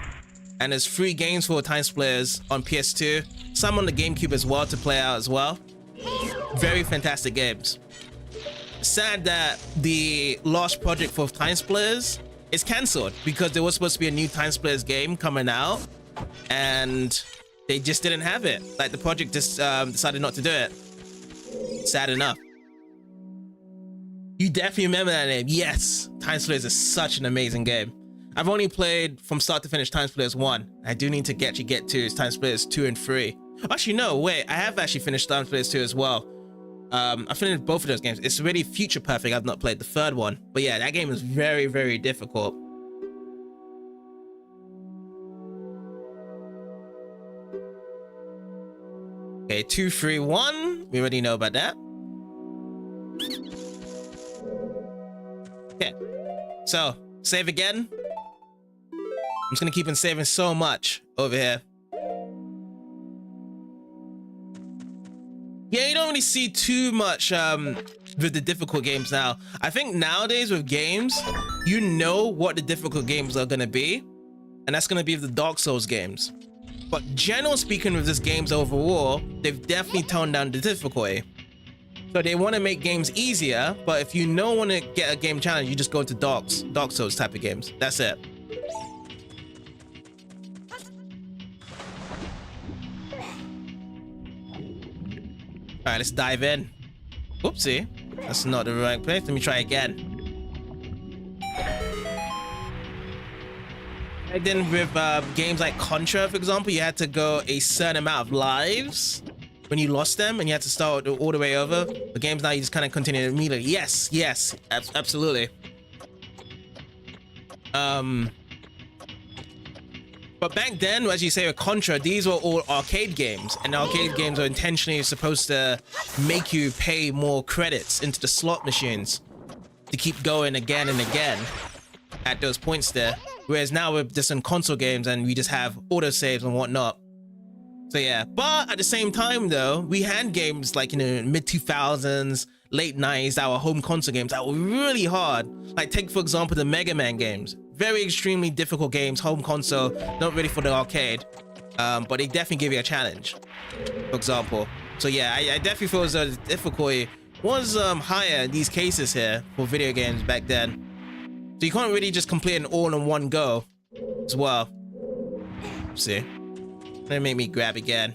and there's 3 games for Time Splitters on PS2, some on the GameCube as well to play out as well. Very fantastic games. Sad that the last project for Time Splitters is cancelled because there was supposed to be a new Time Splitters game coming out and they just didn't have it. Like, the project just decided not to do it. Sad enough. You definitely remember that name. Yes, Time Splitters is such an amazing game. I've only played from start to finish Time Splitters 1. I do need to actually get to Time Splitters 2 and 3. Actually, no, wait. I have actually finished Time Splitters 2 as well. I finished both of those games. It's really future perfect. I've not played the third one. But yeah, that game is very, very difficult. Okay, 2, 3, 1. We already know about that. Okay. So, save again. I'm just gonna keep on saving so much over here. Yeah, you don't really see too much with the difficult games now. I think nowadays with games, you know what the difficult games are gonna be, and that's gonna be the Dark Souls games. But general speaking with this games overall, they've definitely toned down the difficulty. So they want to make games easier, but if you don't want to get a game challenge, you just go into Dark Souls type of games. That's it. All right, let's dive in. Oopsie, that's not the right place. Let me try again. And then with games like Contra, for example, you had to go a certain amount of lives when you lost them, and you had to start all the way over. The games now, you just kind of continue immediately. Yes, absolutely. But back then, as you say with Contra, these were all arcade games, and arcade games are intentionally supposed to make you pay more credits into the slot machines to keep going again and again at those points there. Whereas now we're just in console games and we just have autosaves and whatnot. So yeah, but at the same time though, we had games like, you know, mid 2000s, late 90s, that were home console games that were really hard. Like take for example the Mega Man games. Very extremely difficult games, home console, not ready for the arcade. But they definitely give you a challenge, for example. So yeah, I definitely feel as though the difficulty was higher in these cases here for video games back then. So you can't really just complete it all in one go as well. Let's see. They make me grab again.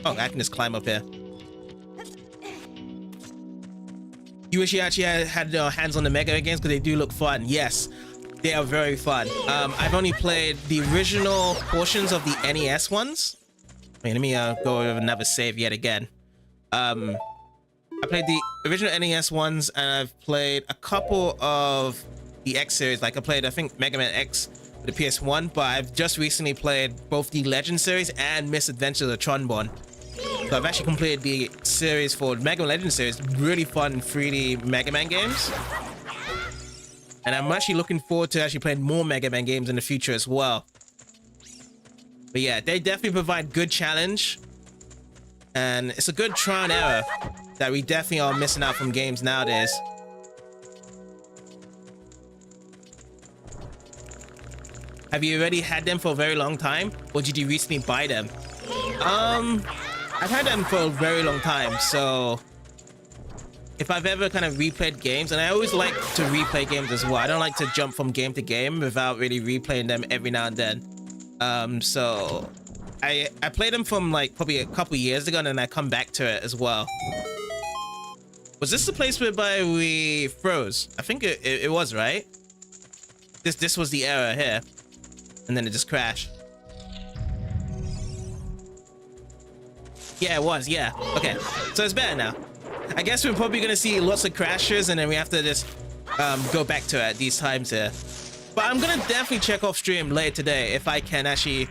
Oh, I can just climb up here. You wish you actually had hands on the Mega Man games because they do look fun. Yes, they are very fun. I've only played the original portions of the NES ones. Wait, let me go over another save yet again. I played the original NES ones, and I've played a couple of the X series. Like I played, I think, Mega Man X with the PS1, but I've just recently played both the Legend series and Misadventures of Tronbon. So I've actually completed the series for Mega Man Legend series. Really fun 3D Mega Man games. And I'm actually looking forward to actually playing more Mega Man games in the future as well. But yeah, they definitely provide good challenge. And it's a good trial and error that we definitely are missing out from games nowadays. Have you already had them for a very long time, or did you recently buy them? I've had them for a very long time, so if I've ever kind of replayed games, and I always like to replay games as well. I don't like to jump from game to game without really replaying them every now and then. So I played them from like probably a couple years ago, and then I come back to it as well. Was this the place whereby we froze? I think it was, right? This was the error here. And then it just crashed. Yeah, it was. Yeah. Okay. So it's better now. I guess we're probably going to see lots of crashes, and then we have to just go back to it these times here. But I'm going to definitely check off stream later today if I can actually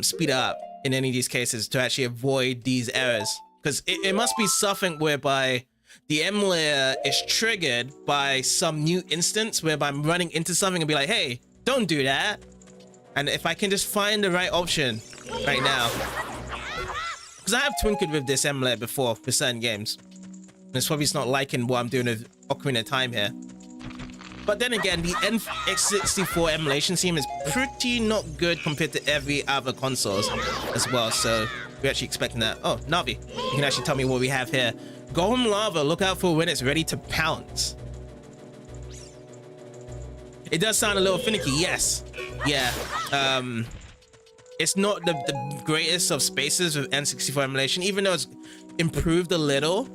speed up in any of these cases to actually avoid these errors. Because it must be something whereby the emulator is triggered by some new instance whereby I'm running into something and be like, hey, don't do that. And if I can just find the right option right now. Because I have twinkled with this emulator before for certain games. And it's probably not liking what I'm doing with Ocarina of Time here. But then again, the N64 emulation scheme is pretty not good compared to every other consoles as well. So we're actually expecting that. Oh, Navi, you can actually tell me what we have here. Golem Lava, look out for when it's ready to pounce. It does sound a little finicky, yes. Yeah, it's not the greatest of spaces with N64 emulation, even though it's improved a little.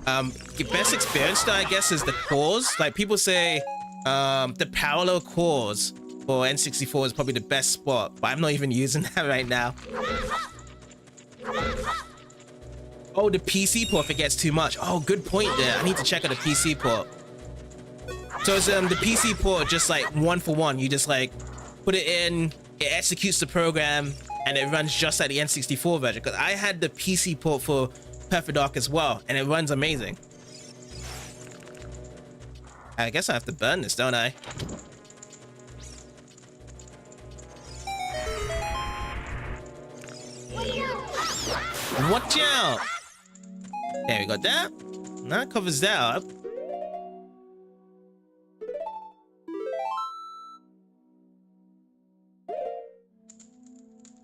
The best experience though, I guess, is the cores. Like people say, the parallel cores for N64 is probably the best spot, but I'm not even using that right now. Oh, the PC port if it gets too much. Oh, good point there. I need to check out the PC port. So it's the PC port just like one for one. You just like put it in, it executes the program, and it runs just like the N64 version. Because I had the PC port for Perfect Dark as well, and it runs amazing. I guess I have to burn this, don't I? Watch out. Okay, we got that. That covers that up.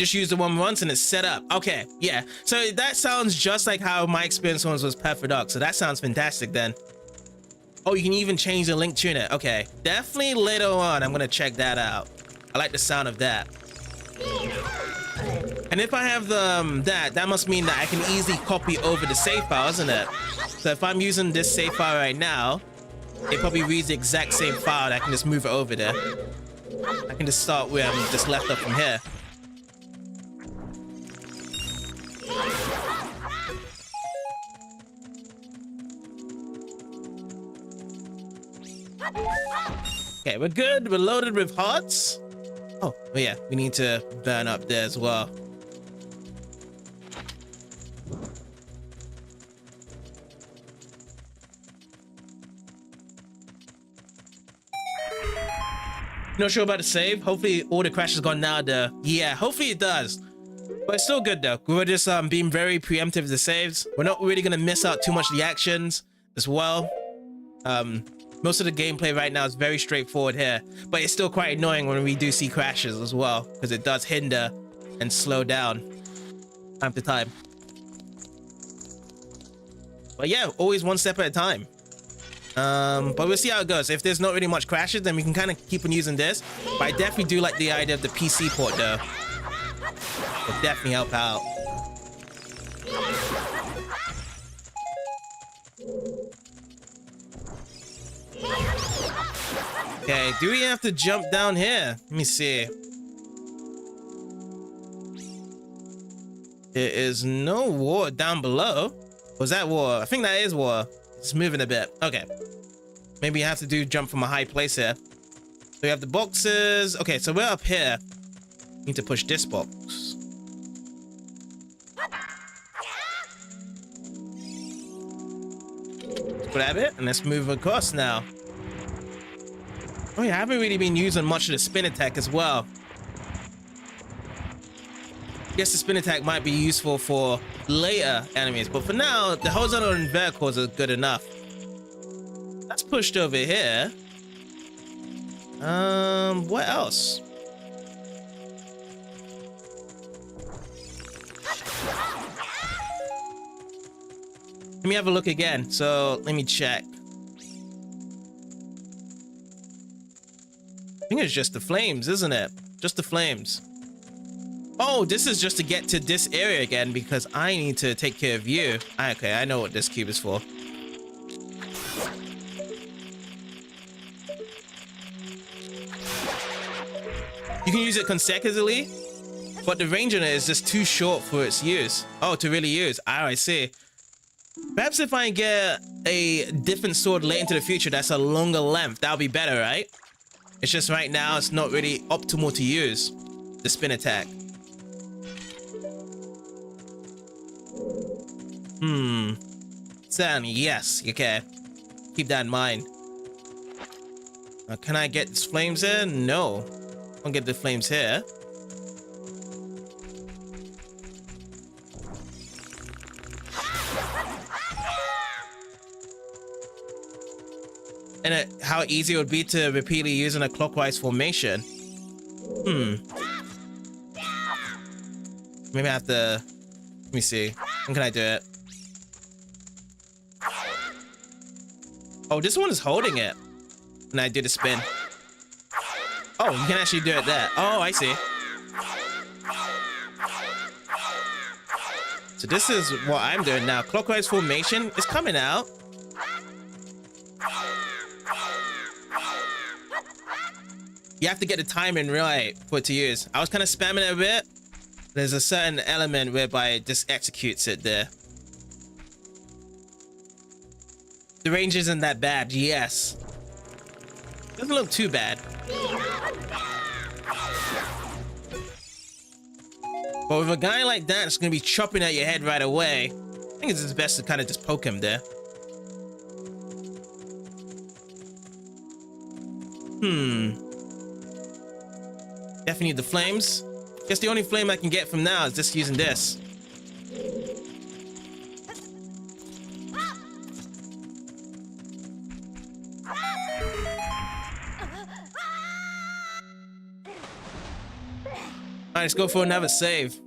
Just use the one once and it's set up. Okay, yeah. So that sounds just like how my experience was Perfect Dark. So that sounds fantastic then. Oh, you can even change the link tuner. Okay, definitely later on I'm gonna check that out. I like the sound of that. And if I have the that must mean that I can easily copy over the save file, isn't it? So if I'm using this save file right now, it probably reads the exact same file. I can just move it over there. I can just start where I'm just left up from here. Okay, we're good. We're loaded with hearts. Oh yeah, we need to burn up there as well. Not sure about the save. Hopefully all the crashes gone now though. Yeah, hopefully it does. But it's still good though. We're just being very preemptive with the saves. We're not really gonna miss out too much of the actions as well. Most of the gameplay right now is very straightforward here, but it's still quite annoying when we do see crashes as well, because it does hinder and slow down time to time. But yeah, always one step at a time. But we'll see how it goes. If there's not really much crashes, then we can kind of keep on using this. But I definitely do like the idea of the PC port though. It'll definitely help out. Okay, do we have to jump down here? Let me see. There is no water down below. Was that water? I think that is water. It's moving a bit. Okay. Maybe you have to jump from a high place here. So we have the boxes. Okay, so we're up here. Need to push this box. Grab it and let's move across now. Oh yeah, I haven't really been using much of the spin attack as well. Guess the spin attack might be useful for later enemies, but for now, the horizontal and verticals are good enough. That's pushed over here. What else? Let me have a look again. So let me check. I think it's just the flames, isn't it? Just the flames. Oh, this is just to get to this area again because I need to take care of you. Okay, I know what this cube is for. You can use it consecutively, but the range on it is just too short for its use. Oh, to really use. Oh, I see. Perhaps if I get a different sword late into the future that's a longer length, that'll be better, right? It's just right now, it's not really optimal to use the spin attack. Certainly, yes. Okay. Keep that in mind. Can I get these flames here? No. I don't get the flames here. And how easy it would be to repeatedly use in a clockwise formation. Maybe I have to... Let me see. When can I do it? Oh, this one is holding it. And I do the spin. Oh, you can actually do it there. Oh, I see. So this is what I'm doing now. Clockwise formation is coming out. You have to get the timing right for it to use. I was kind of spamming it a bit. There's a certain element whereby it just executes it there. The range isn't that bad, yes. Doesn't look too bad. But with a guy like that, it's gonna be chopping at your head right away. I think it's just best to kind of just poke him there. Definitely need the flames. Guess the only flame I can get from now is just using this. let's go for another save.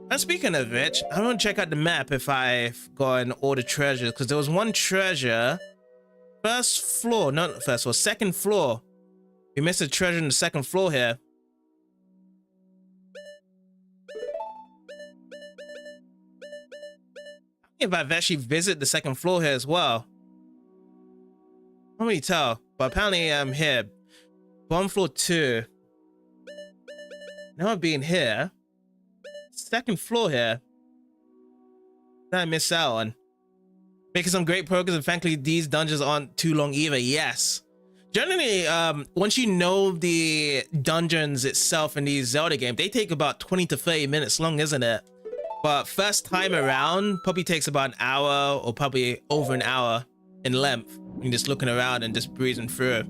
And speaking of which, I want to check out the map if I've gotten all the treasures, because there was one treasure. First floor, not first floor, second floor. We missed a treasure in the second floor here. If I've actually visited the second floor here as well. I can't really tell, but apparently I'm here. Bottom floor 2. Now I'm being here. Second floor here. That I miss out on. Making some great progress, and thankfully these dungeons aren't too long either. Yes. Generally, once you know the dungeons itself in these Zelda games, they take about 20 to 30 minutes long, isn't it? But first time around, probably takes about an hour or probably over an hour in length. You're just looking around and just breezing through.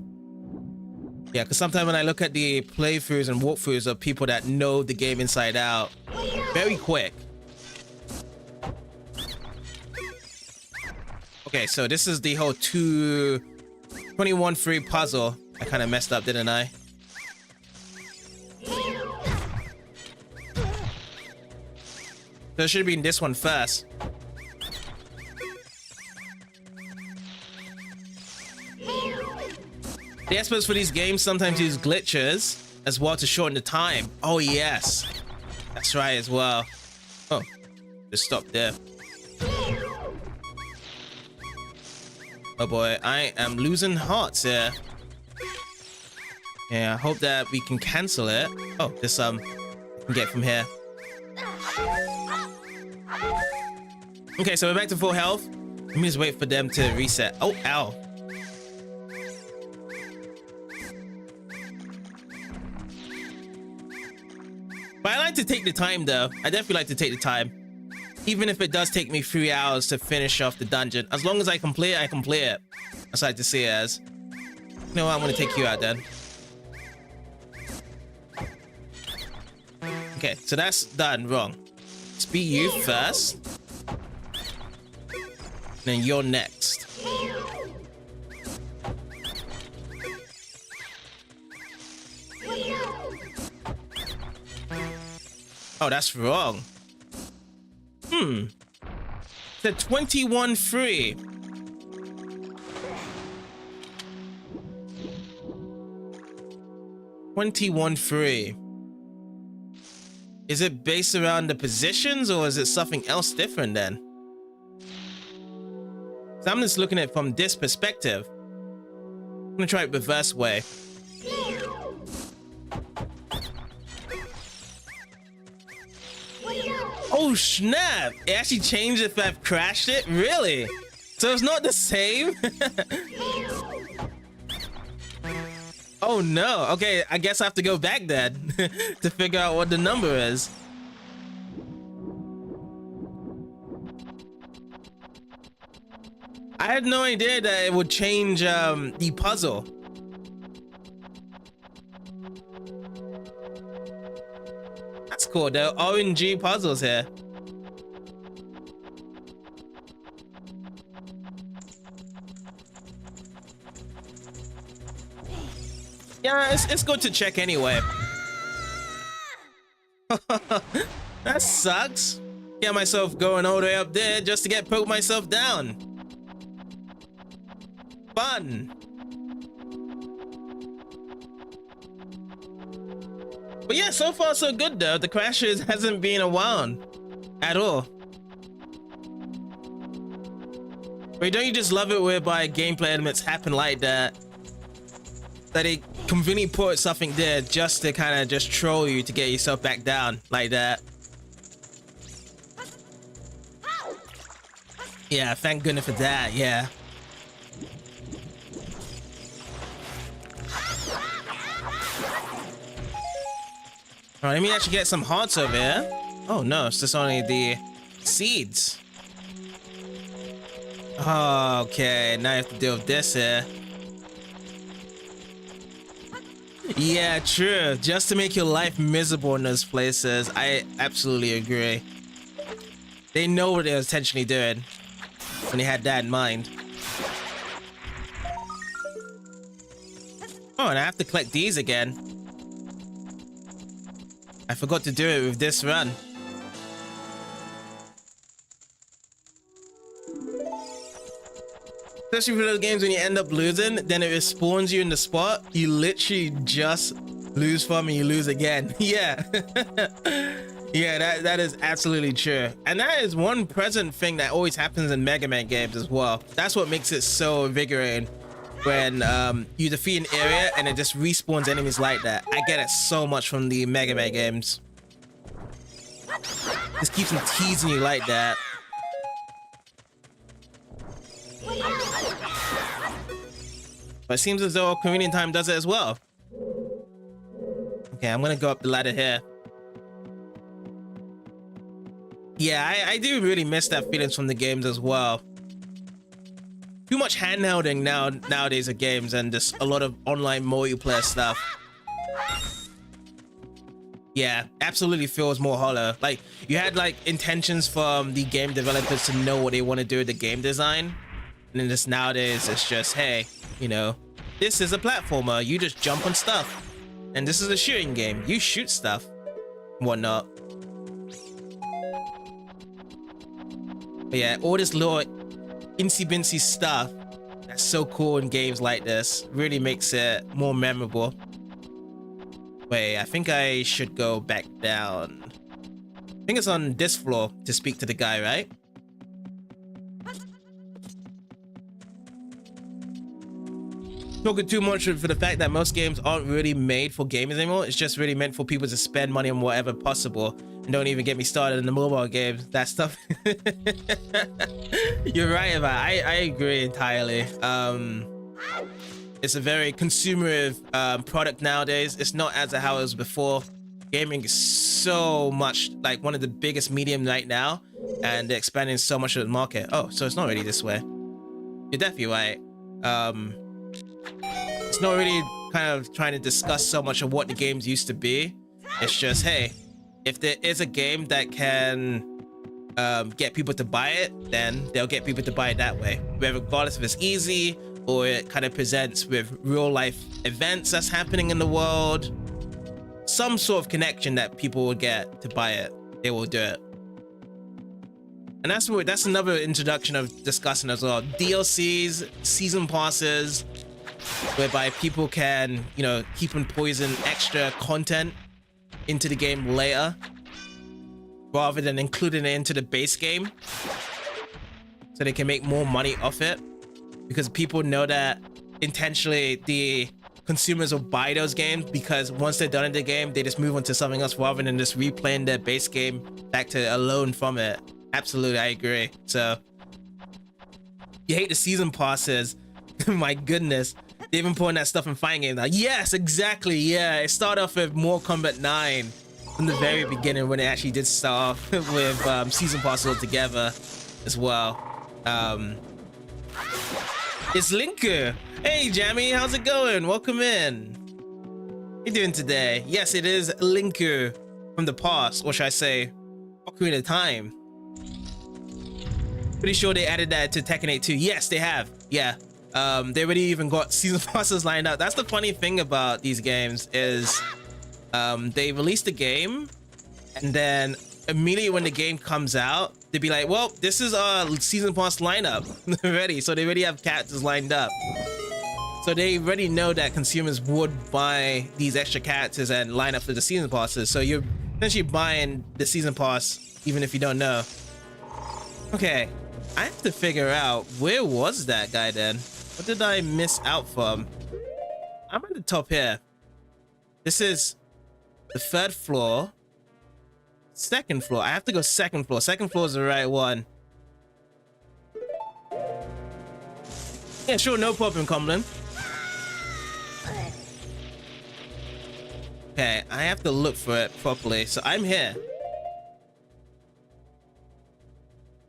Yeah, because sometimes when I look at the playthroughs and walkthroughs of people that know the game inside out, very quick. Okay, so this is the whole 21-3 puzzle. I kind of messed up, didn't I? So it should have been this one first. The experts for these games sometimes use glitches as well to shorten the time. Oh yes, that's right as well. Oh, just stop there. Oh boy, I am losing hearts here. Yeah, I hope that we can cancel it. Oh, this can get from here. Okay, so we're back to full health. Let me just wait for them to reset. Oh, ow. But I like to take the time though. I definitely like to take the time. Even if it does take me 3 hours to finish off the dungeon. As long as I complete it, I complete it. That's what I like to see it as. You know what, I'm gonna take you out then. Okay, so that's done wrong. Let's be you first. Then you're next. Oh, that's wrong. The 21-3. 21-3. Is it based around the positions or is it something else different then? So I'm just looking at it from this perspective. I'm gonna try it reverse way. Oh snap! It actually changed if I've crashed it? Really? So it's not the same? Oh no. Okay, I guess I have to go back then to figure out what the number is. I had no idea that it would change the puzzle. That's cool. There are RNG puzzles here. Yeah, it's good to check anyway. That sucks. Get myself going all the way up there just to get poked myself down. Fun. But yeah, so far so good though. The crashes hasn't been a while at all. But don't you just love it whereby gameplay elements happen like that? That they conveniently put something there just to kind of just troll you to get yourself back down like that. Yeah, thank goodness for that, yeah. Alright, let me actually get some hearts over here. Oh no, it's just only the seeds. Oh, okay, now I have to deal with this here. Yeah, true. Just to make your life miserable in those places. I absolutely agree. They know what they were intentionally doing when they had that in mind. Oh, and I have to collect these again. I forgot to do it with this run. Especially for those games when you end up losing, then it respawns you in the spot you literally just lose from and you lose again. Yeah. Yeah, that is absolutely true. And that is one present thing that always happens in Mega Man games as well. That's what makes it so invigorating when you defeat an area and it just respawns enemies like that. I get it so much from the Mega Man games. Just keeps them teasing you like that. But it seems as though Ocarina of Time does it as well. Okay, I'm gonna go up the ladder here. Yeah, I do really miss that feelings from the games as well. Too much handholding nowadays of games and just a lot of online multiplayer stuff. Yeah, absolutely feels more hollow. Like, you had like intentions from the game developers to know what they want to do with the game design. And then just nowadays, it's just, hey, you know, this is a platformer. You just jump on stuff. And this is a shooting game. You shoot stuff. Whatnot. But yeah, all this little incy-bincy stuff that's so cool in games like this really makes it more memorable. Wait, I think I should go back down. I think it's on this floor to speak to the guy, right? Talking too much for the fact that most games aren't really made for gamers anymore. It's just really meant for people to spend money on whatever possible. And don't even get me started in the mobile games. That stuff. You're right about it. I agree entirely. It's a very consumer product nowadays. It's not as how it was before. Gaming is so much like one of the biggest medium right now, and they're expanding so much of the market. Oh, so it's not really this way. You're definitely right. It's not really kind of trying to discuss so much of what the games used to be. It's just, hey, if there is a game that can get people to buy it, then they'll get people to buy it that way. Regardless if it's easy or it kind of presents with real life events that's happening in the world, some sort of connection that people will get to buy it, they will do it. And that's another introduction of discussing as well. DLCs, season passes, whereby people can, you know, keep and poison extra content into the game later, rather than including it into the base game, so they can make more money off it. Because people know that intentionally the consumers will buy those games, because once they're done in the game, they just move on to something else rather than just replaying their base game back to alone from it. Absolutely, I agree. So you hate the season passes. My goodness, they've been putting that stuff in fighting games now. Yes, exactly. Yeah, it started off with Mortal Kombat 9 from the very beginning, when it actually did start off with season passes altogether as well. It's Linker. Hey Jammy, how's it going? Welcome in. How you doing today? Yes, it is Linker from the past, or should I say Ocarina of Time. Pretty sure they added that to Tekken 8 too. Yes, they have. Yeah. They already even got season passes lined up. That's the funny thing about these games is they release the game, and then immediately when the game comes out, they'd be like, well, this is our season pass lineup already. So they already have characters lined up. So they already know that consumers would buy these extra characters and line up for the season passes. So you're essentially buying the season pass even if you don't know. Okay, I have to figure out, where was that guy then? What did I miss out from? I'm at the top here. This is the third floor. Second floor. I have to go second floor. Second floor is the right one. Yeah, sure, no problem, Comlin. Okay, I have to look for it properly. So I'm here.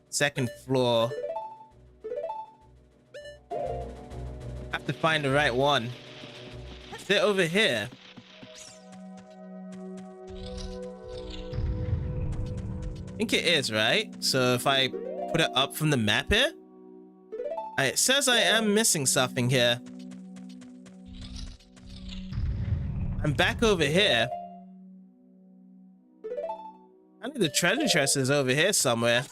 Second floor. I have to find the right one. They're over here. I think it is, right? So if I put it up from the map here, it says I am missing something here. I'm back over here. I think the treasure chest is over here somewhere.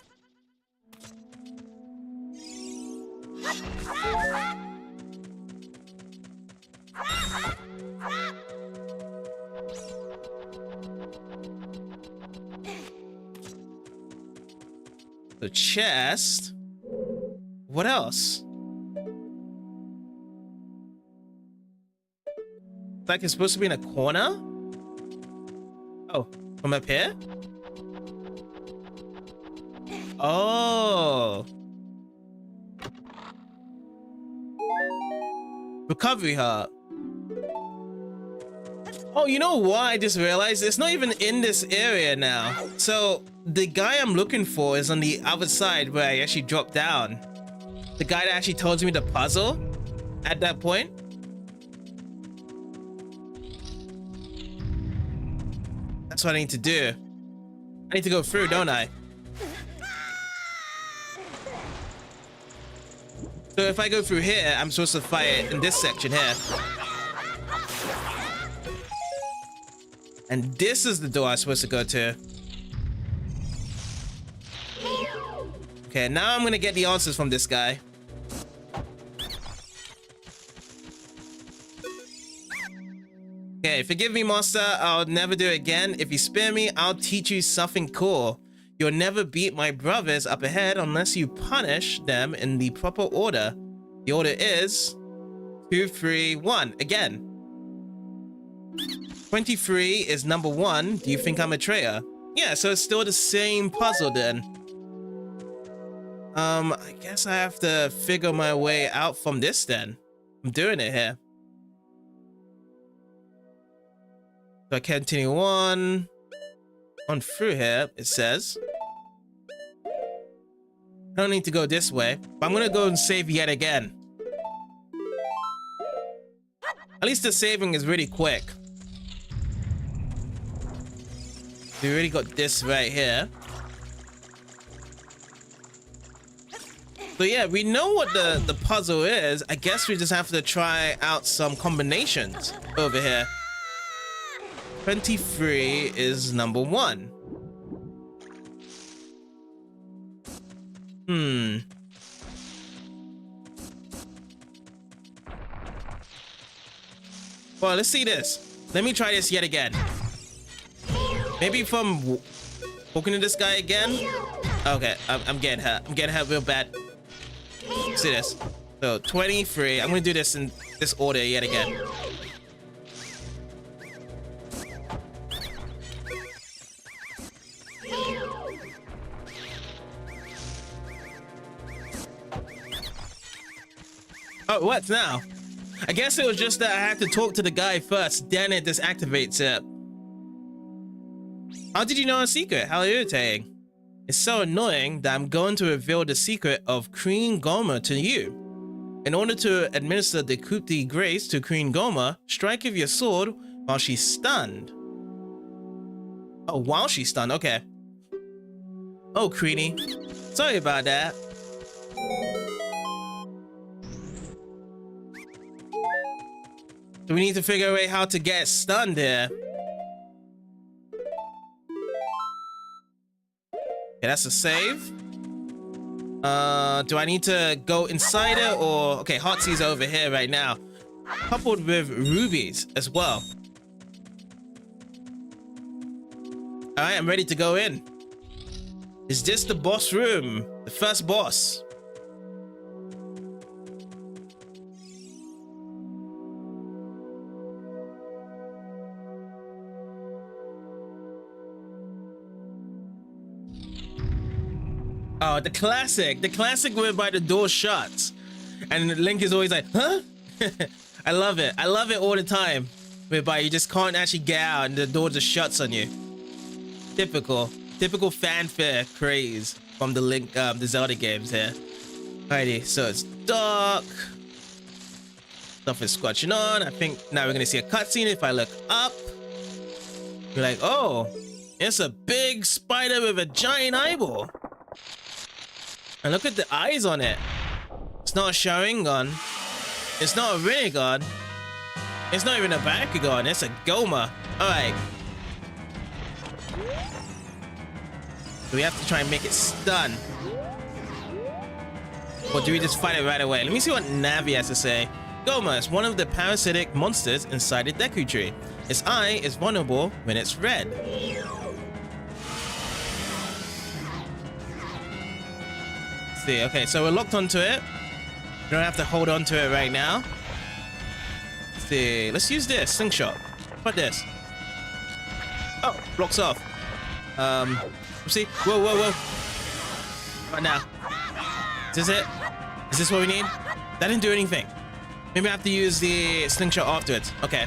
The chest. What else? Like it's supposed to be in a corner? Oh, from up here? Oh. Recovery heart. Oh, you know what? I just realized it's not even in this area now. So the guy I'm looking for is on the other side where I actually dropped down. The guy that actually told me the puzzle at that point. That's what I need to do. I need to go through, don't I? So if I go through here, I'm supposed to fight it in this section here. And this is the door I'm supposed to go to. Okay, now I'm gonna get the answers from this guy. Okay, forgive me, monster. I'll never do it again. If you spare me, I'll teach you something cool. You'll never beat my brothers up ahead unless you punish them in the proper order. The order is 2, 3, 1. Again. 23 is number 1. Do you think I'm a traitor? Yeah, so it's still the same puzzle then. I guess I have to figure my way out from this then. I'm doing it here. So I continue on through here, it says. I don't need to go this way, but I'm gonna go and save yet again. At least the saving is really quick. We already got this right here. So yeah, we know what the puzzle is. I guess we just have to try out some combinations over here. 23 is number 1. Well, let's see this. Let me try this yet again. Maybe from walking to this guy again. Okay, I'm getting hurt. I'm getting hurt real bad. Let's see this. So 23. I'm gonna do this in this order yet again. Oh, what now? I guess it was just that I had to talk to the guy first, then it disactivates it. How did you know a secret? How irritating. It's so annoying that I'm going to reveal the secret of Queen Goma to you. In order to administer the coup de grace to Queen Goma, strike with your sword while she's stunned. Oh, while she's stunned, okay. Oh, Queenie. Sorry about that. So we need to figure out how to get stunned here. Okay, that's a save. Do I need to go inside it or... Okay, Heartsease over here right now. Coupled with rubies as well. Alright, I'm ready to go in. Is this the boss room? The first boss? Oh, the classic whereby the door shuts and Link is always like, huh? I love it all the time, whereby you just can't actually get out and the door just shuts on you. Typical fanfare craze from the Link, the Zelda games here. Alrighty, so it's dark, stuff is squatching on. I think now we're gonna see a cutscene. If I look up, you're like, oh, it's a big spider with a giant eyeball. And look at the eyes on it. It's not a Sharingan. It's not a Rinnegan. It's not even a Bakugan, it's a Goma. Alright. So we have to try and make it stun. Or do we just fight it right away? Let me see what Navi has to say. Goma is one of the parasitic monsters inside the Deku tree. Its eye is vulnerable when it's red. Let's see, okay, so we're locked onto it. We don't have to hold on to it right now. Let's see, let's use this slingshot. How about this? Oh, blocks off. See? Whoa, whoa, whoa. Right now. Is this it? Is this what we need? That didn't do anything. Maybe I have to use the slingshot afterwards. Okay.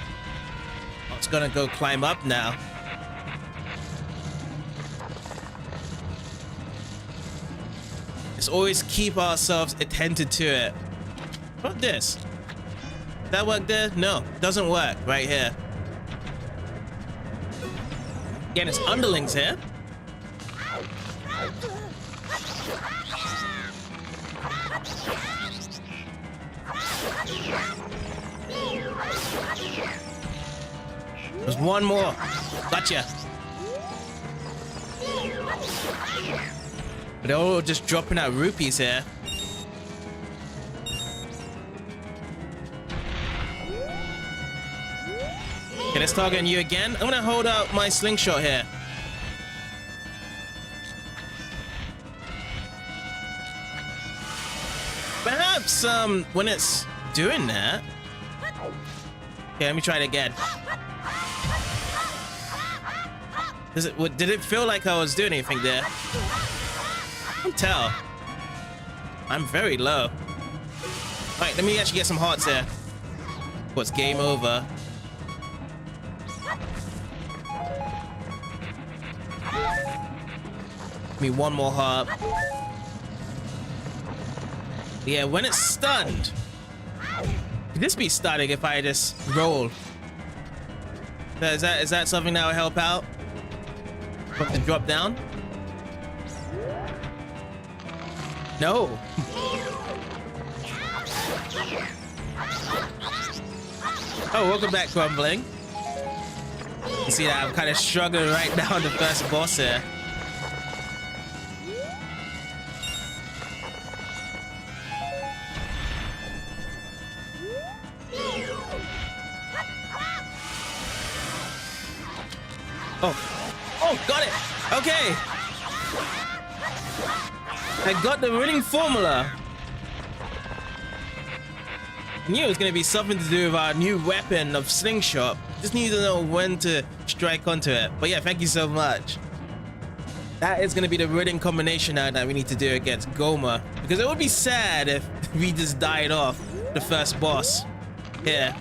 Oh, it's gonna go climb up now. Let's always keep ourselves attentive to it. What about this? Did that work there? No, doesn't work right here. Again, it's underlings here. There's one more. Gotcha. But they're all just dropping out rupees here. Okay, let's target you again. I'm gonna hold out my slingshot here. Perhaps when it's doing that. Okay, let me try it again. Did it feel like I was doing anything there? I can't tell. I'm very low. Alright, let me actually get some hearts here. What's game over? Give me one more heart. Yeah, when it's stunned. Could this be stunning if I just roll? Is that something that will help out? Want to drop down? No. Oh, welcome back, Crumbling. You see that I'm kind of struggling right now on the first boss here. Oh, got it. Okay. I got the winning formula. I knew it was going to be something to do with our new weapon of slingshot. Just need to know when to strike onto it. But yeah, thank you so much. That is going to be the winning combination now that we need to do against Goma. Because it would be sad if we just died off the first boss. Yeah.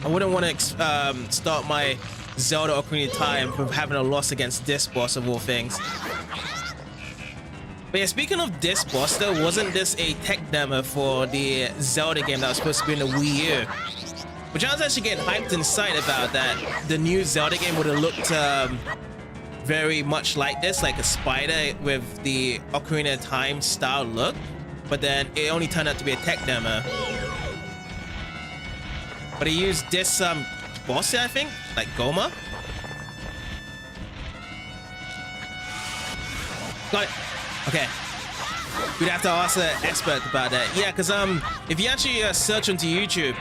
I wouldn't want to start my Zelda Ocarina of Time from having a loss against this boss of all things. But yeah, speaking of this boss though, wasn't this a tech demo for the Zelda game that was supposed to be in the Wii U? Which I was actually getting hyped inside about that. The new Zelda game would have looked very much like this, like a spider with the Ocarina of Time style look. But then it only turned out to be a tech demo. But he used this boss here, I think, like Goma. Got it. Okay. We'd have to ask an expert about that. Yeah, because if you actually search onto YouTube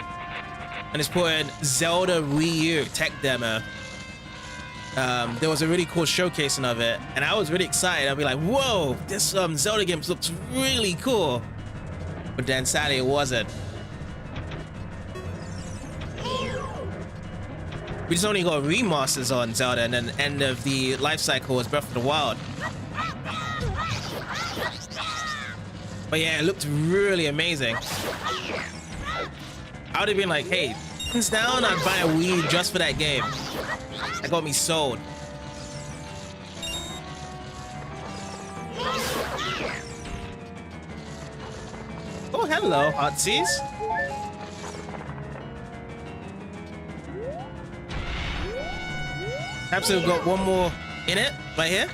and just put in Zelda Wii U tech demo, there was a really cool showcasing of it, and I was really excited. I'd be like, whoa, this Zelda game looks really cool. But then sadly it wasn't. We just only got remasters on Zelda, and then the end of the life cycle was Breath of the Wild. But yeah, it looked really amazing. I would have been like, hey, hands down, I'd buy a Wii just for that game. That got me sold. Oh, hello, Hotsies. Perhaps we've got one more in it, right here.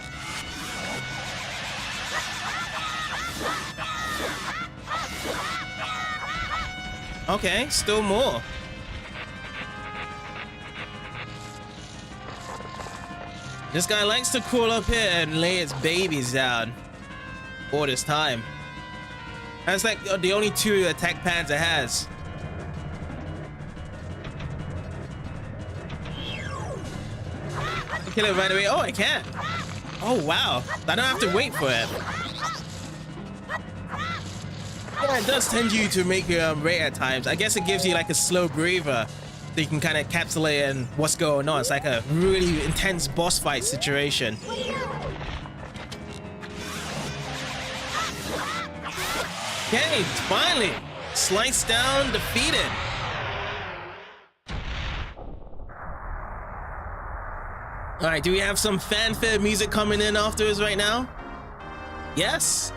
Okay, still more. This guy likes to crawl up here and lay its babies down all this time. That's like the only two attack pads it has. Kill it right away. Oh, I can. Oh, wow. I don't have to wait for it. Yeah, it does tend you to make your rate at times. I guess it gives you like a slow breather so you can kind of encapsulate in what's going on. It's like a really intense boss fight situation. Okay, finally. Sliced down, defeated. All right, do we have some fanfare music coming in after us right now? Yes.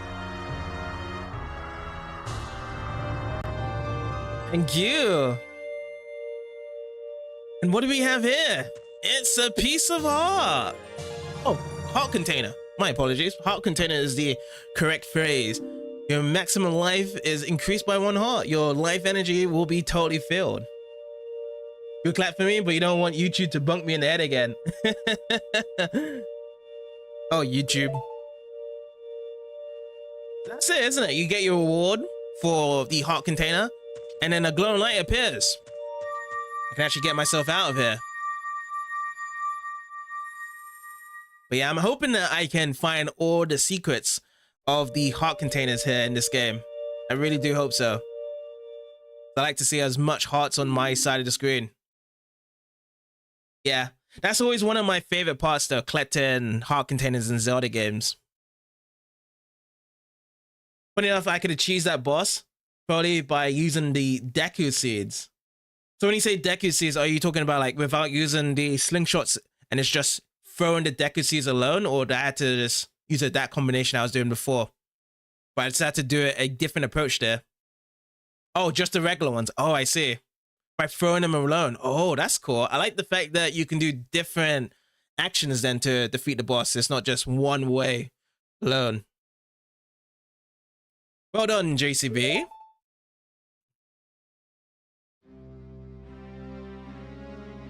Thank you. And what do we have here? It's a piece of art. Oh, heart container. My apologies. Heart container is the correct phrase. Your maximum life is increased by 1 heart. Your life energy will be totally filled. You clap for me, but you don't want YouTube to bunk me in the head again. Oh, YouTube. That's it, isn't it? You get your reward for the heart container, and then a glowing light appears. I can actually get myself out of here. But yeah, I'm hoping that I can find all the secrets of the heart containers here in this game. I really do hope so. I like to see as much hearts on my side of the screen. Yeah, that's always one of my favorite parts though, collecting heart containers in Zelda games. Funny enough, I could achieve that boss probably by using the Deku seeds. So when you say Deku seeds, are you talking about like without using the slingshots and it's just throwing the Deku seeds alone, or do I had to just use that combination I was doing before? But I just had to do a different approach there. Oh, just the regular ones. Oh, I see. By throwing them alone. Oh, that's cool. I like the fact that you can do different actions then to defeat the boss. It's not just one way alone. Well done, JCB.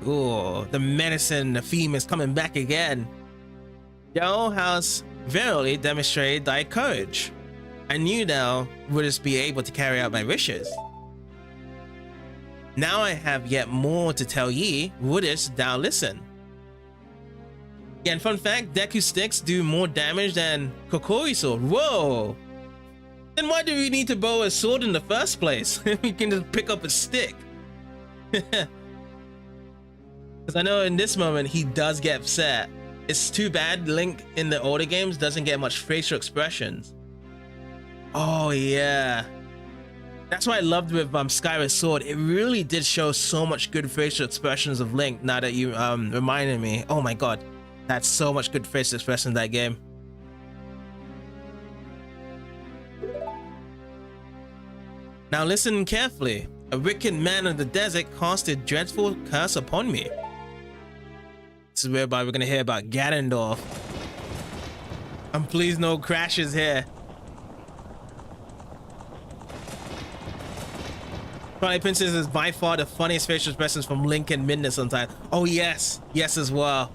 Ooh, the menacing theme is coming back again. Thou hast verily demonstrated thy courage. I knew thou wouldst be able to carry out my wishes. Now I have yet more to tell ye, wouldst thou listen? Yeah, and fun fact, Deku sticks do more damage than Kokori sword. Whoa! Then why do we need to bow a sword in the first place? We can just pick up a stick. Because I know in this moment he does get upset. It's too bad Link in the older games doesn't get much facial expressions. Oh yeah. That's what I loved with Skyward Sword. It really did show so much good facial expressions of Link now that you reminded me. Oh my god. That's so much good facial expression in that game. Now listen carefully. A wicked man of the desert cast a dreadful curse upon me. This is whereby we're gonna hear about Ganondorf. And please no crashes here. Twilight Princess is by far the funniest facial expressions from Link and Midna sometimes. Oh yes, yes as well.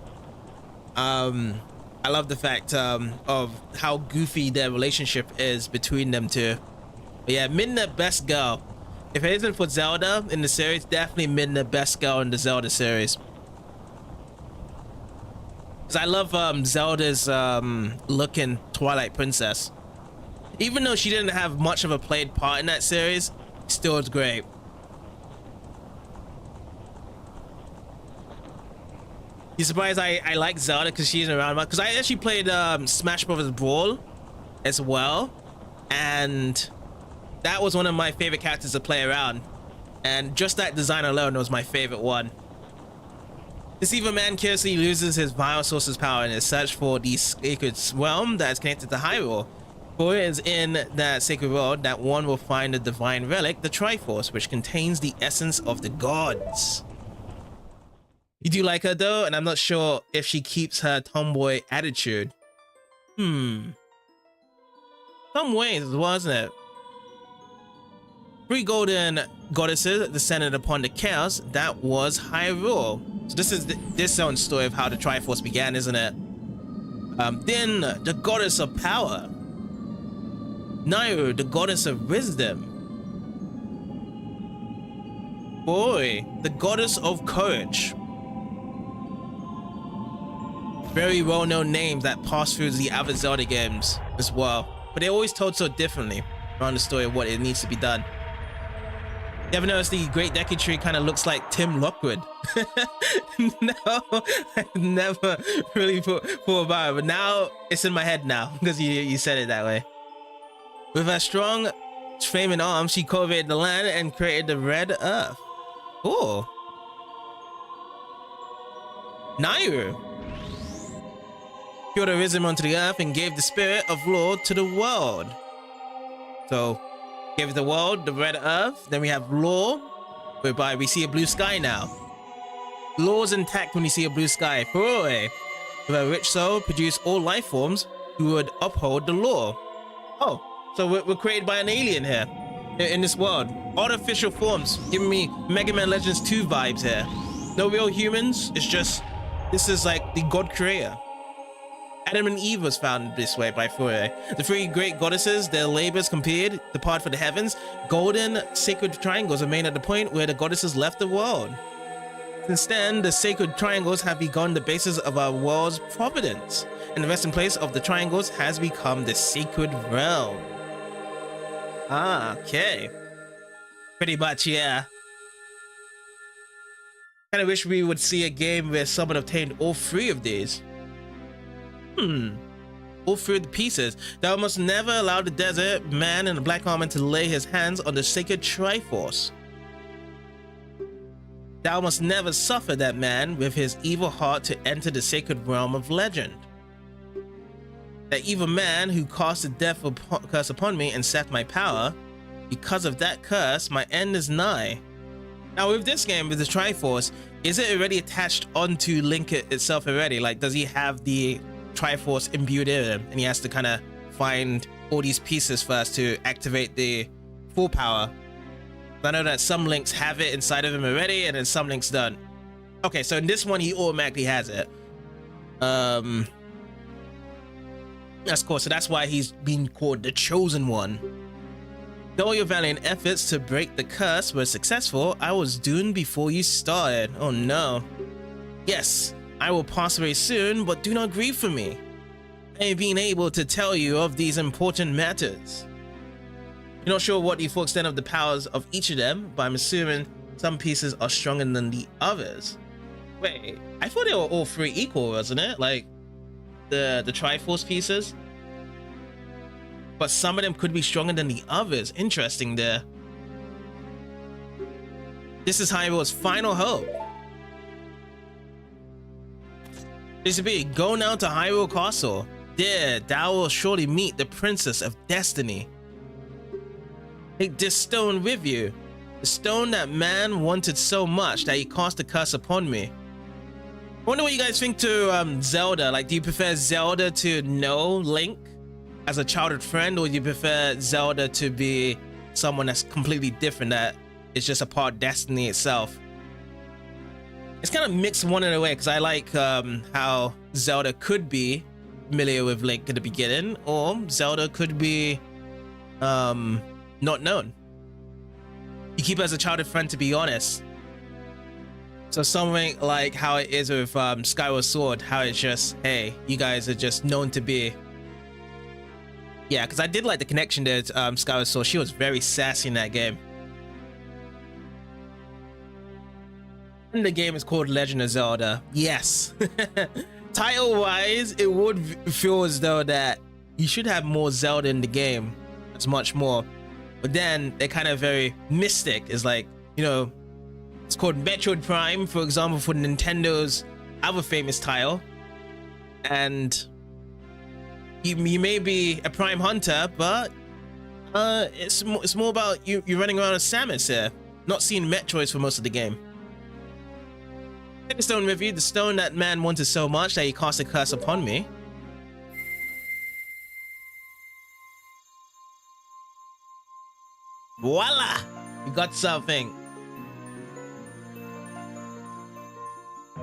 I love the fact of how goofy their relationship is between them two. But yeah, Midna best girl. If it isn't for Zelda in the series, definitely Midna best girl in the Zelda series. Cause I love Zelda's look in Twilight Princess. Even though she didn't have much of a played part in that series, still is great. You surprised I like Zelda because she's around? Because I actually played Smash Bros. Brawl as well, and that was one of my favorite characters to play around. And just that design alone was my favorite one. This evil man curiously loses his vile source's power in his search for the sacred realm that is connected to Hyrule. For it is in that sacred world that one will find the divine relic, the Triforce, which contains the essence of the gods. You do like her though, and I'm not sure if she keeps her tomboy attitude. Some ways, wasn't it? 3 golden goddesses descended upon the chaos that was Hyrule. So this is this own story of how the Triforce began, isn't it? Then the goddess of power, Nairu, the goddess of wisdom, Boy, the goddess of courage. Very well-known names that pass through the other Zelda games as well, but they're always told so differently around the story of what it needs to be done. You ever notice the Great Deku Tree kind of looks like Tim Lockwood? No, I never really thought about it, but now it's in my head now because you said it that way. With her strong flaming arms, she cultivated the land and created the red earth. Cool. Nairu poured her wisdom onto the earth and gave the spirit of law to the world. So, give the world the red earth. Then we have law, whereby we see a blue sky now. Law is intact when you see a blue sky. Hooray! With a rich soul, produce all life forms who would uphold the law. Oh, so we're created by an alien here in this world. Artificial forms, giving me Mega Man Legends 2 vibes here. No real humans. It's just this is like the God creator. Adam and Eve was found this way by Fourier. The three great goddesses, their labors compared, depart for the heavens. Golden sacred triangles are made at the point where the goddesses left the world. Since then, the sacred triangles have become the basis of our world's providence, and the resting place of the triangles has become the sacred realm. Ah, okay. Pretty much, yeah. Kind of wish we would see a game where someone obtained all three of these. All three of the pieces. Thou must never allow the desert man in the black armor to lay his hands on the sacred Triforce. Thou must never suffer that man with his evil heart to enter the sacred realm of legend. That evil man who cast the death curse upon me and sapped my power, because of that curse, my end is nigh. Now with this game, with the Triforce, is it already attached onto Link itself already? Like, does he have the Triforce imbued in him, and he has to kind of find all these pieces first to activate the full power? I know that some Links have it inside of him already, and then some Links don't. Okay, so in this one, he automatically has it. That's cool. So that's why he's been called the Chosen One. Though your valiant efforts to break the curse were successful, I was doomed before you started. Oh no. Yes, I will pass away soon, but do not grieve for me. I have been able to tell you of these important matters. You're not sure what the full extent of the powers of each of them, but I'm assuming some pieces are stronger than the others. Wait, I thought they were all three equal, wasn't it? Like the Triforce pieces? But some of them could be stronger than the others. Interesting there. This is Hyrule's final hope. This would be, go now to Hyrule Castle. There, thou will surely meet the Princess of Destiny. Take this stone with you. The stone that man wanted so much that he cast a curse upon me. I wonder what you guys think to Zelda. Like, do you prefer Zelda to know Link as a childhood friend, or do you prefer Zelda to be someone that's completely different, that is just a part of Destiny itself? It's kind of mixed one in a way, because I like how Zelda could be familiar with Link at the beginning, or Zelda could be not known. You keep it as a childhood friend, to be honest. So something like how it is with Skyward Sword, how it's just, hey, you guys are just known to be. Yeah, because I did like the connection there to Skyward Sword. She was very sassy in that game. And the game is called Legend of Zelda. Yes. Title-wise, it would feel as though that you should have more Zelda in the game. It's much more. But then they're kind of very mystic. It's like, you know, it's called Metroid Prime, for example, for Nintendo's other famous title. And you may be a Prime Hunter, but it's more about you running around as Samus here, not seeing Metroids for most of the game. Take the stone with you, the stone that man wanted so much that he cast a curse upon me. Voila! You got something.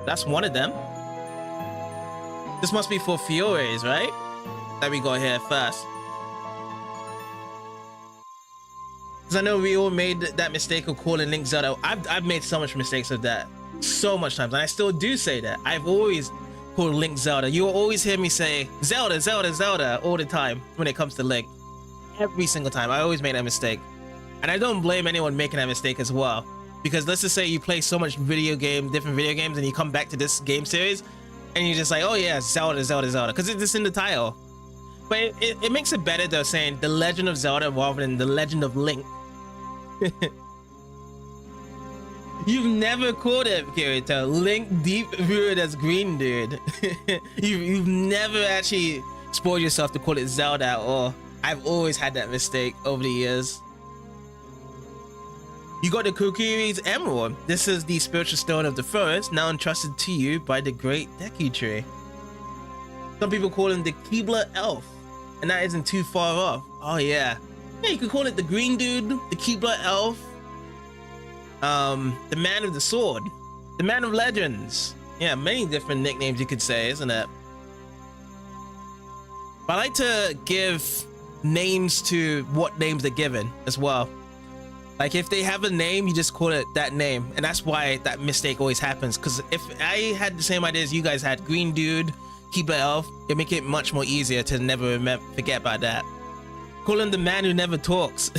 That's one of them. This must be for Fiore's, right? That we got here first. Because I know we all made that mistake of calling Link Zelda. I've made so much mistakes of that. So much times. And I still do say that. I've always called Link Zelda. You'll always hear me say Zelda, Zelda, Zelda all the time when it comes to Link. Every single time. I always make that mistake. And I don't blame anyone making that mistake as well. Because let's just say you play so much different video games, and you come back to this game series, and you're just like, oh yeah, Zelda, Zelda, Zelda. Because it's in the title. But it makes it better though, saying The Legend of Zelda rather than The Legend of Link. You've never called it, Kirito, Link Deep Rooted as Green Dude. You've never actually spoiled yourself to call it Zelda, or I've always had that mistake over the years. You got the Kokiri's Emerald. This is the spiritual stone of the forest, now entrusted to you by the great Deku Tree. Some people call him the Keebler Elf, and that isn't too far off. Oh yeah. Yeah, you could call it the Green Dude, the Keebler Elf, the Man of the Sword, the Man of Legends. Yeah, many different nicknames you could say, isn't it? But I like to give names to what names they're given as well. Like if they have a name, you just call it that name, and that's why that mistake always happens. Because if I had the same ideas you guys had, Green Dude, Keebler Elf, it'd make it much more easier to never forget about that. Call him the man who never talks.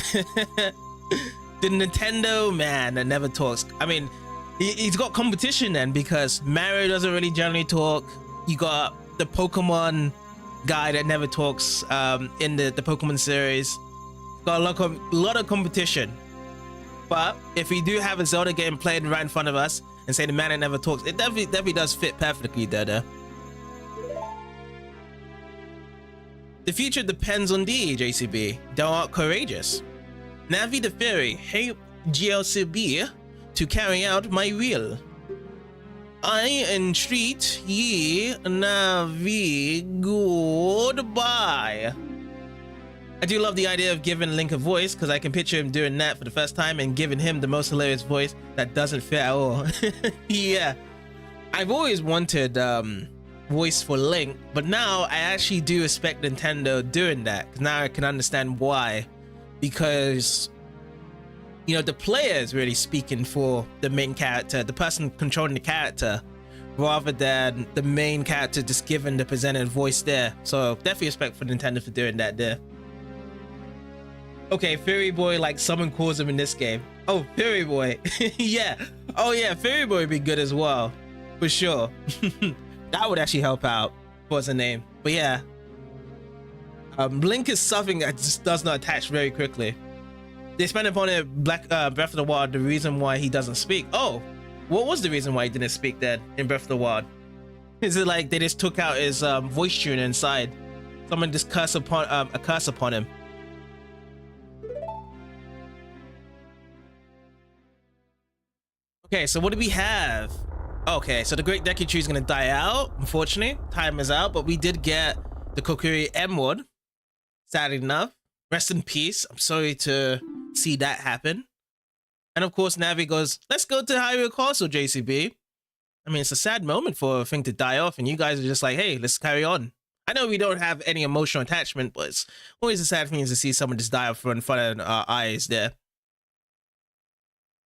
The Nintendo man that never talks. I mean, he's got competition then, because Mario doesn't really generally talk. You got the Pokemon guy that never talks in the Pokemon series. Got a lot of competition. But if we do have a Zelda game played right in front of us and say the man that never talks, it definitely does fit perfectly there. The future depends on thee, JCB. Thou art courageous. Navi the fairy, help GLCB to carry out my will. I entreat ye, Navi, goodbye. I do love the idea of giving Link a voice, because I can picture him doing that for the first time and giving him the most hilarious voice that doesn't fit at all. Yeah. I've always wanted voice for Link, but now I actually do respect Nintendo doing that, because now I can understand why. Because, you know, the player is really speaking for the main character, the person controlling the character, rather than the main character just giving the presented voice there. So definitely respect for Nintendo for doing that there. Okay, Fairy Boy, like someone calls him in this game. Oh, Fairy Boy. Yeah. Oh yeah, Fairy Boy would be good as well, for sure. That would actually help out for a name. But yeah, Link is something that just does not attach very quickly. They spent upon it Breath of the Wild the reason why he doesn't speak. Oh, what was the reason why he didn't speak then in Breath of the Wild? Is it like they just took out his voice tuner inside? Someone just curse upon a curse upon him. Okay, so what do we have? Okay, so the Great Deku Tree is gonna die out. Unfortunately, time is out, but we did get the Kokiri Emerald. Sadly enough, rest in peace. I'm sorry to see that happen. And of course, Navi goes, "Let's go to Hyrule Castle, JCB." I mean, it's a sad moment for a thing to die off, and you guys are just like, "Hey, let's carry on." I know we don't have any emotional attachment, but it's always a sad thing to see someone just die off in front of our eyes there.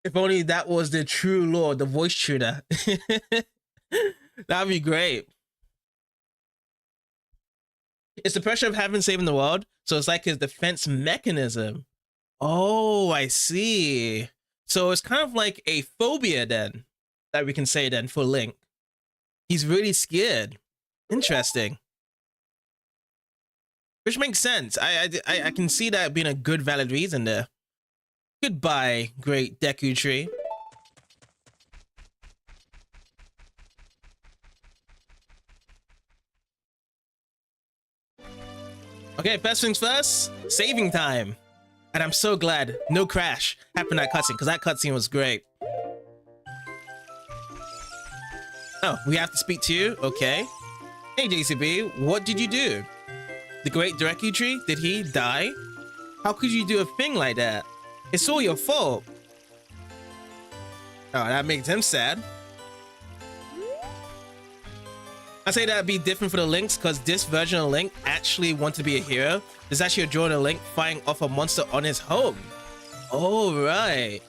If only that was the true lord, the voice tuner. That'd be great. It's the pressure of having saving the world, so it's like his defense mechanism. Oh, I see. So it's kind of like a phobia then, that we can say then for Link. He's really scared. Interesting. Which makes sense. I can see that being a good valid reason there. Goodbye, Great Deku Tree. Okay, first things first, saving time. And I'm so glad no crash happened in that cutscene, because that cutscene was great. Oh, we have to speak to you? Okay. Hey, JCB, what did you do? The Great Deku Tree, did he die? How could you do a thing like that? It's all your fault. Oh, that makes him sad. I say that'd be different for the Links because this version of Link actually wanted to be a hero. There's actually a drawing of Link fighting off a monster on his home. Oh, right.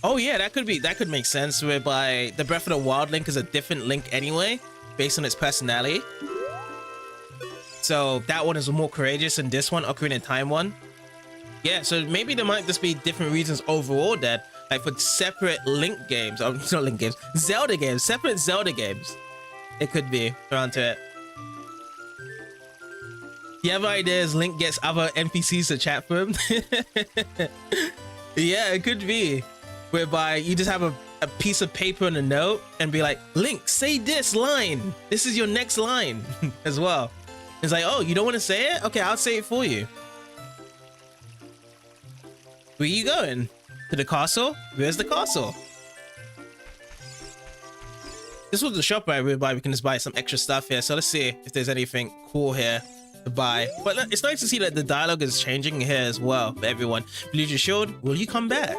Oh yeah, that could make sense, whereby the Breath of the Wild Link is a different Link anyway, based on its personality. So that one is more courageous than this one, Ocarina of Time one. Yeah, so maybe there might just be different reasons overall that, like for separate Link games, or not Link games, Zelda games, separate Zelda games. It could be around to it. The other idea is Link gets other NPCs to chat for him. Yeah, it could be. Whereby you just have a piece of paper and a note and be like, Link, say this line. This is your next line as well. It's like, oh, you don't want to say it? Okay, I'll say it for you. Where you going? To the castle? Where's the castle? This was the shop right whereby we can just buy some extra stuff here. So let's see if there's anything cool here to buy. But it's nice to see that the dialogue is changing here as well for everyone. Believe your shield, will you come back?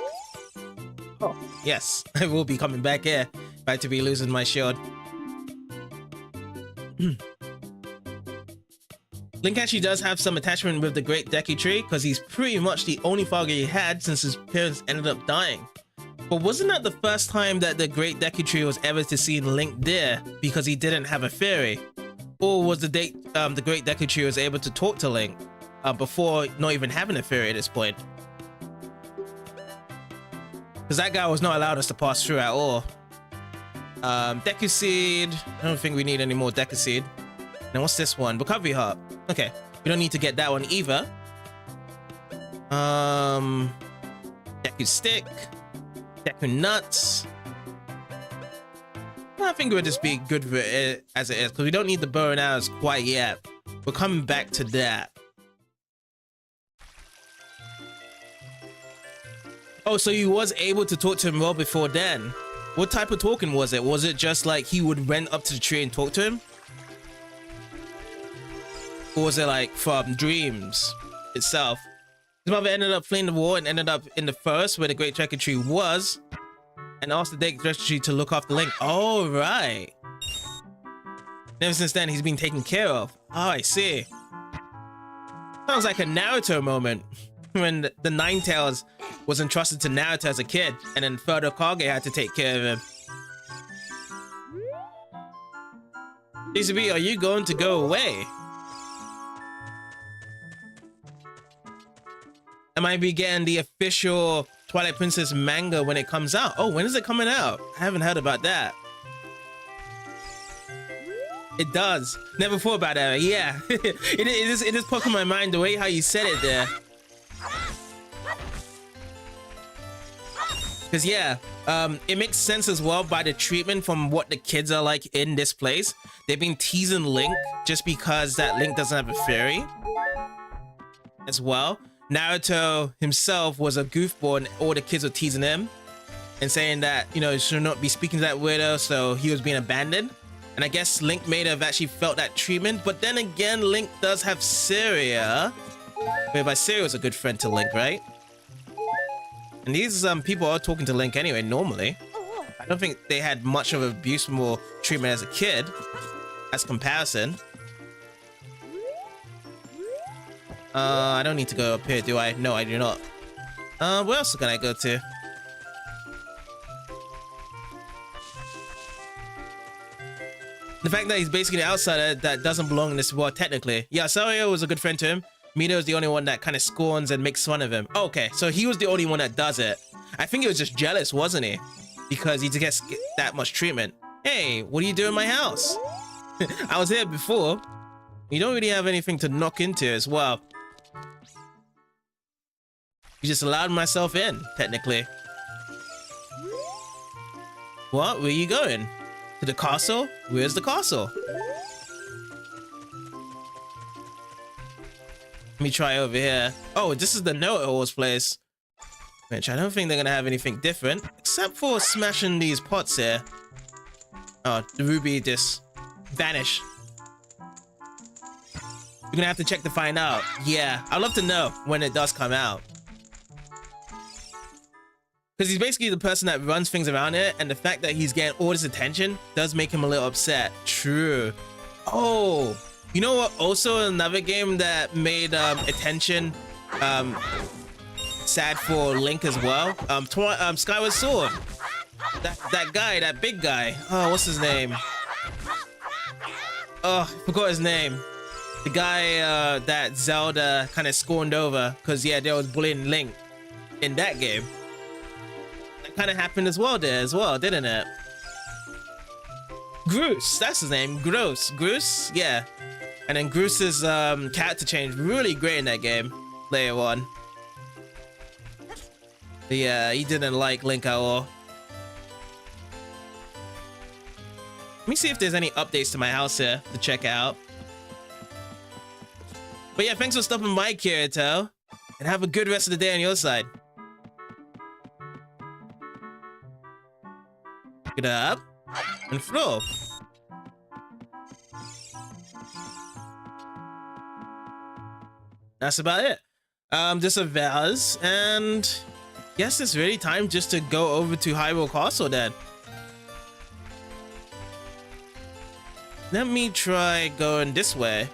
Oh, yes, I will be coming back here. About to be losing my shield. Link actually does have some attachment with the Great Deku Tree because he's pretty much the only father he had since his parents ended up dying. But wasn't that the first time that the Great Deku Tree was ever to see Link there because he didn't have a fairy? Or was the Great Deku Tree was able to talk to Link before not even having a fairy at this point? Because that guy was not allowed us to pass through at all. Deku Seed. I don't think we need any more Deku Seed. Now what's this one? Recovery Heart. Okay, we don't need to get that one either. Deku Stick. Deku Nuts. I think it would just be good for it as it is because we don't need the bow and arrows quite yet. We're coming back to that. Oh, so you was able to talk to him well before then. What type of talking was it? Was it just like he would run up to the tree and talk to him? Or was it like from dreams itself? His mother ended up fleeing the war and ended up in the forest where the Great Deku Tree was, and asked the Great Deku Tree to look after Link. Oh, right. Ever since then, he's been taken care of. Oh, I see. Sounds like a Naruto moment when the Ninetales was entrusted to Naruto as a kid, and then Further Kage had to take care of him. DCB, are you going to go away? I might be getting the official Twilight Princess manga when it comes out. Oh, when is it coming out? I haven't heard about that. It does. Never thought about that. Yeah, it just popped in my mind the way how you said it there. Because yeah, it makes sense as well by the treatment from what the kids are like in this place. They've been teasing Link just because that Link doesn't have a fairy as well. Naruto himself was a goofball and all the kids were teasing him and saying that, you know, he should not be speaking to that weirdo, so he was being abandoned. And I guess Link may have actually felt that treatment, but then again, Link does have Syria, whereby Syria was a good friend to Link, right? And these people are talking to Link anyway, normally. I don't think they had much of abusable treatment as a kid, as comparison. I don't need to go up here, do I? No, I do not. Where else can I go to? The fact that he's basically an outsider that doesn't belong in this world, technically. Yeah, Sario was a good friend to him. Mito is the only one that kind of scorns and makes fun of him. Oh, okay, so he was the only one that does it. I think he was just jealous, wasn't he? Because he gets that much treatment. Hey, what do you do in my house? I was here before. You don't really have anything to knock into as well. You just allowed myself in, technically. What? Where are you going? To the castle? Where's the castle? Let me try over here. Oh, this is the know-it-all's place. Which I don't think they're gonna have anything different. Except for smashing these pots here. Oh, the ruby just vanished. You're gonna have to check to find out. Yeah, I'd love to know when it does come out. because he's basically the person that runs things around it, and the fact that he's getting all this attention does make him a little upset. True. Oh, you know what? Also, another game that made attention sad for Link as well. Skyward Sword. That guy, that big guy. Oh, what's his name? Oh, I forgot his name. The guy that Zelda kind of scorned over because yeah, they was bullying Link in that game. That kind of happened as well there as well, didn't it? Groose, that's his name. Groose, yeah. And then Groose's character change really great in that game later on. But yeah, he didn't like Link at all. Let me see if there's any updates to my house here to check out. But yeah, thanks for stopping by, Kirito. And have a good rest of the day on your side. Get up and throw. That's about it. Just a vase, and guess it's really time just to go over to Hyrule Castle then. Let me try going this way.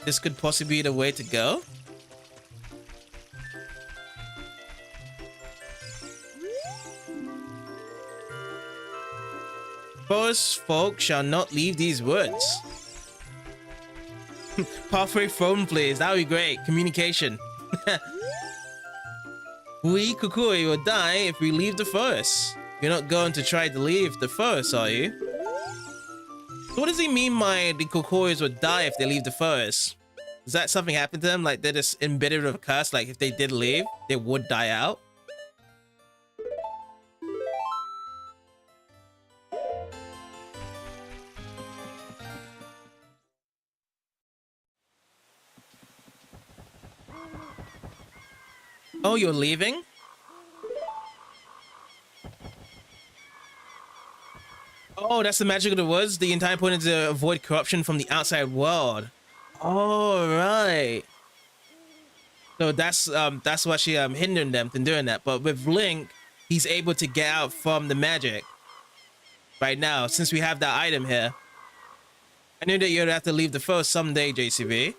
This could possibly be the way to go. Forest folk shall not leave these woods. Pathway phone, please. That would be great. Communication. We Kukui will die if we leave the forest. You're not going to try to leave the forest, are you? What does he mean by the Kokoris would die if they leave the forest? Is that something happen to them? Like they're just embittered with a curse? Like if they did leave, they would die out? Oh, you're leaving? Oh, that's the magic of the woods. The entire point is to avoid corruption from the outside world. All right. So that's why she hindering them from doing that. But with Link, he's able to get out from the magic. Right now, since we have that item here. I knew that you'd have to leave the forest someday, JCB,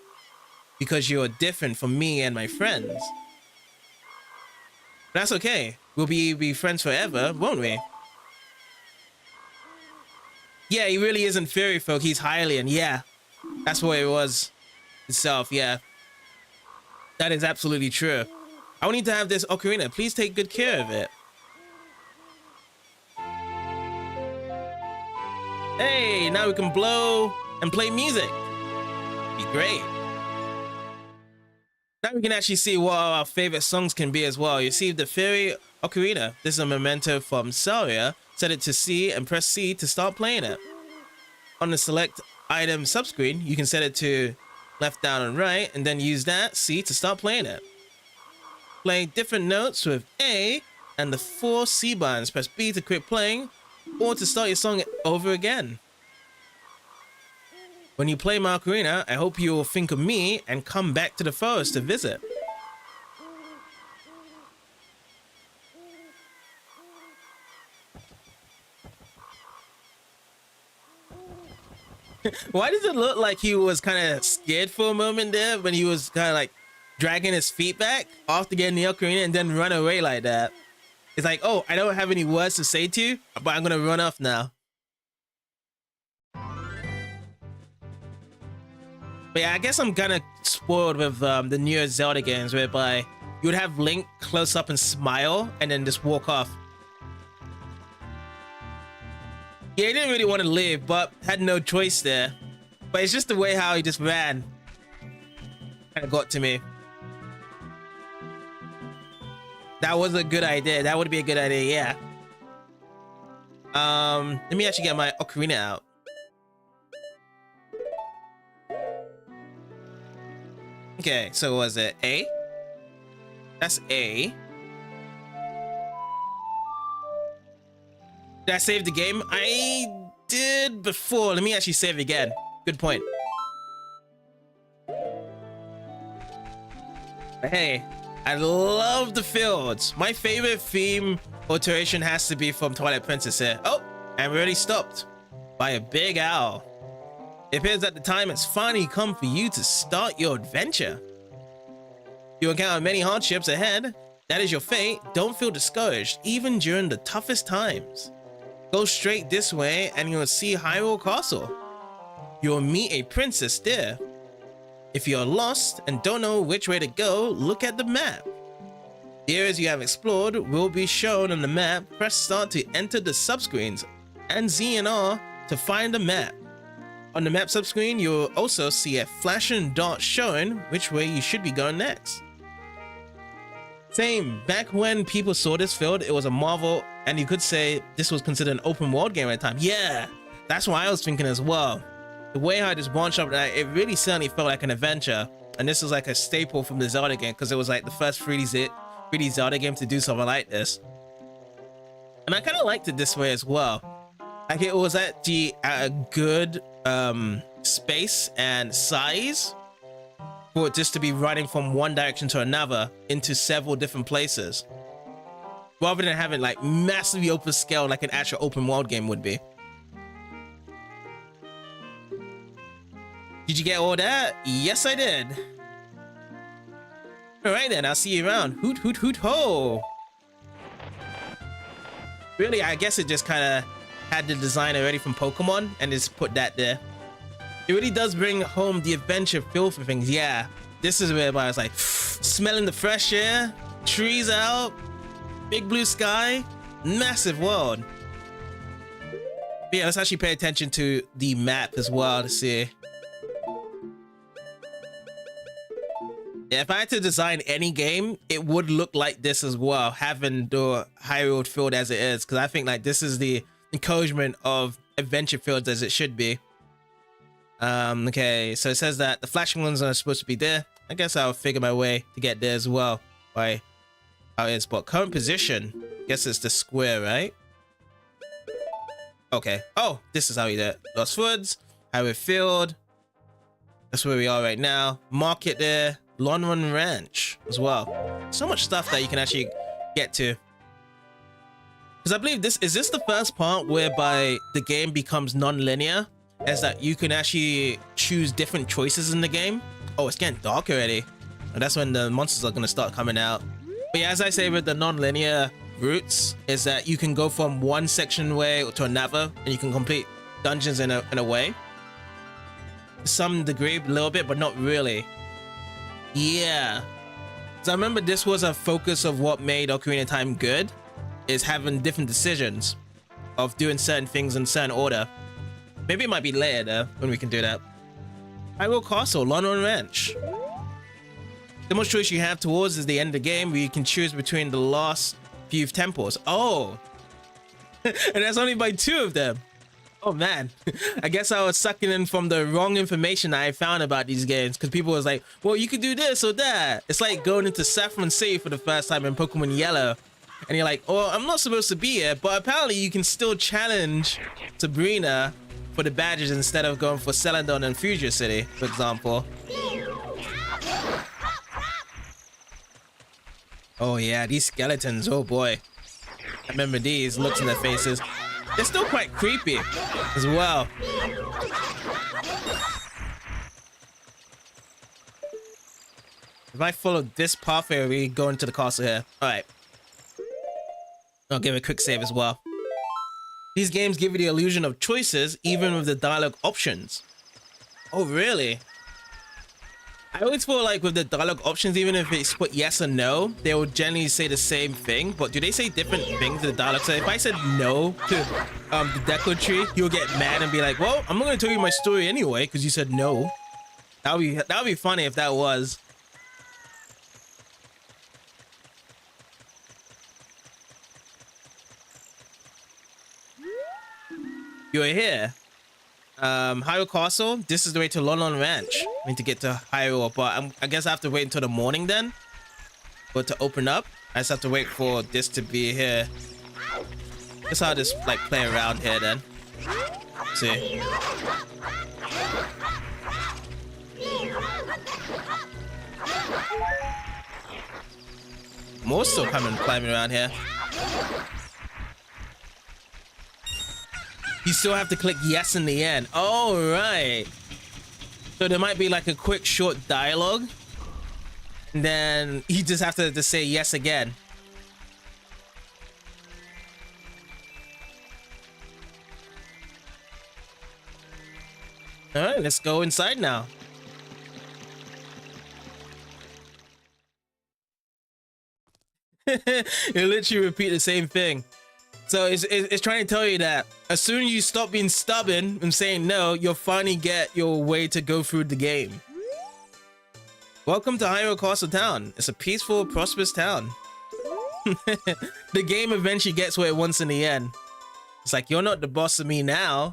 because you're different from me and my friends. But that's okay. We'll be friends forever, won't we? Yeah, he really isn't fairy folk. He's Hylian. Yeah, that's what it was itself. Yeah, that is absolutely true. I will need to have this ocarina. Please take good care of it. Hey, now we can blow and play music. Be great. Now we can actually see what our favorite songs can be as well. You see the fairy ocarina. This is a memento from Saria. Set it to C and press C to start playing it. On the select item subscreen, you can set it to left, down, and right, and then use that C to start playing it. Play different notes with A and the 4 C buttons. Press B to quit playing or to start your song over again. When you play my ocarina, I hope you will think of me and come back to the forest to visit. Why does it look like he was kind of scared for a moment there when he was kind of like dragging his feet back after getting the ocarina and then run away like that? It's like, oh, I don't have any words to say to you, but I'm gonna run off now. But yeah, I guess I'm kind of spoiled with the newer Zelda games whereby you would have Link close up and smile and then just walk off. Yeah, he didn't really want to leave, but had no choice there. But it's just the way how he just ran. Kind of got to me. That was a good idea. That would be a good idea, yeah. Let me actually get my ocarina out. Okay, so was it A? That's A. Did I save the game? I did before. Let me actually save again. Good point. But hey, I love the fields. My favorite theme alteration has to be from Twilight Princess here. Oh, and we already stopped by a big owl. It appears that the time has finally come for you to start your adventure. You encounter many hardships ahead. That is your fate. Don't feel discouraged, even during the toughest times. Go straight this way and you'll see Hyrule Castle. You'll meet a princess there. If you're lost and don't know which way to go, look at the map. The areas you have explored will be shown on the map. Press start to enter the subscreens and Z and R to find the map. On the map subscreen, you'll also see a flashing dot showing which way you should be going next. Same, back when people saw this field, it was a marvel, and you could say this was considered an open world game at the time. Yeah, that's what I was thinking as well. The way how I just branched up, it really certainly felt like an adventure. And this was like a staple from the Zelda game, because it was like the first 3D Zelda game to do something like this. And I kind of liked it this way as well. Like it was at a good space and size for it just to be running from one direction to another into several different places, rather than having like massively open scale like an actual open world game would be. Did you get all that? Yes, I did. All right then, I'll see you around. Hoot, hoot, hoot, ho. Really, I guess it just kind of had the design already from Pokemon and just put that there. It really does bring home the adventure feel for things. Yeah, this is where I was like, smelling the fresh air, trees out, big blue sky, massive world. But yeah, let's actually pay attention to the map as well to see. Yeah, if I had to design any game, it would look like this as well, having the Hyrule field as it is, because I think like this is the encouragement of adventure fields as it should be. Okay, so it says that the flashing ones are supposed to be there. I guess I'll figure my way to get there as well by how it is. But current position, guess it's the square, right? Okay. Oh, this is how you do it. Lost Woods, Hyrule Field. That's where we are right now. Market there. Lonrun Ranch as well. So much stuff that you can actually get to. Because I believe is this the first part whereby the game becomes non-linear, as that you can actually choose different choices in the game. Oh, it's getting dark already. And that's when the monsters are going to start coming out. But yeah, as I say with the non-linear routes, is that you can go from one section way to another, and you can complete dungeons in a way. To some degree, a little bit, but not really. Yeah, so I remember this was a focus of what made Ocarina of Time good, is having different decisions of doing certain things in certain order. Maybe it might be later though, when we can do that. Hyrule Castle, Lonrun Ranch. The most choice you have towards is the end of the game, where you can choose between the last few temples. Oh, and that's only by 2 of them. Oh man, I guess I was sucking in from the wrong information I found about these games, because people was like, well, you could do this or that. It's like going into Saffron City for the first time in Pokemon Yellow, and you're like, oh, I'm not supposed to be here, but apparently you can still challenge Sabrina for the badges instead of going for Celadon and Fuchsia City, for example. Oh yeah, these skeletons, oh boy. I remember these looks in their faces. They're still quite creepy as well. If I follow this pathway, we go into the castle here. All right. I'll give it a quick save as well. These games give you the illusion of choices, even with the dialogue options. Oh, really? I always feel like with the dialogue options, even if it's put yes or no, they will generally say the same thing. But do they say different things in the dialogue? So if I said no to the Deco Tree, he'll get mad and be like, well, I'm not going to tell you my story anyway because you said no. That would be funny if that was. You're here. Hyrule Castle, this is the way to Lonrun Ranch. I need to get to Hyrule, but I guess I have to wait until the morning then. But to open up, I just have to wait for this to be here. Guess I'll just like play around here then. See. More still coming, climbing around here. You still have to click yes in the end. Oh, right. So there might be like a quick short dialogue. And then you just have to say yes again. All right, let's go inside now. You literally repeat the same thing. So it's trying to tell you that as soon as you stop being stubborn and saying no, you'll finally get your way to go through the game. Welcome to Hyrule Castle Town. It's a peaceful, prosperous town. The game eventually gets what it wants in the end. It's like, you're not the boss of me now.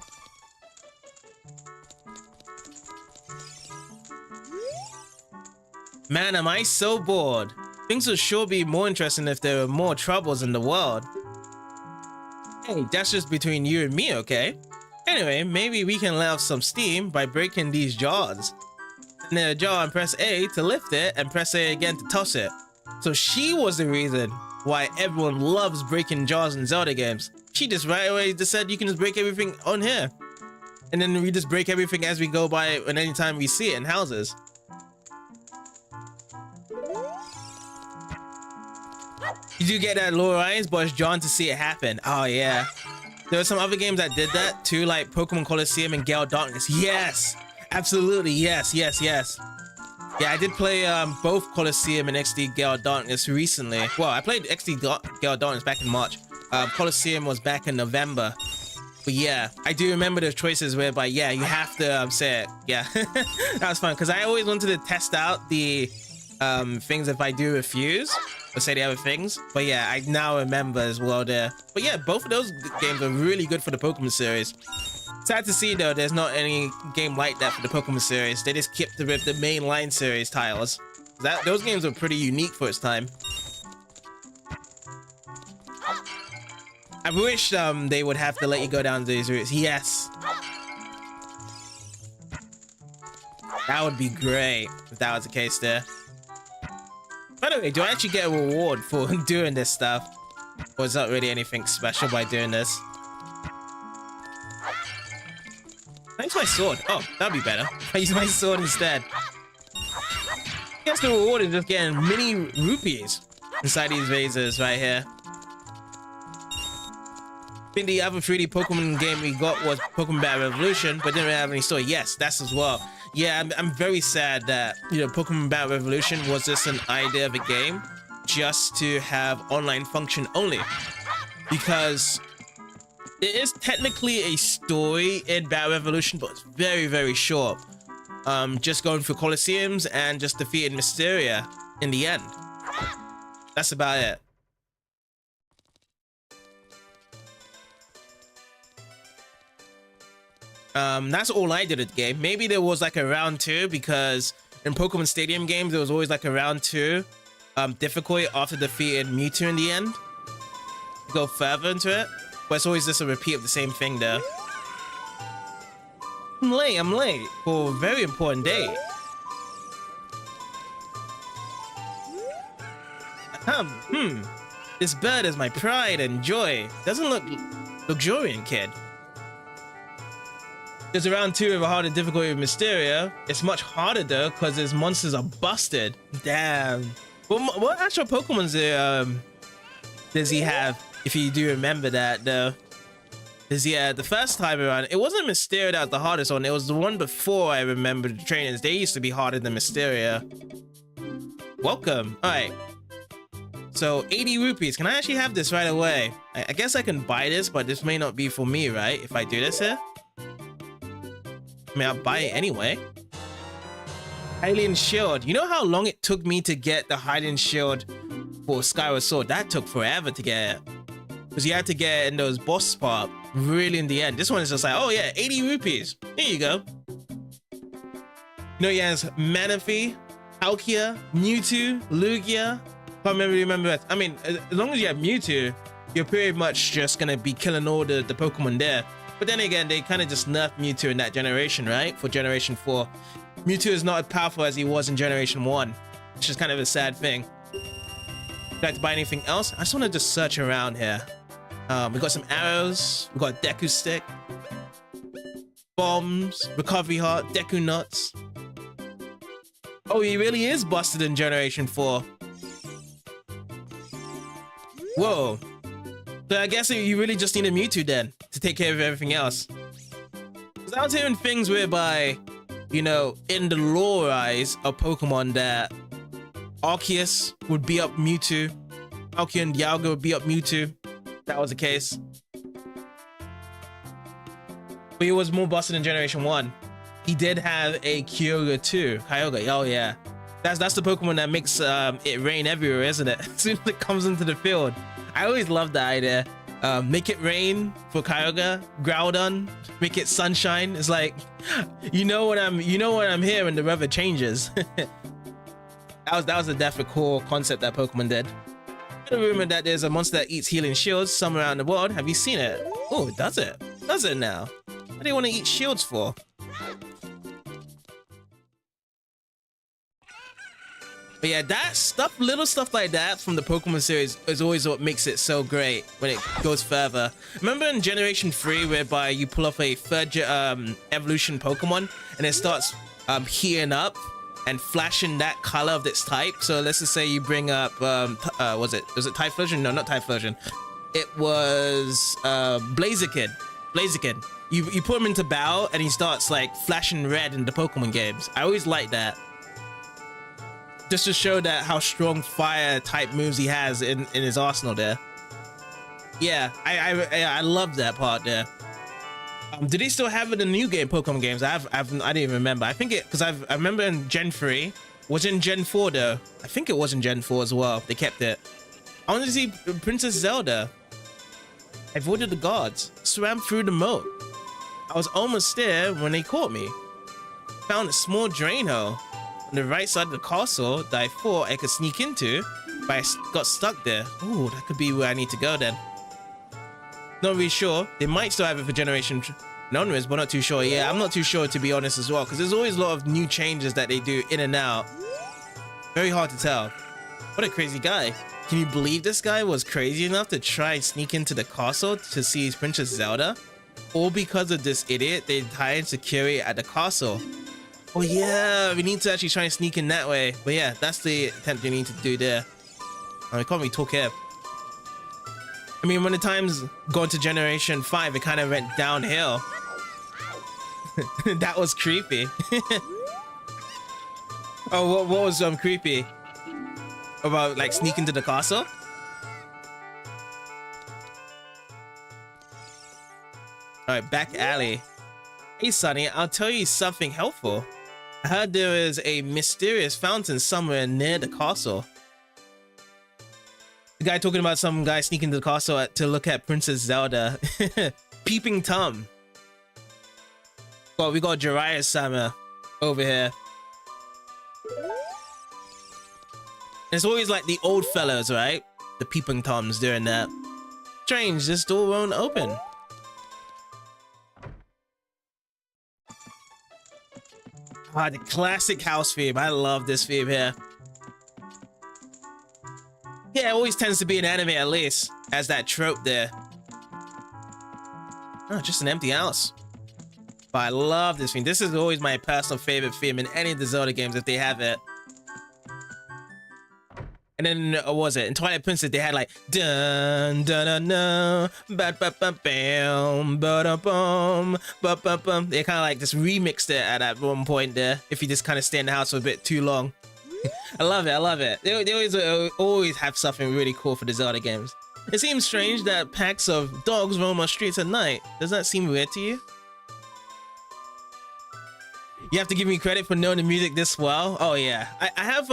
Man, am I so bored. Things would sure be more interesting if there were more troubles in the world. Hey, that's just between you and me, okay? Anyway, maybe we can let off some steam by breaking these jars. In a jar and press A to lift it and press A again to toss it. So she was the reason why everyone loves breaking jars in Zelda games. She just right away just said you can just break everything on here. And then we just break everything as we go by and anytime we see it in houses. You do get that lower eyes, but it's John to see it happen. Oh yeah. There were some other games that did that too, like Pokemon Colosseum and Gale of Darkness. Yes! Absolutely, yes. Yeah, I did play both Colosseum and XD Gale of Darkness recently. Well, I played XD Gale of Darkness back in March. Colosseum was back in November. But yeah, I do remember those choices whereby, yeah, you have to say it. Yeah, that was fun because I always wanted to test out the things if I do refuse or say the other things. But yeah, I now remember as well there. But yeah, both of those games are really good for the Pokemon series. Sad to see though, there's not any game like that for the Pokemon series. They just kept with the mainline series titles. Those games were pretty unique for its time. I wish they would have to let you go down these routes. Yes. That would be great if that was the case there. By the way, do I actually get a reward for doing this stuff? Or is that really anything special by doing this? Can I use my sword? Oh, that'd be better. I use my sword instead. I guess the reward is just getting mini rupees inside these vases right here. I think the other 3D Pokemon game we got was Pokemon Battle Revolution, but didn't really have any story. Yes, that's as well. Yeah, I'm very sad that, you know, Pokemon Battle Revolution was just an idea of a game just to have online function only. Because it is technically a story in Battle Revolution, but it's very, very short. Just going through Colosseums and just defeating Mysteria in the end. That's about it. That's all I did at the game. Maybe there was like a round 2 because in Pokemon Stadium games, there was always like a round 2 difficulty after defeating Mewtwo in the end. Go further into it. But it's always just a repeat of the same thing there. I'm late for a very important date. This bird is my pride and joy. Doesn't look luxuriant, kid. There's a round 2 of a harder difficulty with Mysteria. It's much harder though, because his monsters are busted. Damn. What actual Pokemons does he have? If you do remember that though. Because yeah, the first time around, it wasn't Mysteria that was the hardest one. It was the one before I remember the trainers. They used to be harder than Mysteria. Welcome. Alright. So 80 rupees. Can I actually have this right away? I guess I can buy this, but this may not be for me, right? If I do this here. I mean, I'll buy it anyway. Hylian Shield. You know how long it took me to get the Hylian Shield for Skyward Sword? That took forever to get it. Because you had to get in those boss spots really in the end. This one is just like, oh yeah, 80 rupees. Here you go. You know, he has Manaphy, Palkia, Mewtwo, Lugia. Can't remember that. I mean, as long as you have Mewtwo, you're pretty much just going to be killing all the Pokemon there. But then again, they kind of just nerfed Mewtwo in that generation, right? For Generation 4. Mewtwo is not as powerful as he was in Generation 1. Which is kind of a sad thing. like to buy anything else? I just want to just search around here. We got some arrows. We got a Deku stick. Bombs. Recovery heart. Deku nuts. Oh, he really is busted in Generation 4. Whoa. So I guess you really just need a Mewtwo then to take care of everything else. Because I was hearing things whereby, you know, in the lore eyes of Pokemon that Arceus would be up Mewtwo. Palkia and Dialga would be up Mewtwo. That was the case. But he was more busted in Generation 1. He did have a Kyogre too. Kyogre, oh yeah. That's the Pokemon that makes it rain everywhere, isn't it? As soon as it comes into the field. I always loved that idea. Make it rain for Kyogre, Groudon, make it sunshine. It's like, you know when I'm here when the weather changes. that was a definitely cool concept that Pokemon did. I heard a rumor that there's a monster that eats healing shields somewhere around the world. Have you seen it? Oh, does it? Does it now? What do you want to eat shields for? But yeah, that stuff, little stuff like that from the Pokemon series is always what makes it so great when it goes further. Remember in Generation 3 whereby you pull off a third evolution Pokemon and it starts heating up and flashing that color of its type? So let's just say you bring up, was it Typhlosion? No, not Typhlosion. It was Blaziken. Blaziken. You put him into battle and he starts like flashing red in the Pokemon games. I always like that. Just to show that how strong fire type moves he has in his arsenal there. Yeah, I love that part there. Did he still have it in the new game Pokemon games? I didn't even remember. I think it, because I remember in Gen 3. Was it in Gen 4 though? I think it was in Gen 4 as well. They kept it. I want to see Princess Zelda. I avoided the guards. Swam through the moat. I was almost there when they caught me. Found a small drain hole on the right side of the castle that I thought I could sneak into, but I got stuck there. Ooh, that could be where I need to go then. Not really sure. They might still have it for Generation onwards, but not too sure. Yeah, I'm not too sure to be honest as well, because there's always a lot of new changes that they do in and out. Very hard to tell. What a crazy guy. Can you believe this guy was crazy enough to try and sneak into the castle to see Princess Zelda? All because of this idiot they hired security at the castle. Oh yeah, we need to actually try and sneak in that way. But yeah, that's the attempt you need to do there. I can't really talk here. I mean, when the times going to Generation 5, it kind of went downhill. That was creepy. Oh, what was creepy? About like sneaking to the castle? Alright, back alley. Hey Sonny, I'll tell you something helpful. I heard there is a mysterious fountain somewhere near the castle. The guy talking about some guy sneaking to the castle to look at Princess Zelda. Peeping Tom. Well, we got Jiraiya-sama over here. It's always like the old fellows, right? The Peeping Toms doing that. Strange, this door won't open. Ah, the classic house theme. I love this theme here. Yeah, it always tends to be an anime at least, as that trope there. Oh, just an empty house. But I love this theme. This is always my personal favorite theme in any of the Zelda games if they have it. And then, what was it? In Twilight Princess, they had like dun dun dun dun ba ba ba bam ba da bum ba ba bum. They kind of like just remixed it at that one point there. If you just kind of stay in the house for a bit too long. I love it. I love it. They always have something really cool for the Zelda games. It seems strange that packs of dogs roam our streets at night. Does that seem weird to you? You have to give me credit for knowing the music this well. Oh yeah, I have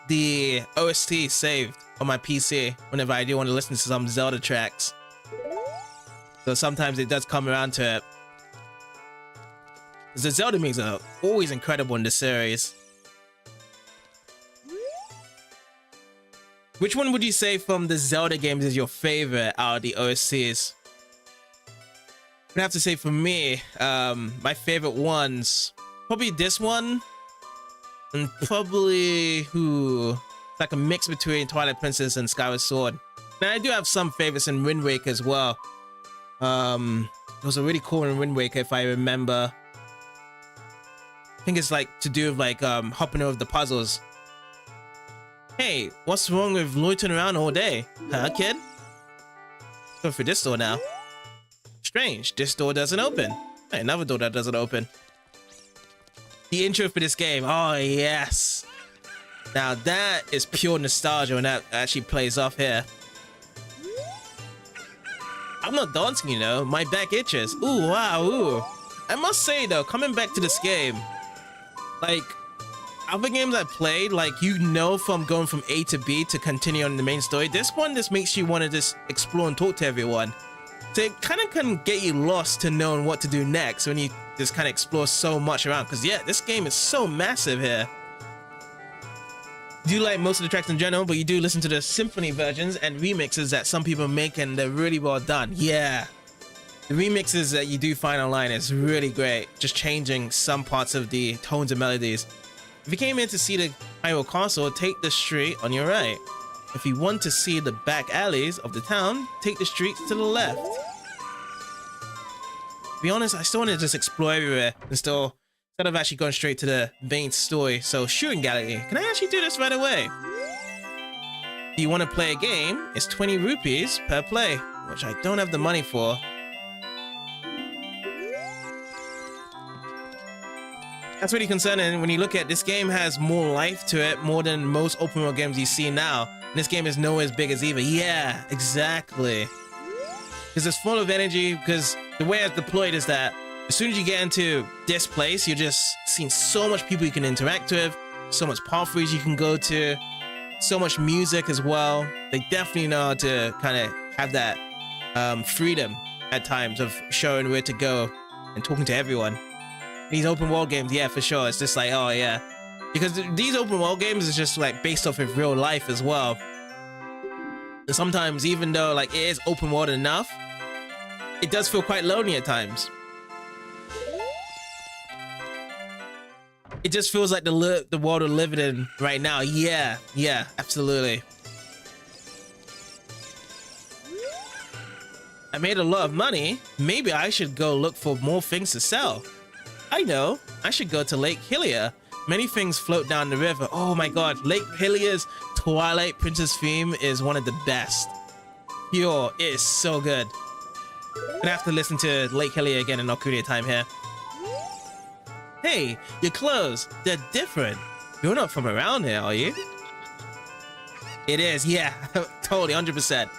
the OST saved on my PC whenever I do want to listen to some Zelda tracks. So sometimes it does come around to it. The Zelda music are always incredible in the series. Which one would you say from the Zelda games is your favorite out of the OSTs? I'd have to say for me, my favorite ones. Probably this one, and probably like a mix between Twilight Princess and Skyward Sword. Now I do have some favorites in Wind Waker as well. It was a really cool in Wind Waker if I remember. I think it's like to do with like hopping over the puzzles. Hey, what's wrong with loitering around all day? Huh, kid? Go through this door now. Strange, this door doesn't open. Hey, another door that doesn't open. The intro for this game, oh yes. Now that is pure nostalgia when that actually plays off here. I'm not dancing, you know, my back itches. Ooh, wow, ooh. I must say though, coming back to this game, like, other games I played, like, you know, from going from A to B to continue on the main story, this one just makes you want to just explore and talk to everyone. So it kind of can get you lost to knowing what to do next when you just kind of explore so much around. Because yeah, this game is so massive here. You do like most of the tracks in general, but you do listen to the symphony versions and remixes that some people make, and they're really well done. Yeah. The remixes that you do find online is really great, just changing some parts of the tones and melodies. If you came in to see the Hyrule Castle, take the street on your right. If you want to see the back alleys of the town, take the streets to the left. To be honest, I still want to just explore everywhere instead of actually going straight to the main story. So, shooting gallery. Can I actually do this right away? Do you want to play a game? It's 20 rupees per play, which I don't have the money for. That's really concerning when you look at this game has more life to it, more than most open world games you see now. And this game is nowhere as big as either. Yeah, exactly. Because it's full of energy, because the way it's deployed is that as soon as you get into this place, you're just seeing so much people you can interact with, so much pathways you can go to, so much music as well. They definitely know how to kind of have that freedom at times of showing where to go and talking to everyone. These open world games, yeah, for sure. It's just like, oh yeah. Because these open world games is just like based off of real life as well. And sometimes, even though like it is open world enough, it does feel quite lonely at times. It just feels like the world we're living in right now. Yeah, yeah, absolutely. I made a lot of money. Maybe I should go look for more things to sell. I know, I should go to Lake Hylia. Many things float down the river. Oh my god, Lake Hylia's Twilight Princess theme is one of the best. Yo, it is so good. Gonna have to listen to Lake Hylia again in Ocarina of Time here. Hey, your clothes, they're different. You're not from around here, are you? It is, yeah, totally, 100%.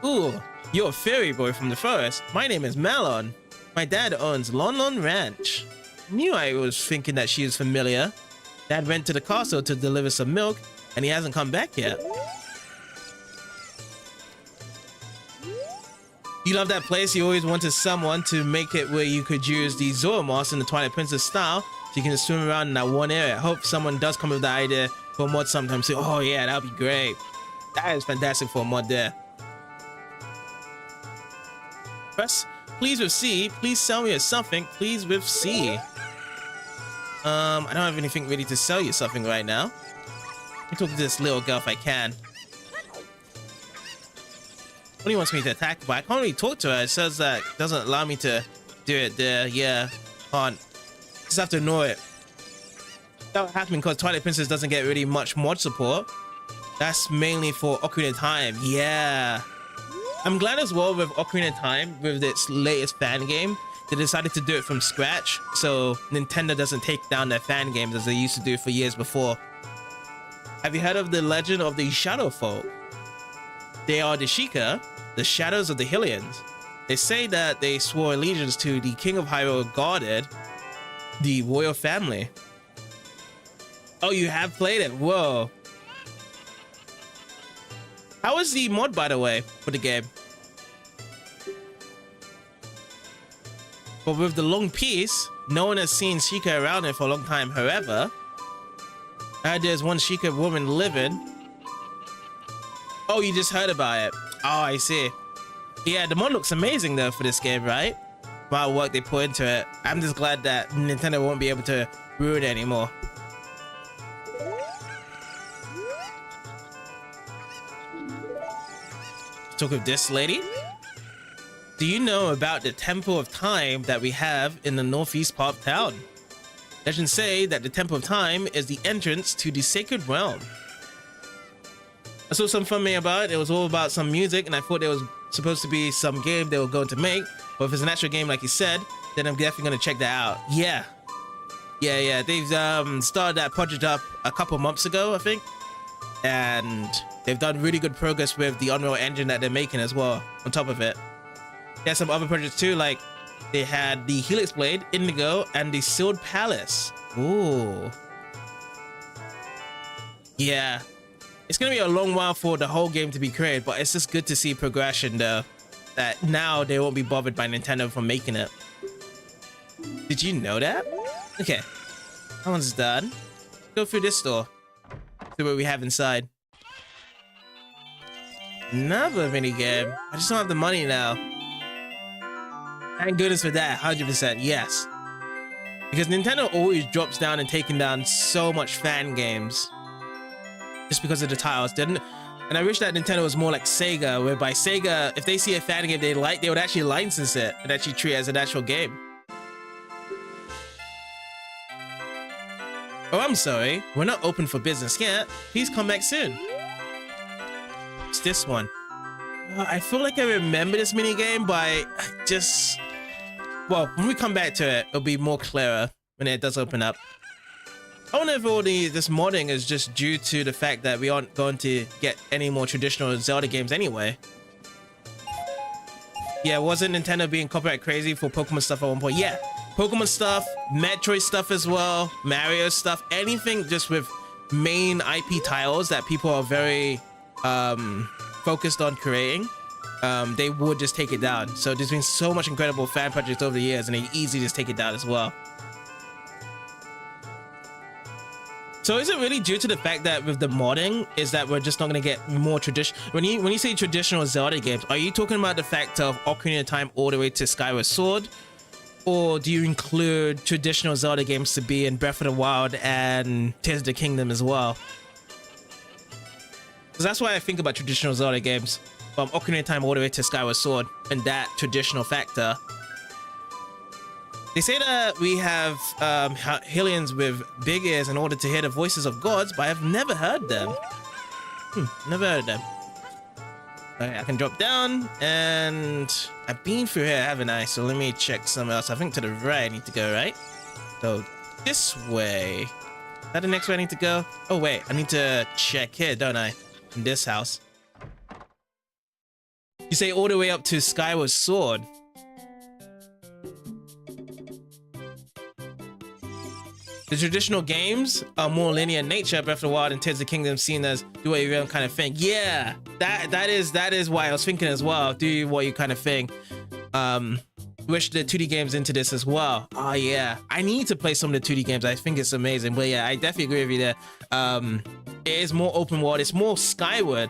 Ooh, you're a fairy boy from the forest. My name is Malon. My dad owns Lon Lon Ranch. Knew I was thinking that she was familiar. Dad went to the castle to deliver some milk, and he hasn't come back yet. You love that place? You always wanted someone to make it where you could use the Zoromoss in the Twilight Princess style, so you can just swim around in that one area. I hope someone does come up with the idea for a mod sometime soon. Oh yeah, that would be great. That is fantastic for a mod there. Press please with C. Please sell me something. Please with C. I don't have anything ready to sell you something right now. Let me talk to this little girl if I can. What he wants me to attack, but I can't really talk to her. It says that it doesn't allow me to do it there. Yeah, can't. Just have to ignore it. That would happen because Twilight Princess doesn't get really much mod support. That's mainly for Ocarina of Time. Yeah. I'm glad as well with Ocarina of Time, with its latest fan game, they decided to do it from scratch, so Nintendo doesn't take down their fan games as they used to do for years before. Have you heard of the legend of the Shadow Folk? They are the Sheikah, the shadows of the Hylians. They say that they swore allegiance to the King of Hyrule, guarded the royal family. Oh, you have played it? Whoa. How is the mod, by the way, for the game? But with the long piece, no one has seen Sheikah around it for a long time. However, I heard there's one Sheikah woman living. Oh, you just heard about it. Oh, I see. Yeah, the mod looks amazing though for this game, right? Wow, work they put into it. I'm just glad that Nintendo won't be able to ruin it anymore. talk with this lady. Do you know about the Temple of Time that we have in the northeast part of town? Legends say that the Temple of Time is the entrance to the sacred realm. I saw some funny about it. It was all about some music, and I thought there was supposed to be some game they were going to make. But if it's an actual game, like you said, then I'm definitely going to check that out. Yeah. They've started that project up a couple months ago, I think. And they've done really good progress with the Unreal Engine that they're making as well, on top of it. There's some other projects too, like they had the Helix Blade, Indigo, and the Sealed Palace. Ooh. Yeah. It's gonna be a long while for the whole game to be created, but it's just good to see progression though. That now they won't be bothered by Nintendo for making it. Did you know that? Okay. That one's done. Go through this door. See what we have inside. Another minigame. I just don't have the money now. Thank goodness for that, 100%, yes. Because Nintendo always drops down and taking down so much fan games. Just because of the titles, didn't? And I wish that Nintendo was more like Sega, whereby Sega, if they see a fan game they like, they would actually license it and actually treat it as an actual game. Oh, I'm sorry. We're not open for business yet. Please come back soon. It's this one. I feel like I remember this minigame, but I just... Well, when we come back to it, it'll be more clearer when it does open up. I wonder if all this modding is just due to the fact that we aren't going to get any more traditional Zelda games anyway. Yeah, wasn't Nintendo being copyright crazy for Pokemon stuff at one point? Yeah, Pokemon stuff, Metroid stuff as well, Mario stuff, anything just with main IP titles that people are very focused on creating. They would just take it down. So there's been so much incredible fan projects over the years, and they easily just take it down as well. So is it really due to the fact that with the modding is that we're just not going to get more tradition? When you say traditional Zelda games, are you talking about the fact of Ocarina of Time all the way to Skyward Sword, or do you include traditional Zelda games to be in Breath of the Wild and Tears of the Kingdom as well? Because that's why I think about traditional Zelda games. From Ocarina of Time all the way to Skyward Sword and that traditional factor. They say that we have aliens with big ears in order to hear the voices of gods, but I've never heard them. Never heard them. Okay, I can drop down, and I've been through here, haven't I? So let me check somewhere else. I think to the right I need to go, right? So this way. Is that the next way I need to go? Oh wait, I need to check here, don't I? In this house. You say all the way up to Skyward Sword. The traditional games are more linear in nature. Breath of the Wild and Tears of the Kingdom seen as do what you really kind of thing. Yeah, that is why I was thinking as well. Do what you kind of thing. Wish the 2D games into this as well. Oh yeah, I need to play some of the 2D games. I think it's amazing. But yeah, I definitely agree with you there. It is more open world. It's more Skyward.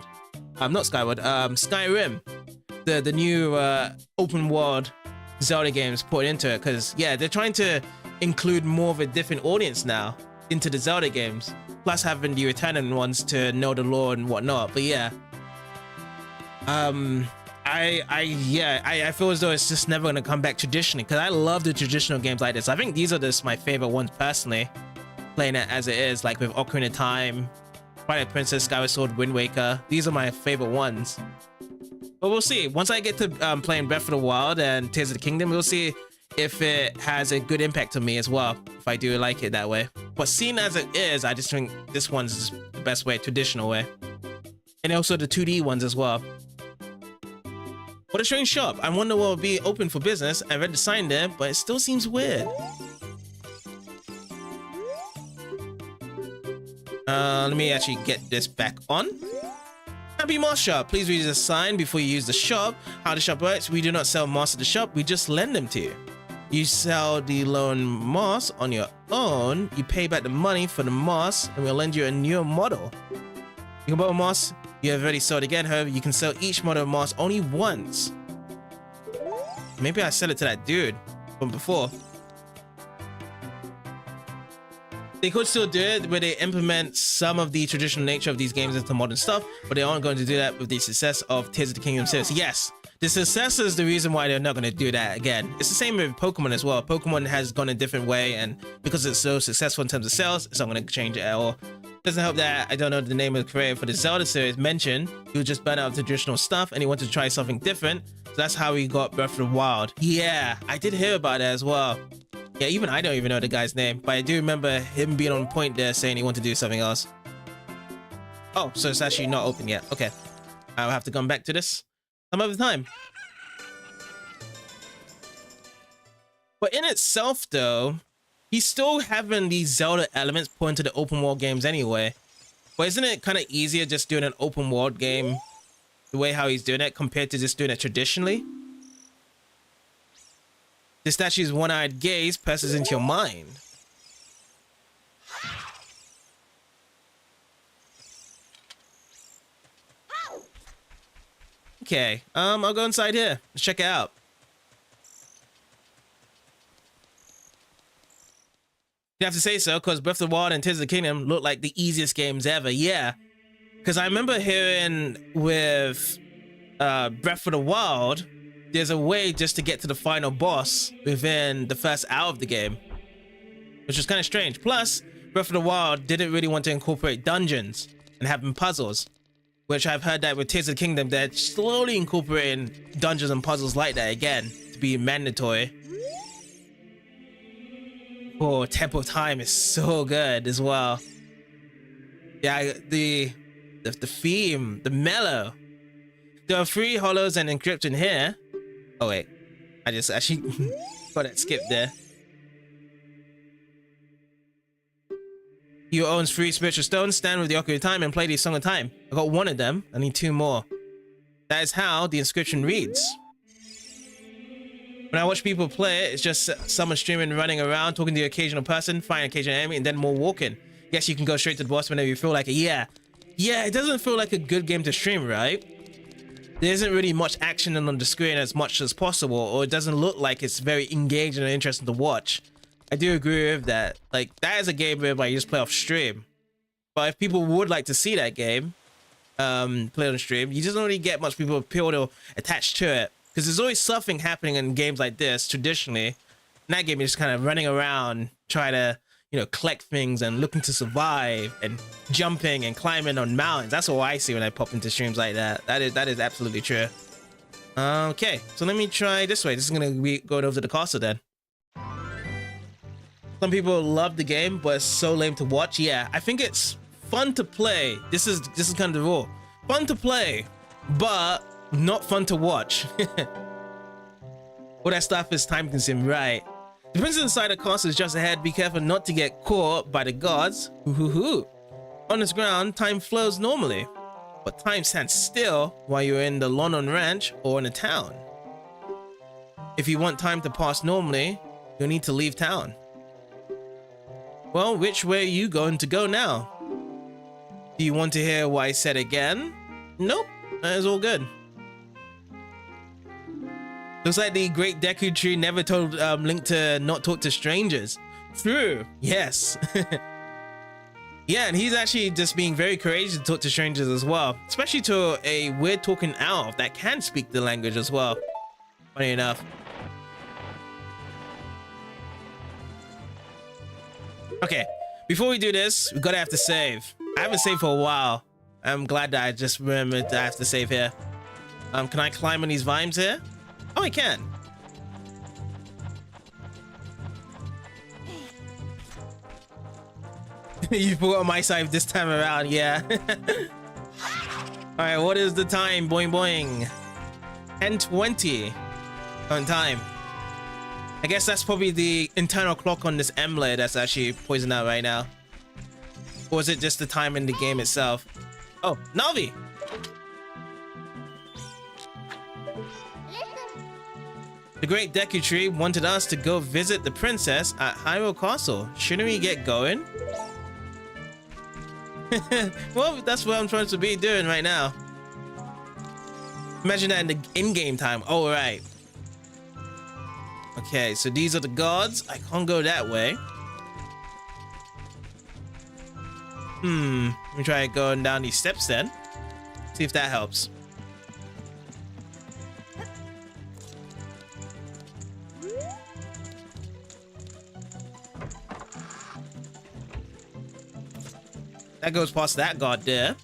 Not Skyward. Skyrim. The new open world Zelda games put into it, because yeah, they're trying to include more of a different audience now into the Zelda games, plus having the returning ones to know the lore and whatnot. But yeah, I feel as though it's just never gonna come back traditionally, because I love the traditional games like this. I think these are just my favorite ones personally, playing it as it is, like with Ocarina of Time, Twilight Princess, Skyward Sword, Wind Waker. These are my favorite ones. But we'll see. Once I get to playing Breath of the Wild and Tears of the Kingdom, we'll see if it has a good impact on me as well, if I do like it that way. But seeing as it is, I just think this one's the best way, traditional way. And also the 2D ones as well. What a strange shop. I wonder what will be open for business. I read the sign there, but it still seems weird. Let me actually get this back on. Happy Moss Shop. Please read the sign before you use the shop. How the shop works: we do not sell moss at the shop, we just lend them to you. You sell the loan moss on your own, you pay back the money for the moss, and we'll lend you a newer model. You can borrow moss you have already sold again. However, you can sell each model of moss only once. Maybe I sell it to that dude from before. They could still do it where they implement some of the traditional nature of these games into modern stuff, but they aren't going to do that with the success of Tears of the Kingdom series. Yes, the success is the reason why they're not going to do that again. It's the same with Pokemon as well. Pokemon has gone a different way, and because it's so successful in terms of sales, it's not going to change it at all. Doesn't help that I don't know the name of the creator for the Zelda series mentioned. He was just burnt out of the traditional stuff and he wanted to try something different. So that's how he got Breath of the Wild. Yeah, I did hear about that as well. Yeah, even I don't even know the guy's name, but I do remember him being on point there saying he wanted to do something else. Oh, so it's actually not open yet. Okay. I'll have to come back to this some other time. But in itself, though, he's still having these Zelda elements put into the open world games anyway. But isn't it kind of easier just doing an open world game the way how he's doing it compared to just doing it traditionally? The statue's one-eyed gaze passes into your mind. Okay, I'll go inside here. Let's check it out. You have to say so, because Breath of the Wild and Tears of the Kingdom look like the easiest games ever. Yeah, because I remember hearing with Breath of the Wild, there's a way just to get to the final boss within the first hour of the game, which is kind of strange. Plus, Breath of the Wild didn't really want to incorporate dungeons and having puzzles, which I've heard that with Tears of the Kingdom, they're slowly incorporating dungeons and puzzles like that again to be mandatory. Oh, Temple of Time is so good as well. Yeah, the theme, the mellow. There are 3 hollows and encryption here. Oh wait, I just actually got that skip there. You owns 3 spiritual stones. Stand with the Ocarina of Time and play the Song of Time. I got 1 of them. I need 2 more. That is how the inscription reads. When I watch people play it, it's just someone streaming, running around, talking to the occasional person, fighting occasional enemy, and then more walking. Yes, you can go straight to the boss whenever you feel like it. Yeah, it doesn't feel like a good game to stream, right? There isn't really much action on the screen as much as possible, or it doesn't look like it's very engaging and interesting to watch. I do agree with that. Like, that is a game where like, you just play off stream. But if people would like to see that game, play on stream, you just don't really get much people appeal to attach to it. Because there's always something happening in games like this, traditionally. In that game, you're just kind of running around, trying to, you know, collect things and looking to survive and jumping and climbing on mountains. That's all I see when I pop into streams like that. That is absolutely true. Okay, so let me try this way. This is gonna be going over to the castle then. Some people love the game, but it's so lame to watch. Yeah, I think it's fun to play. This is kind of the rule. Fun to play, but not fun to watch. All that stuff is time consuming, right? The princess inside the castle is just ahead. Be careful not to get caught by the guards. On this ground, time flows normally, but time stands still while you're in the London Ranch or in a town. If you want time to pass normally, you'll need to leave town. Well, which way are you going to go now? Do you want to hear what I said again? Nope, that is all good. Looks like the Great Deku Tree never told Link to not talk to strangers. True, yes. Yeah, and he's actually just being very courageous to talk to strangers as well. Especially to a weird talking elf that can speak the language as well. Funny enough. Okay, before we do this, we gotta have to save. I haven't saved for a while. I'm glad that I just remembered that I have to save here. Can I climb on these vines here? Oh, I can. You put on my side this time around, yeah. All right, what is the time? Boing boing. 10:20 on time. I guess that's probably the internal clock on this emblem that's actually poisoned out right now. Or is it just the time in the game itself? Oh, Navi! The Great Deku Tree wanted us to go visit the princess at Hyrule Castle. Shouldn't we get going? Well, that's what I'm trying to be doing right now. Imagine that in the in-game time. Oh, right. Okay, so these are the gods. I can't go that way. Let me try going down these steps then. See if that helps. That goes past that guard there.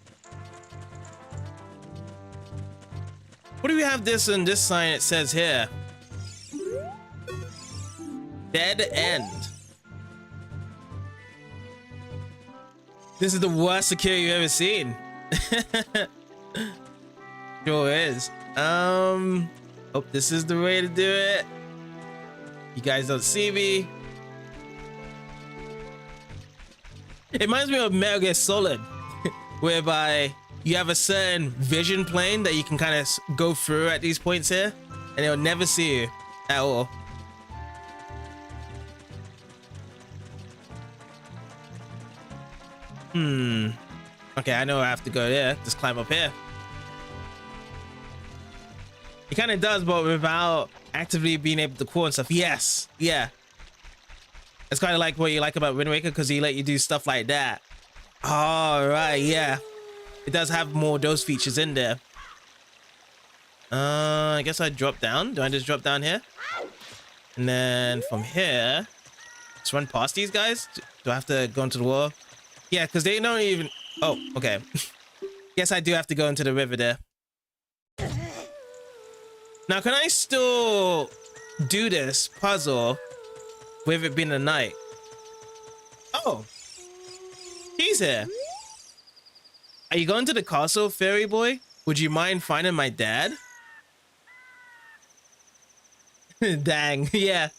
What do we have this in this sign? It says here. Dead end. This is the worst security you've ever seen. Sure is. Oh, this is the way to do it. You guys don't see me. It reminds me of Metal Gear Solid, whereby you have a certain vision plane that you can kind of go through at these points here, and it'll never see you at all. Okay, I know I have to go there. Just climb up here. It kind of does, but without actively being able to crawl and stuff. Yes, yeah. It's kind of like what you like about Wind Waker, because he let you do stuff like that. All right, yeah. It does have more of those features in there. I guess I drop down. Do I just drop down here? And then from here, just run past these guys? Do I have to go into the wall? Yeah, because they don't even... Oh, okay. Guess I do have to go into the river there. Now, can I still do this puzzle with it being a night? Oh. He's here. Are you going to the castle, fairy boy? Would you mind finding my dad? Dang, yeah.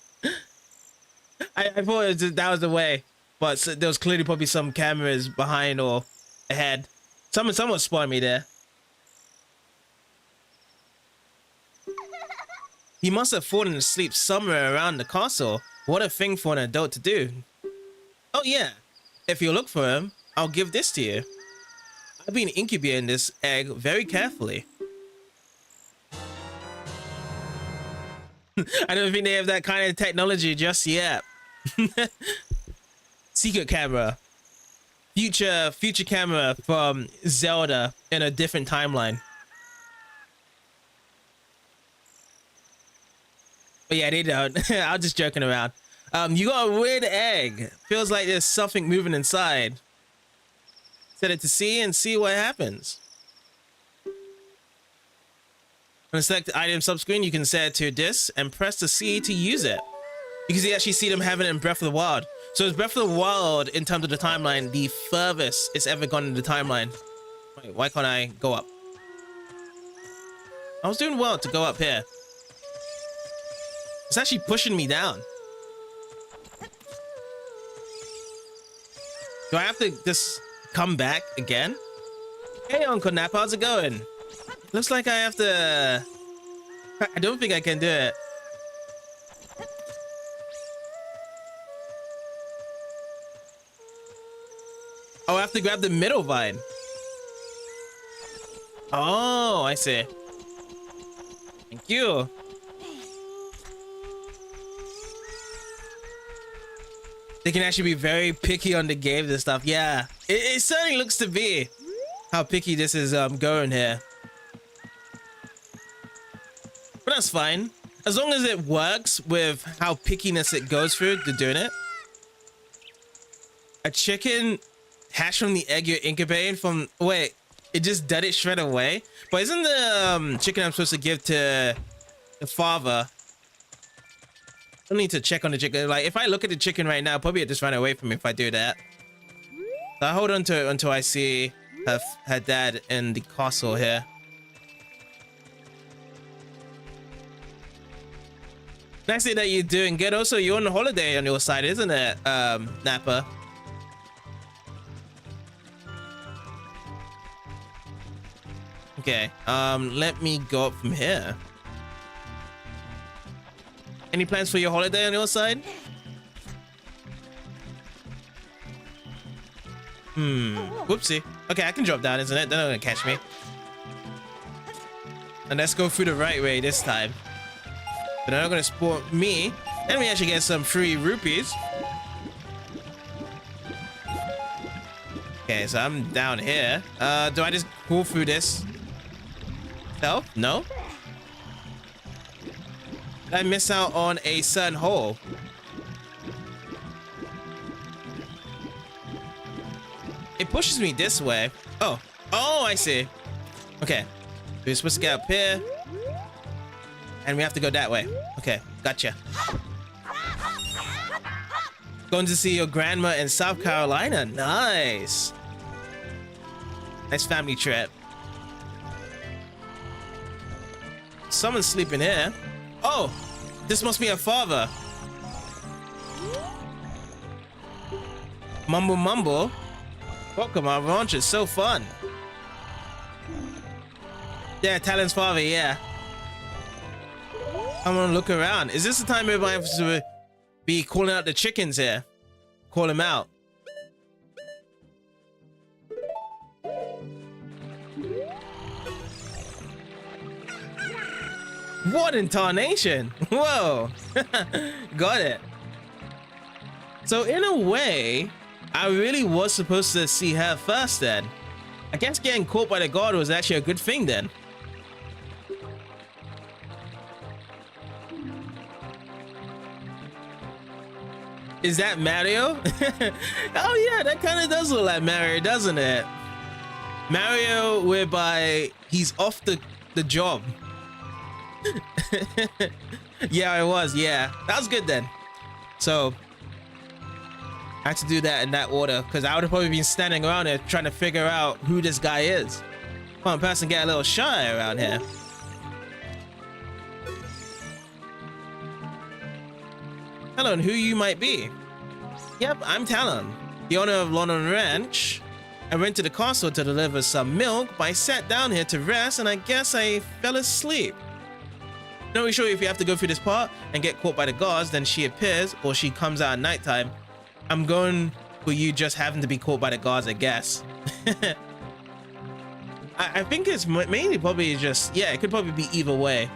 I thought it was just, that was the way. But there was clearly probably some cameras behind or ahead. Someone spawned me there. He must have fallen asleep somewhere around the castle. What a thing for an adult to do. Oh yeah, if you look for him, I'll give this to you. I've been incubating this egg very carefully. I don't think they have that kind of technology just yet. Secret camera. Future camera from Zelda in a different timeline. But yeah, they don't. I was just joking around. You got a weird egg. Feels like there's something moving inside. Set it to C and see what happens. When select the item subscreen, you can set it to this and press the C to use it. You can actually see them having it in Breath of the Wild. So it's Breath of the Wild, in terms of the timeline, the furthest it's ever gone in the timeline. Wait, why can't I go up? I was doing well to go up here. It's actually pushing me down. Do I have to just come back again? Hey, Uncle Nap, how's it going? Looks like I have to... I don't think I can do it. Oh, I have to grab the middle vine. Oh, I see. Thank you. They can actually be very picky on the games and stuff. Yeah, it certainly looks to be how picky this is going here. But that's fine. As long as it works with how pickiness it goes through to doing it. A chicken hatched from the egg you're incubating from... Wait, it just did it straight away? But isn't the chicken I'm supposed to give to the father... I don't need to check on the chicken. Like, if I look at the chicken right now, probably it just ran away from me if I do that. So I hold on to it until I see her dad in the castle here. Nice thing that you're doing good. Also, you're on holiday on your side, isn't it, Nappa? Okay, let me go up from here. Any plans for your holiday on your side? Whoopsie. Okay, I can drop down, isn't it? They're not gonna catch me. And let's go through the right way this time. But they're not gonna spawn me. And we actually get some free rupees. Okay, so I'm down here. Do I just pull through this? No? Did I miss out on a certain hole? It pushes me this way. Oh, I see. Okay, we're supposed to get up here. And we have to go that way. Okay, gotcha. Going to see your grandma in South Carolina. Nice. Nice family trip. Someone's sleeping here. Oh, this must be her father. Mumble mumble. Welcome, our ranch is so fun. Yeah, Talon's father, yeah. I'm gonna look around. Is this the time everybody has to be calling out the chickens here? Call them out. What in tarnation? Whoa. Got it. So in a way, I really was supposed to see her first then. I guess getting caught by the guard was actually a good thing then. Is that Mario? Oh yeah, that kind of does look like Mario, doesn't it? Mario whereby he's off the job. Yeah, it was. Yeah, that was good then. So I had to do that in that order because I would have probably been standing around there trying to figure out who this guy is. One person get a little shy around here. Talon, who you might be? Yep, I'm Talon, the owner of London Ranch. I went to the castle to deliver some milk, but I sat down here to rest and I guess I fell asleep. Not really sure if you have to go through this part and get caught by the guards, then she appears or she comes out at nighttime. I'm going for you just having to be caught by the guards, I guess. I think it's mainly probably just, yeah, it could probably be either way.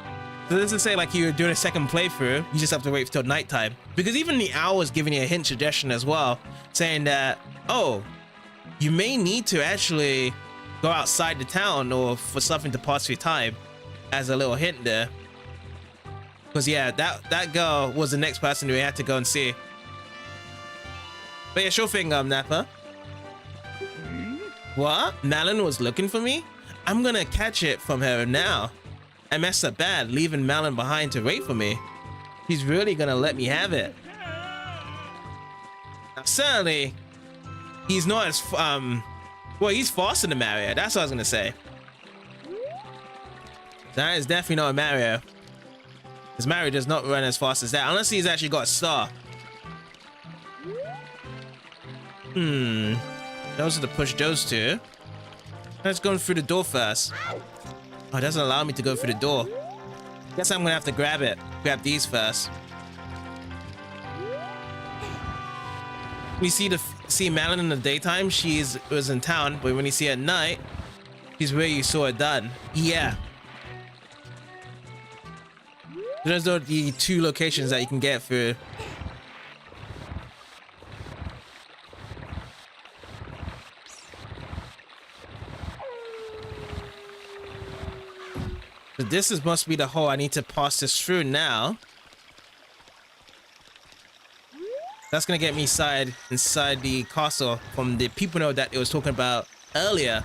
So this is say like you're doing a second playthrough, you just have to wait till nighttime. Because even the owl is giving you a hint suggestion as well, saying that, oh, you may need to actually go outside the town or for something to pass your time, as a little hint there. Because yeah, that girl was the next person we had to go and see. But yeah, sure thing, Nappa. What? Malin was looking for me? I'm gonna catch it from her now. I messed up bad, leaving Malin behind to wait for me. He's really gonna let me have it. Now, certainly, he's not as, well, he's faster than Mario. That's what I was gonna say. That is definitely not a Mario. Because Mario does not run as fast as that, unless he's actually got a star. Those are the push those two. Let's go through the door first. Oh, it doesn't allow me to go through the door. Guess I'm gonna have to grab it. Grab these first. We see Malin in the daytime, she was in town, but when you see her at night, she's where you saw her done. Yeah. Those are the two locations that you can get through. So this must be the hole I need to pass this through now. That's gonna get me inside the castle from the people know that it was talking about earlier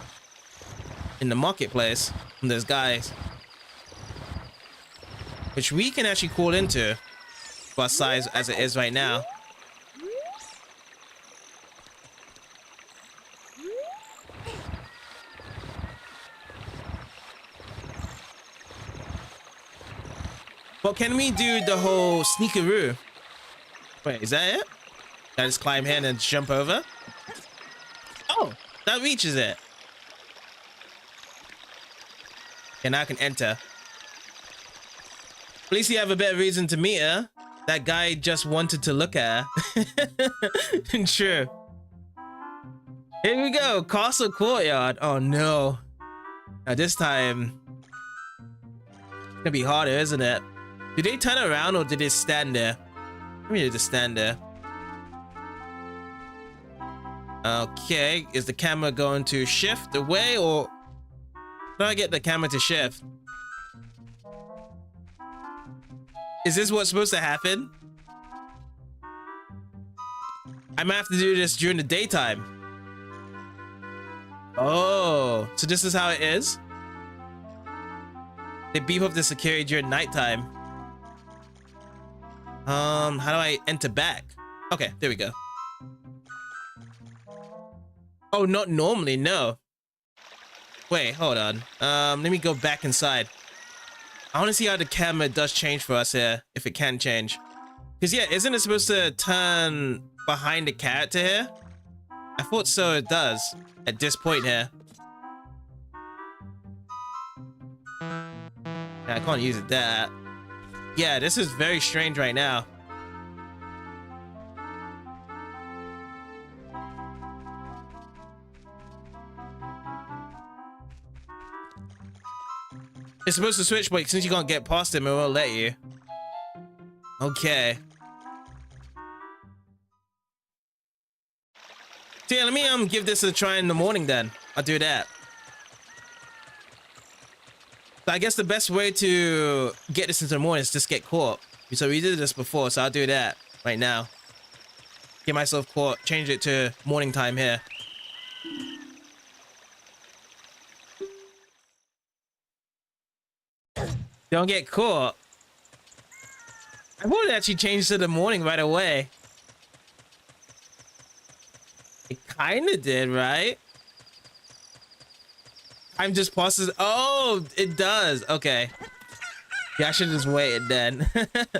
in the marketplace from those guys, which we can actually call into for our size as it is right now. But can we do the whole sneakeroo? Wait, is that it? Can I just climb here and jump over? Oh, that reaches it. And now I can enter. At least you have a better reason to meet her. That guy just wanted to look at her. True. Here we go, castle courtyard. Oh no. Now this time, it's gonna be harder, isn't it? Did they turn around or did they stand there? Maybe they just stand there. Okay, is the camera going to shift away, or how do I get the camera to shift? Is this what's supposed to happen? I might have to do this during the daytime. Oh, so this is how it is? They beef up the security during nighttime. How do I enter back? Okay, there we go. Oh, not normally, no. Wait, hold on. Let me go back inside. I want to see how the camera does change for us here, if it can change. Because yeah, isn't it supposed to turn behind the character here? I thought so it does, at this point here. Yeah, I can't use it that. Yeah, this is very strange right now. It's supposed to switch, but since you can't get past him, it won't let you. Okay. So yeah, let me give this a try in the morning then. I'll do that. So I guess the best way to get this into the morning is just get caught. So we did this before, so I'll do that right now. Get myself caught, change it to morning time here. Don't get caught. I would actually change to the morning right away. It kind of did, right? I'm just pauses. Oh, it does. Okay. Yeah, I should just waited then. But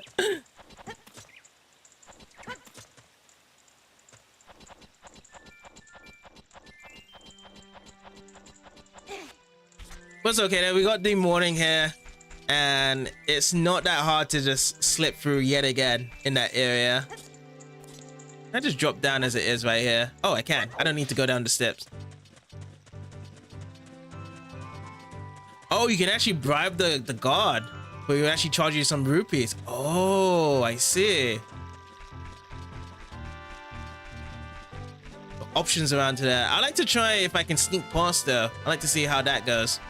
it's okay. Then we got the morning here. And it's not that hard to just slip through yet again in that area. I just drop down as it is right here. Oh, I can. I don't need to go down the steps. Oh, you can actually bribe the guard. But he will actually charge you some rupees. Oh, I see. Options around to that. I like to try if I can sneak past though. I like to see how that goes.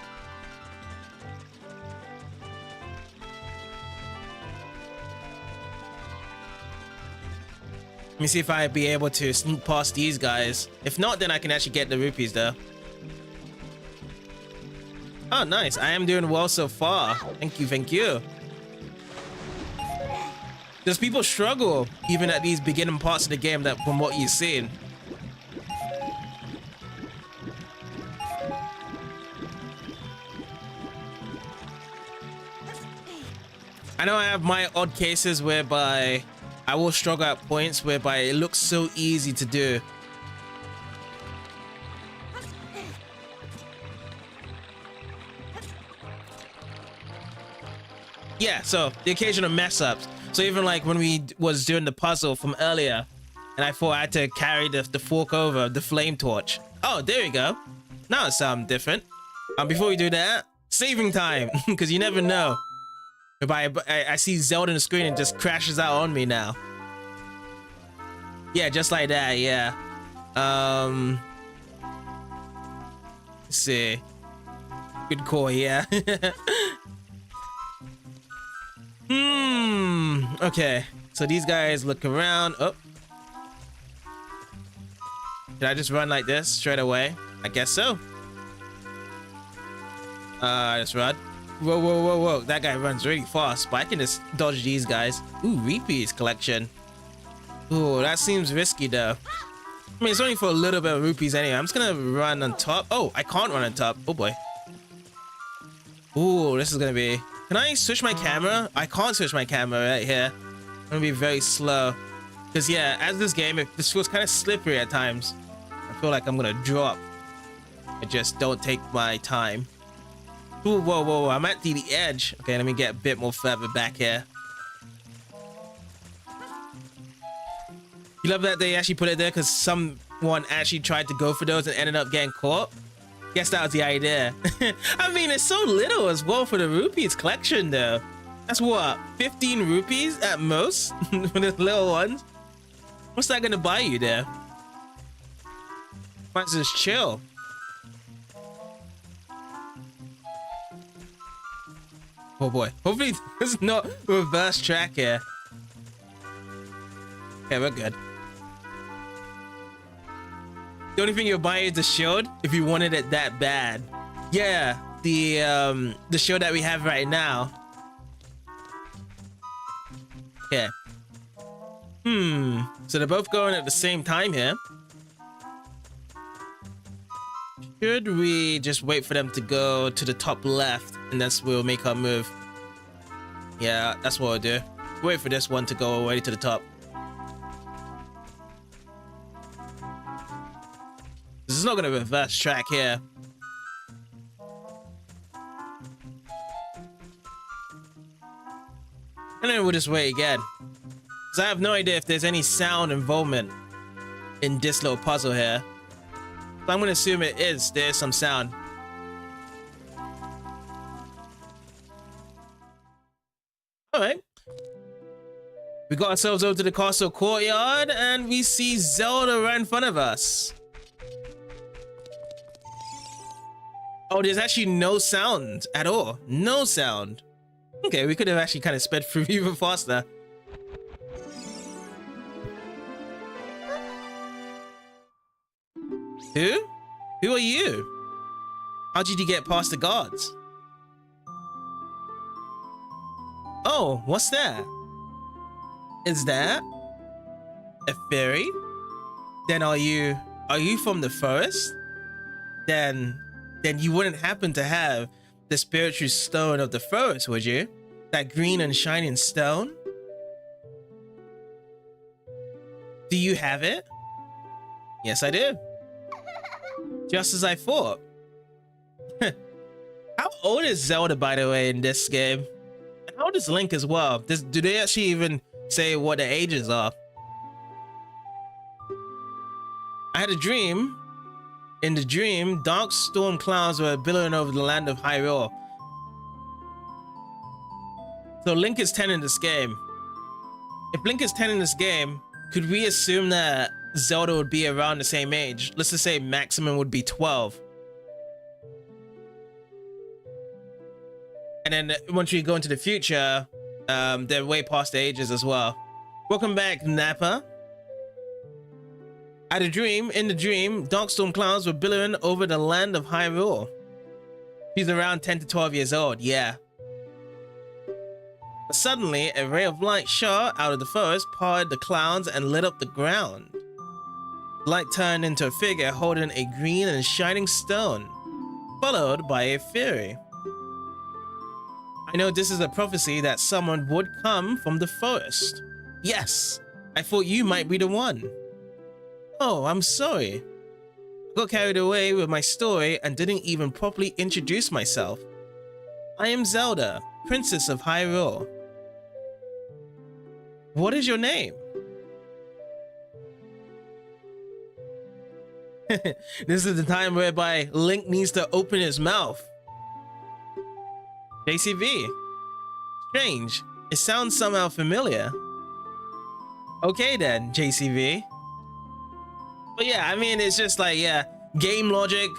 Let me see if I'd be able to sneak past these guys. If not, then I can actually get the rupees though. Oh, nice. I am doing well so far. Thank you, thank you. Does people struggle even at these beginning parts of the game that from what you've seen? I know I have my odd cases whereby I will struggle at points whereby it looks so easy to do. Yeah, so the occasional mess ups. So even like when we was doing the puzzle from earlier and I thought I had to carry the fork over the flame torch. Oh, there we go. Now it's different. Before we do that, saving time, because you never know. If I see Zelda on the screen and just crashes out on me now. Yeah, just like that, yeah. Let's see. Good call, yeah. Okay. So these guys look around. Oh. Did I just run like this straight away? I guess so. Just run. Whoa, whoa, whoa, whoa. That guy runs really fast, but I can just dodge these guys. Ooh, rupees collection. Ooh, that seems risky though. I mean, it's only for a little bit of rupees anyway. I'm just gonna run on top. Oh, I can't run on top. Oh boy. Ooh, this is gonna be... Can I switch my camera? I can't switch my camera right here. I'm gonna be very slow. Because yeah, as this game, this feels kind of slippery at times. I feel like I'm gonna drop. I just don't take my time. Ooh, whoa, whoa, whoa. I'm at the edge. Okay, let me get a bit more further back here. You love that they actually put it there because someone actually tried to go for those and ended up getting caught? Guess that was the idea. I mean, it's so little as well for the rupees collection though. That's what, 15 rupees at most for the little ones? What's that gonna buy you there? Might just chill. Oh boy. Hopefully there's no reverse track here. Okay, we're good. The only thing you'll buy is the shield if you wanted it that bad. Yeah, the shield that we have right now. Okay. So they're both going at the same time here. Should we just wait for them to go to the top left and that's where we'll make our move? Yeah, that's what we'll do. Wait for this one to go away to the top. This is not gonna reverse track here. And then we'll just wait again. Because I have no idea if there's any sound involvement in this little puzzle here. So I'm gonna assume it is. There's some sound. Alright. We got ourselves over to the castle courtyard and we see Zelda right in front of us. Oh, there's actually no sound at all. No sound. Okay, we could have actually kind of sped through even faster. Who? Who are you? How did you get past the guards? Oh, what's that? Is that a fairy? Then are you from the forest? Then you wouldn't happen to have the spiritual stone of the forest, would you? That green and shining stone? Do you have it? Yes, I do. Just as I thought. How old is Zelda, by the way, in this game? And how old is Link as well? Do they actually even say what their ages are? I had a dream. In the dream, dark storm clouds were billowing over the land of Hyrule. So Link is 10 in this game. If Link is 10 in this game, could we assume that Zelda would be around the same age? Let's just say maximum would be 12. And then once we go into the future, they're way past the ages as well. Welcome back, Nappa. I had a dream. In the dream, dark storm clouds were billowing over the land of Hyrule. She's around 10 to 12 years old, yeah. But suddenly, a ray of light shot out of the forest, parted the clouds, and lit up the ground. The light turned into a figure holding a green and shining stone, followed by a fairy. I know this is a prophecy that someone would come from the forest. Yes, I thought you might be the one. Oh, I'm sorry. I got carried away with my story and didn't even properly introduce myself. I am Zelda, Princess of Hyrule. What is your name? This is the time whereby Link needs to open his mouth. JCV. Strange. It sounds somehow familiar. Okay then, JCV. But yeah, I mean, it's just like, yeah, game logic.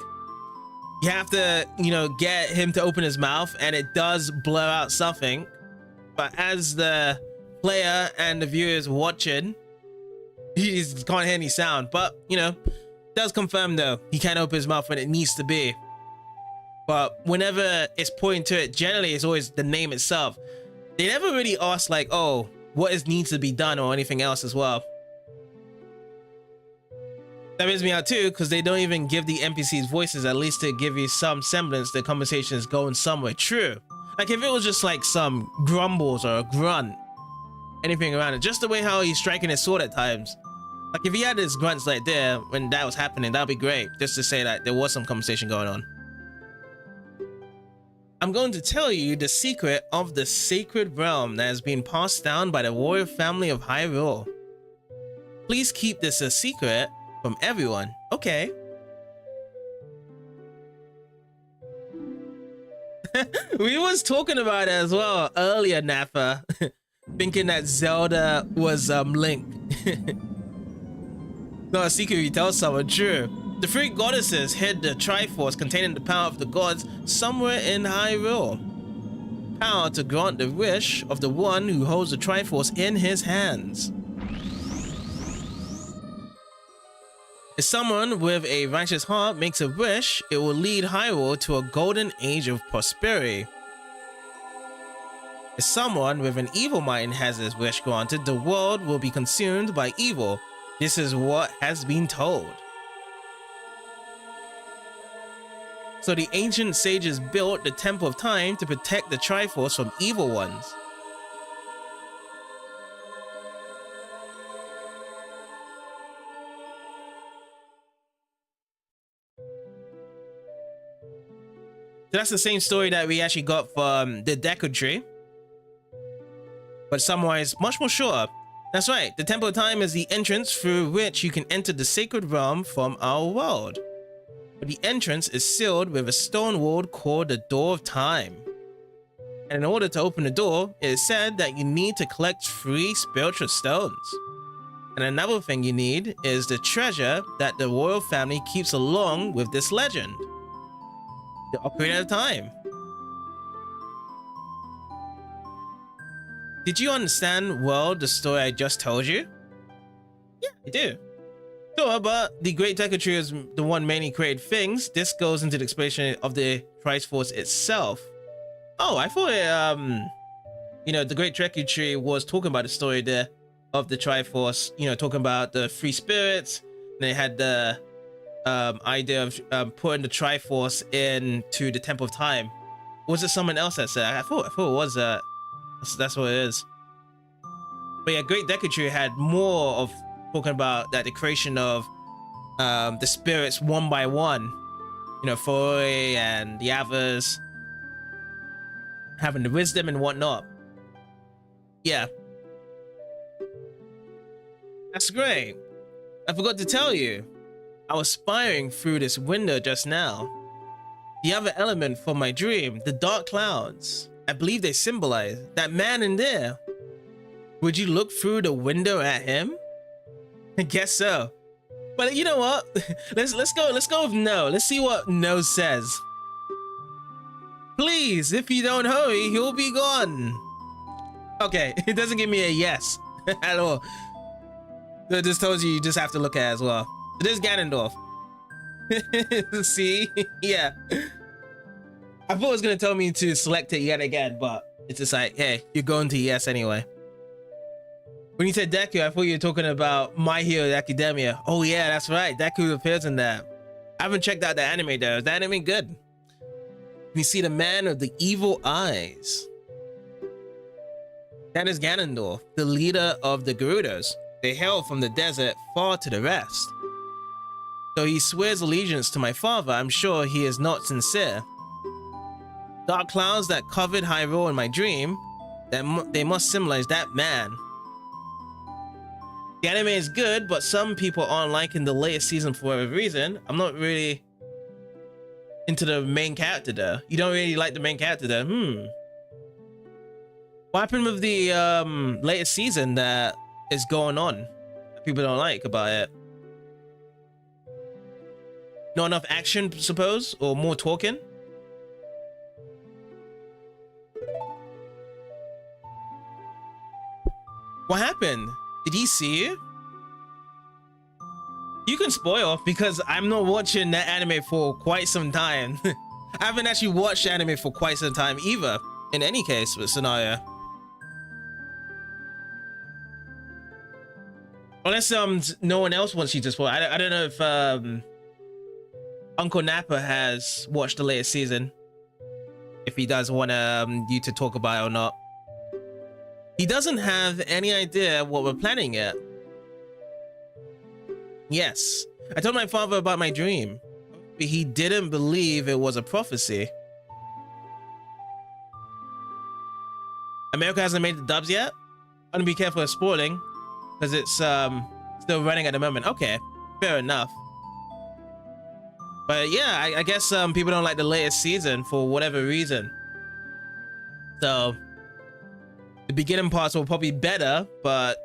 You have to, you know, get him to open his mouth and it does blur out something. But as the player and the viewers watching, he just can't hear any sound. But, you know, does confirm though, he can open his mouth when it needs to be. But whenever it's pointing to it, generally it's always the name itself. They never really ask like, oh, what needs to be done or anything else as well. That weirds me out too, because they don't even give the NPCs voices, at least to give you some semblance the conversation is going somewhere. True. Like if it was just like some grumbles or a grunt, anything around it, just the way how he's striking his sword at times. Like if he had his grunts like there when that was happening, that'd be great. Just to say that there was some conversation going on. I'm going to tell you the secret of the sacred realm that has been passed down by the royal family of Hyrule. Please keep this a secret from everyone. Okay. We was talking about it as well earlier, Nappa. Thinking that Zelda was Link. Not a secret if you tell someone, true. The three goddesses hid the Triforce containing the power of the gods somewhere in Hyrule. Power to grant the wish of the one who holds the Triforce in his hands. If someone with a righteous heart makes a wish, it will lead Hyrule to a golden age of prosperity. If someone with an evil mind has his wish granted, the world will be consumed by evil. This is what has been told. So the ancient sages built the Temple of Time to protect the Triforce from evil ones. So that's the same story that we actually got from the Deku Tree, but Samurai is much more shorter. That's right, the Temple of Time is the entrance through which you can enter the sacred realm from our world. But the entrance is sealed with a stone wall called the Door of Time. And in order to open the door, it is said that you need to collect 3 spiritual stones. And another thing you need is the treasure that the royal family keeps along with this legend. The Ocarina of Time. Did you understand well the story I just told you? Yeah, I do. Sure, but the Great Deku Tree is the one mainly created things. This goes into the explanation of the Triforce itself. Oh, I thought you know, the Great Deku Tree was talking about the story there of the Triforce, you know, talking about the 3 spirits. And they had the idea of putting the Triforce into the Temple of Time. Or was it someone else that said? I thought it was that's what it is. But yeah, Great Deku Tree had more of talking about that the creation of the spirits one by one. You know, Foy and the others having the wisdom and whatnot. Yeah. That's great. I forgot to tell you. I was spying through this window just now. The other element for my dream, the dark clouds, I believe they symbolize that man in there. Would you look through the window at him? I guess so. But you know what? Let's go with no. Let's see what no says. Please, if you don't hurry, he'll be gone. Okay, it doesn't give me a yes at all. It just tells you just have to look at it as well. It is Ganondorf. See? Yeah. I thought it was going to tell me to select it yet again, but it's just like, hey, you're going to yes anyway. When you said Deku, I thought you were talking about My Hero Academia. Oh yeah, that's right. Deku appears in that. I haven't checked out the anime though. Is the anime good? You see the man of the evil eyes. That is Ganondorf, the leader of the Gerudos. They hail from the desert far to the west. Though he swears allegiance to my father, I'm sure he is not sincere. Dark clouds that covered Hyrule in my dream, they must symbolize that man. The anime is good, but some people aren't liking the latest season for whatever reason. I'm not really into the main character though. You don't really like the main character though. What happened with the latest season that is going on that people don't like about it? Not enough action, suppose, or more talking? What happened? Did he see you? You can spoil because I'm not watching that anime for quite some time. I haven't actually watched anime for quite some time either, in any case with scenario. Unless no one else wants you to spoil. I don't know if Uncle Nappa has watched the latest season. If he does want you to talk about it or not. He doesn't have any idea what we're planning yet. Yes, I told my father about my dream, but he didn't believe it was a prophecy. America hasn't made the dubs yet? I'm gonna be careful of spoiling, because it's still running at the moment. Okay, fair enough. But yeah, I guess people don't like the latest season for whatever reason. So the beginning parts were probably better, but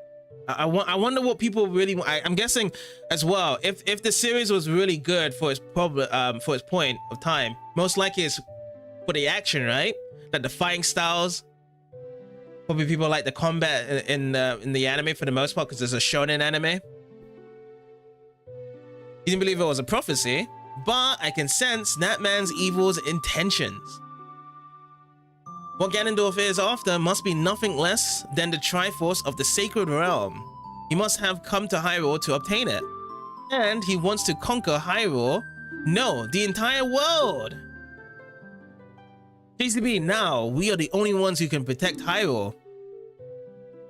I wonder what people really want. I'm guessing as well, if the series was really good for its problem, for its point of time, most likely it's for the action, right? Like the fighting styles. Probably people like the combat in the anime for the most part, because it's a shonen anime. He didn't believe it was a prophecy, but I can sense that man's evil's intentions. What Ganondorf is after must be nothing less than the Triforce of the Sacred Realm. He must have come to Hyrule to obtain it. And he wants to conquer Hyrule. No, the entire world! JCB, now, we are the only ones who can protect Hyrule.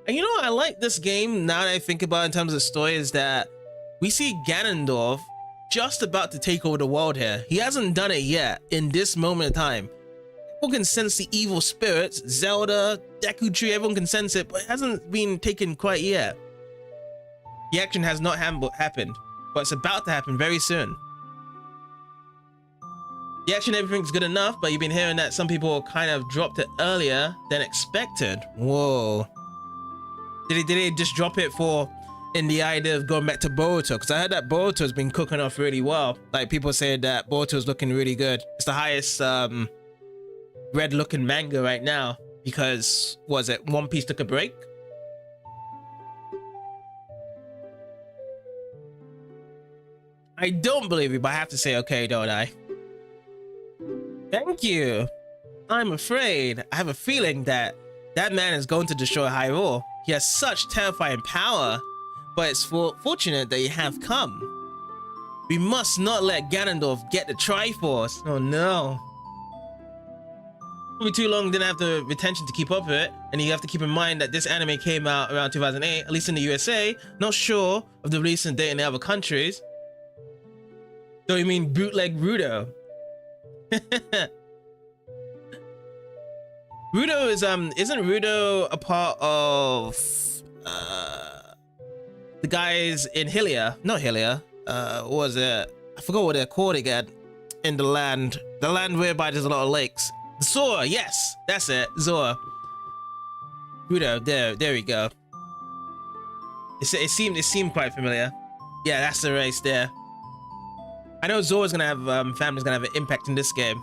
And you know what I like this game, now that I think about it in terms of story, is that we see Ganondorf just about to take over the world here. He hasn't done it yet in this moment of time. People can sense the evil spirits, Zelda, Deku Tree, everyone can sense it, but it hasn't been taken quite yet. The action has not happened, but it's about to happen very soon. The action, everything's good enough, but you've been hearing that some people kind of dropped it earlier than expected. Whoa. Did they just drop it for in the idea of going back to Boruto? Because I heard that Boruto has been cooking off really well. Like, people say that Boruto is looking really good. It's the highest read looking manga right now, because was it One Piece took a break? I don't believe you, but I have to say okay, don't I? Thank you. I'm afraid, I have a feeling that that man is going to destroy Hyrule. He has such terrifying power, but it's fortunate that you have come. We must not let Ganondorf get the Triforce. Oh no. It'll be too long, didn't have the retention to keep up with it, and you have to keep in mind that this anime came out around 2008, at least in the USA. Not sure of the release date in the other countries. So you mean bootleg Rudo? Rudo is isn't Rudo a part of the guys in Hylia? Not Hylia. What was it? I forgot what they're called again. In the land whereby there's a lot of lakes. Zora, yes, that's it, Zora. Rudo, there we go. It seemed quite familiar. Yeah, that's the race there. I know Zora's gonna have family's gonna have an impact in this game.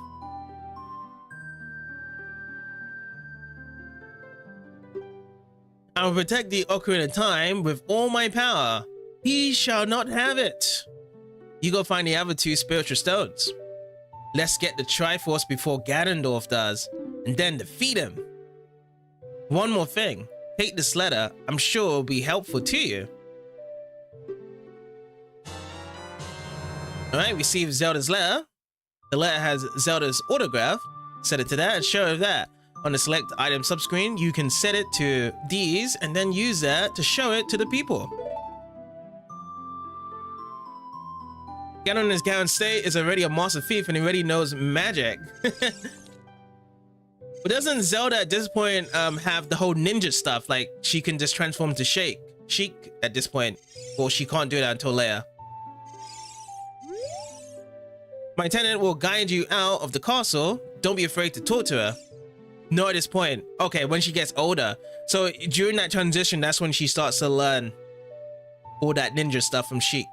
I will protect the Ocarina of Time with all my power. He shall not have it. You go find the other two spiritual stones. Let's get the Triforce before Ganondorf does, and then defeat him. One more thing. Take this letter. I'm sure it'll be helpful to you. Alright, receive Zelda's letter. The letter has Zelda's autograph. Set it to that and show it that. On the select item subscreen, you can set it to these and then use that to show it to the people. Ganon in his Ganon state is already a master thief and he already knows magic. But doesn't Zelda at this point have the whole ninja stuff? Like, she can just transform to Sheik at this point. Well, she can't do that until later. My attendant will guide you out of the castle. Don't be afraid to talk to her. No, at this point. Okay, when she gets older. So during that transition, that's when she starts to learn all that ninja stuff from Sheik.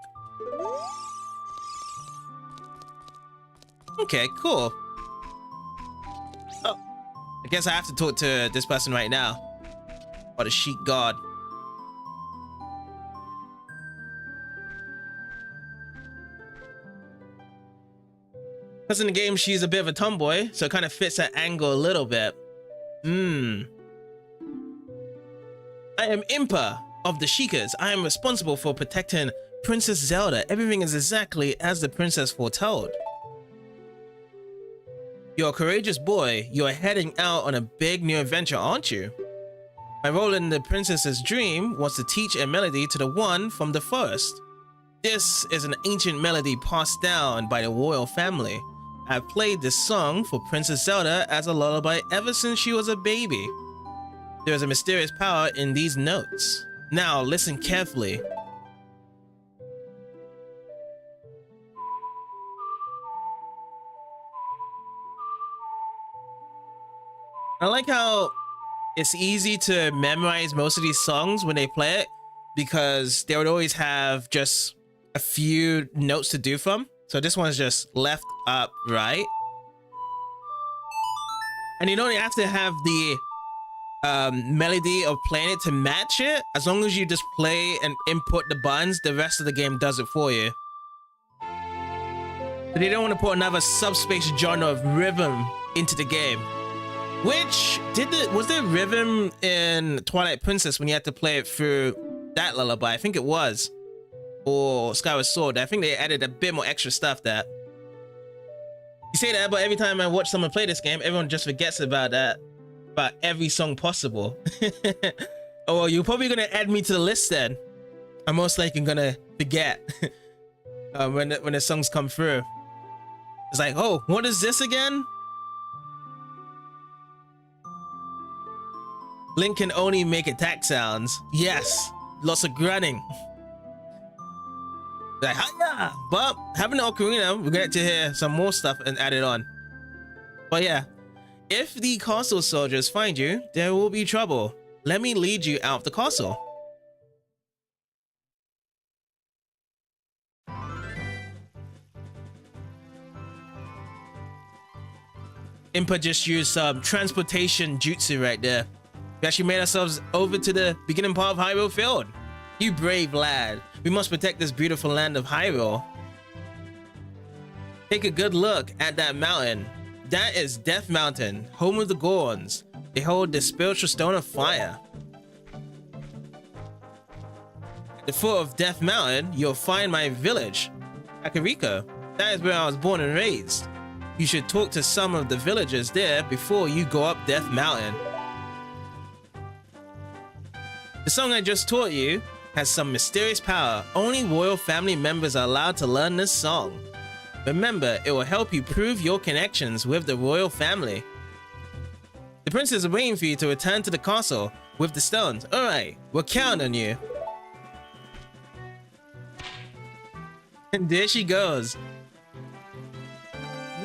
Okay, cool. Oh, I guess I have to talk to this person right now. Or the Sheik god. Because in the game, she's a bit of a tomboy, so it kind of fits that angle a little bit. I am Impa of the Sheikas. I am responsible for protecting Princess Zelda. Everything is exactly as the princess foretold. You're a courageous boy. You're heading out on a big new adventure, aren't you? My role in the princess's dream was to teach a melody to the one from the forest. This is an ancient melody passed down by the royal family. I've played this song for Princess Zelda as a lullaby ever since she was a baby. There is a mysterious power in these notes. Now listen carefully. I like how it's easy to memorize most of these songs when they play it, because they would always have just a few notes to do from. So this one's just left, up, right. And you don't have to have the melody of playing it to match it. As long as you just play and input the buttons, the rest of the game does it for you. But they don't want to put another subspace genre of rhythm into the game. Which was there rhythm in Twilight Princess when you had to play it through that lullaby? I think it was. Or Skyward Sword. I think they added a bit more extra stuff there. You say that, but every time I watch someone play this game, everyone just forgets about that. About every song possible. Oh, well, you're probably gonna add me to the list then. I'm most likely gonna forget when the songs come through. It's like, oh, what is this again? Link can only make attack sounds. Yes, lots of grunting. Like, hiya! But having the Ocarina, we're going to hear some more stuff and add it on. But yeah, if the castle soldiers find you, there will be trouble. Let me lead you out of the castle. Impa just used some transportation jutsu right there. We actually made ourselves over to the beginning part of Hyrule Field. You brave lad. We must protect this beautiful land of Hyrule. Take a good look at that mountain. That is Death Mountain, home of the Gorons. They hold the spiritual stone of fire. At the foot of Death Mountain, you'll find my village, Kakariko. That is where I was born and raised. You should talk to some of the villagers there before you go up Death Mountain. The song I just taught you has some mysterious power. Only royal family members are allowed to learn this song. Remember, it will help you prove your connections with the royal family. The princess is waiting for you to return to the castle with the stones. Alright, we'll count on you. And there she goes.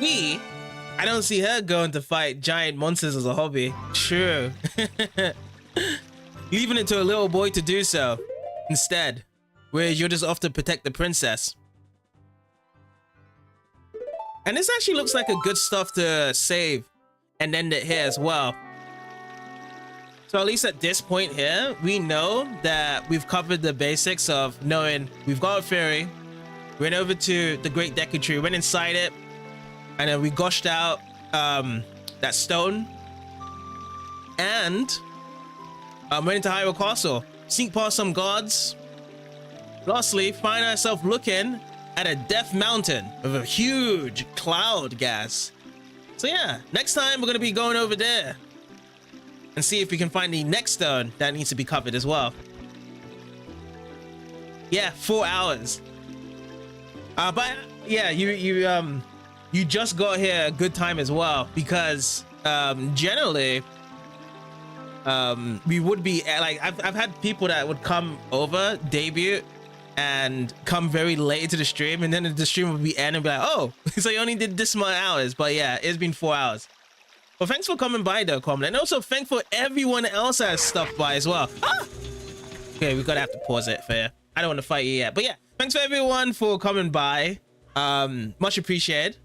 I don't see her going to fight giant monsters as a hobby. True. Leaving it to a little boy to do so instead, whereas you're just off to protect the princess. And this actually looks like a good stuff to save and end it here as well. So at least at this point here, we know that we've covered the basics of knowing we've got a fairy, went over to the Great Deku Tree, went inside it, and then we gushed out that stone, and went into Hyrule Castle, sneak past some guards. Lastly, find ourselves looking at a Death Mountain with a huge cloud gas. So yeah, next time we're gonna be going over there and see if we can find the next stone that needs to be covered as well. Yeah, 4 hours. But yeah, you just got here a good time as well, because generally we would be like, I've had people that would come over, debut, and come very late to the stream, and then the stream would be end and be like, oh, so you only did this much hours. But yeah, it's been 4 hours. Well, thanks for coming by though, Common, and also thanks for everyone else that has stopped by as well. Okay, we're gonna have to pause it for you. I don't want to fight you yet, but yeah, thanks for everyone for coming by. Much appreciated,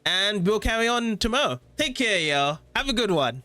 and we'll carry on tomorrow. Take care, y'all. Have a good one.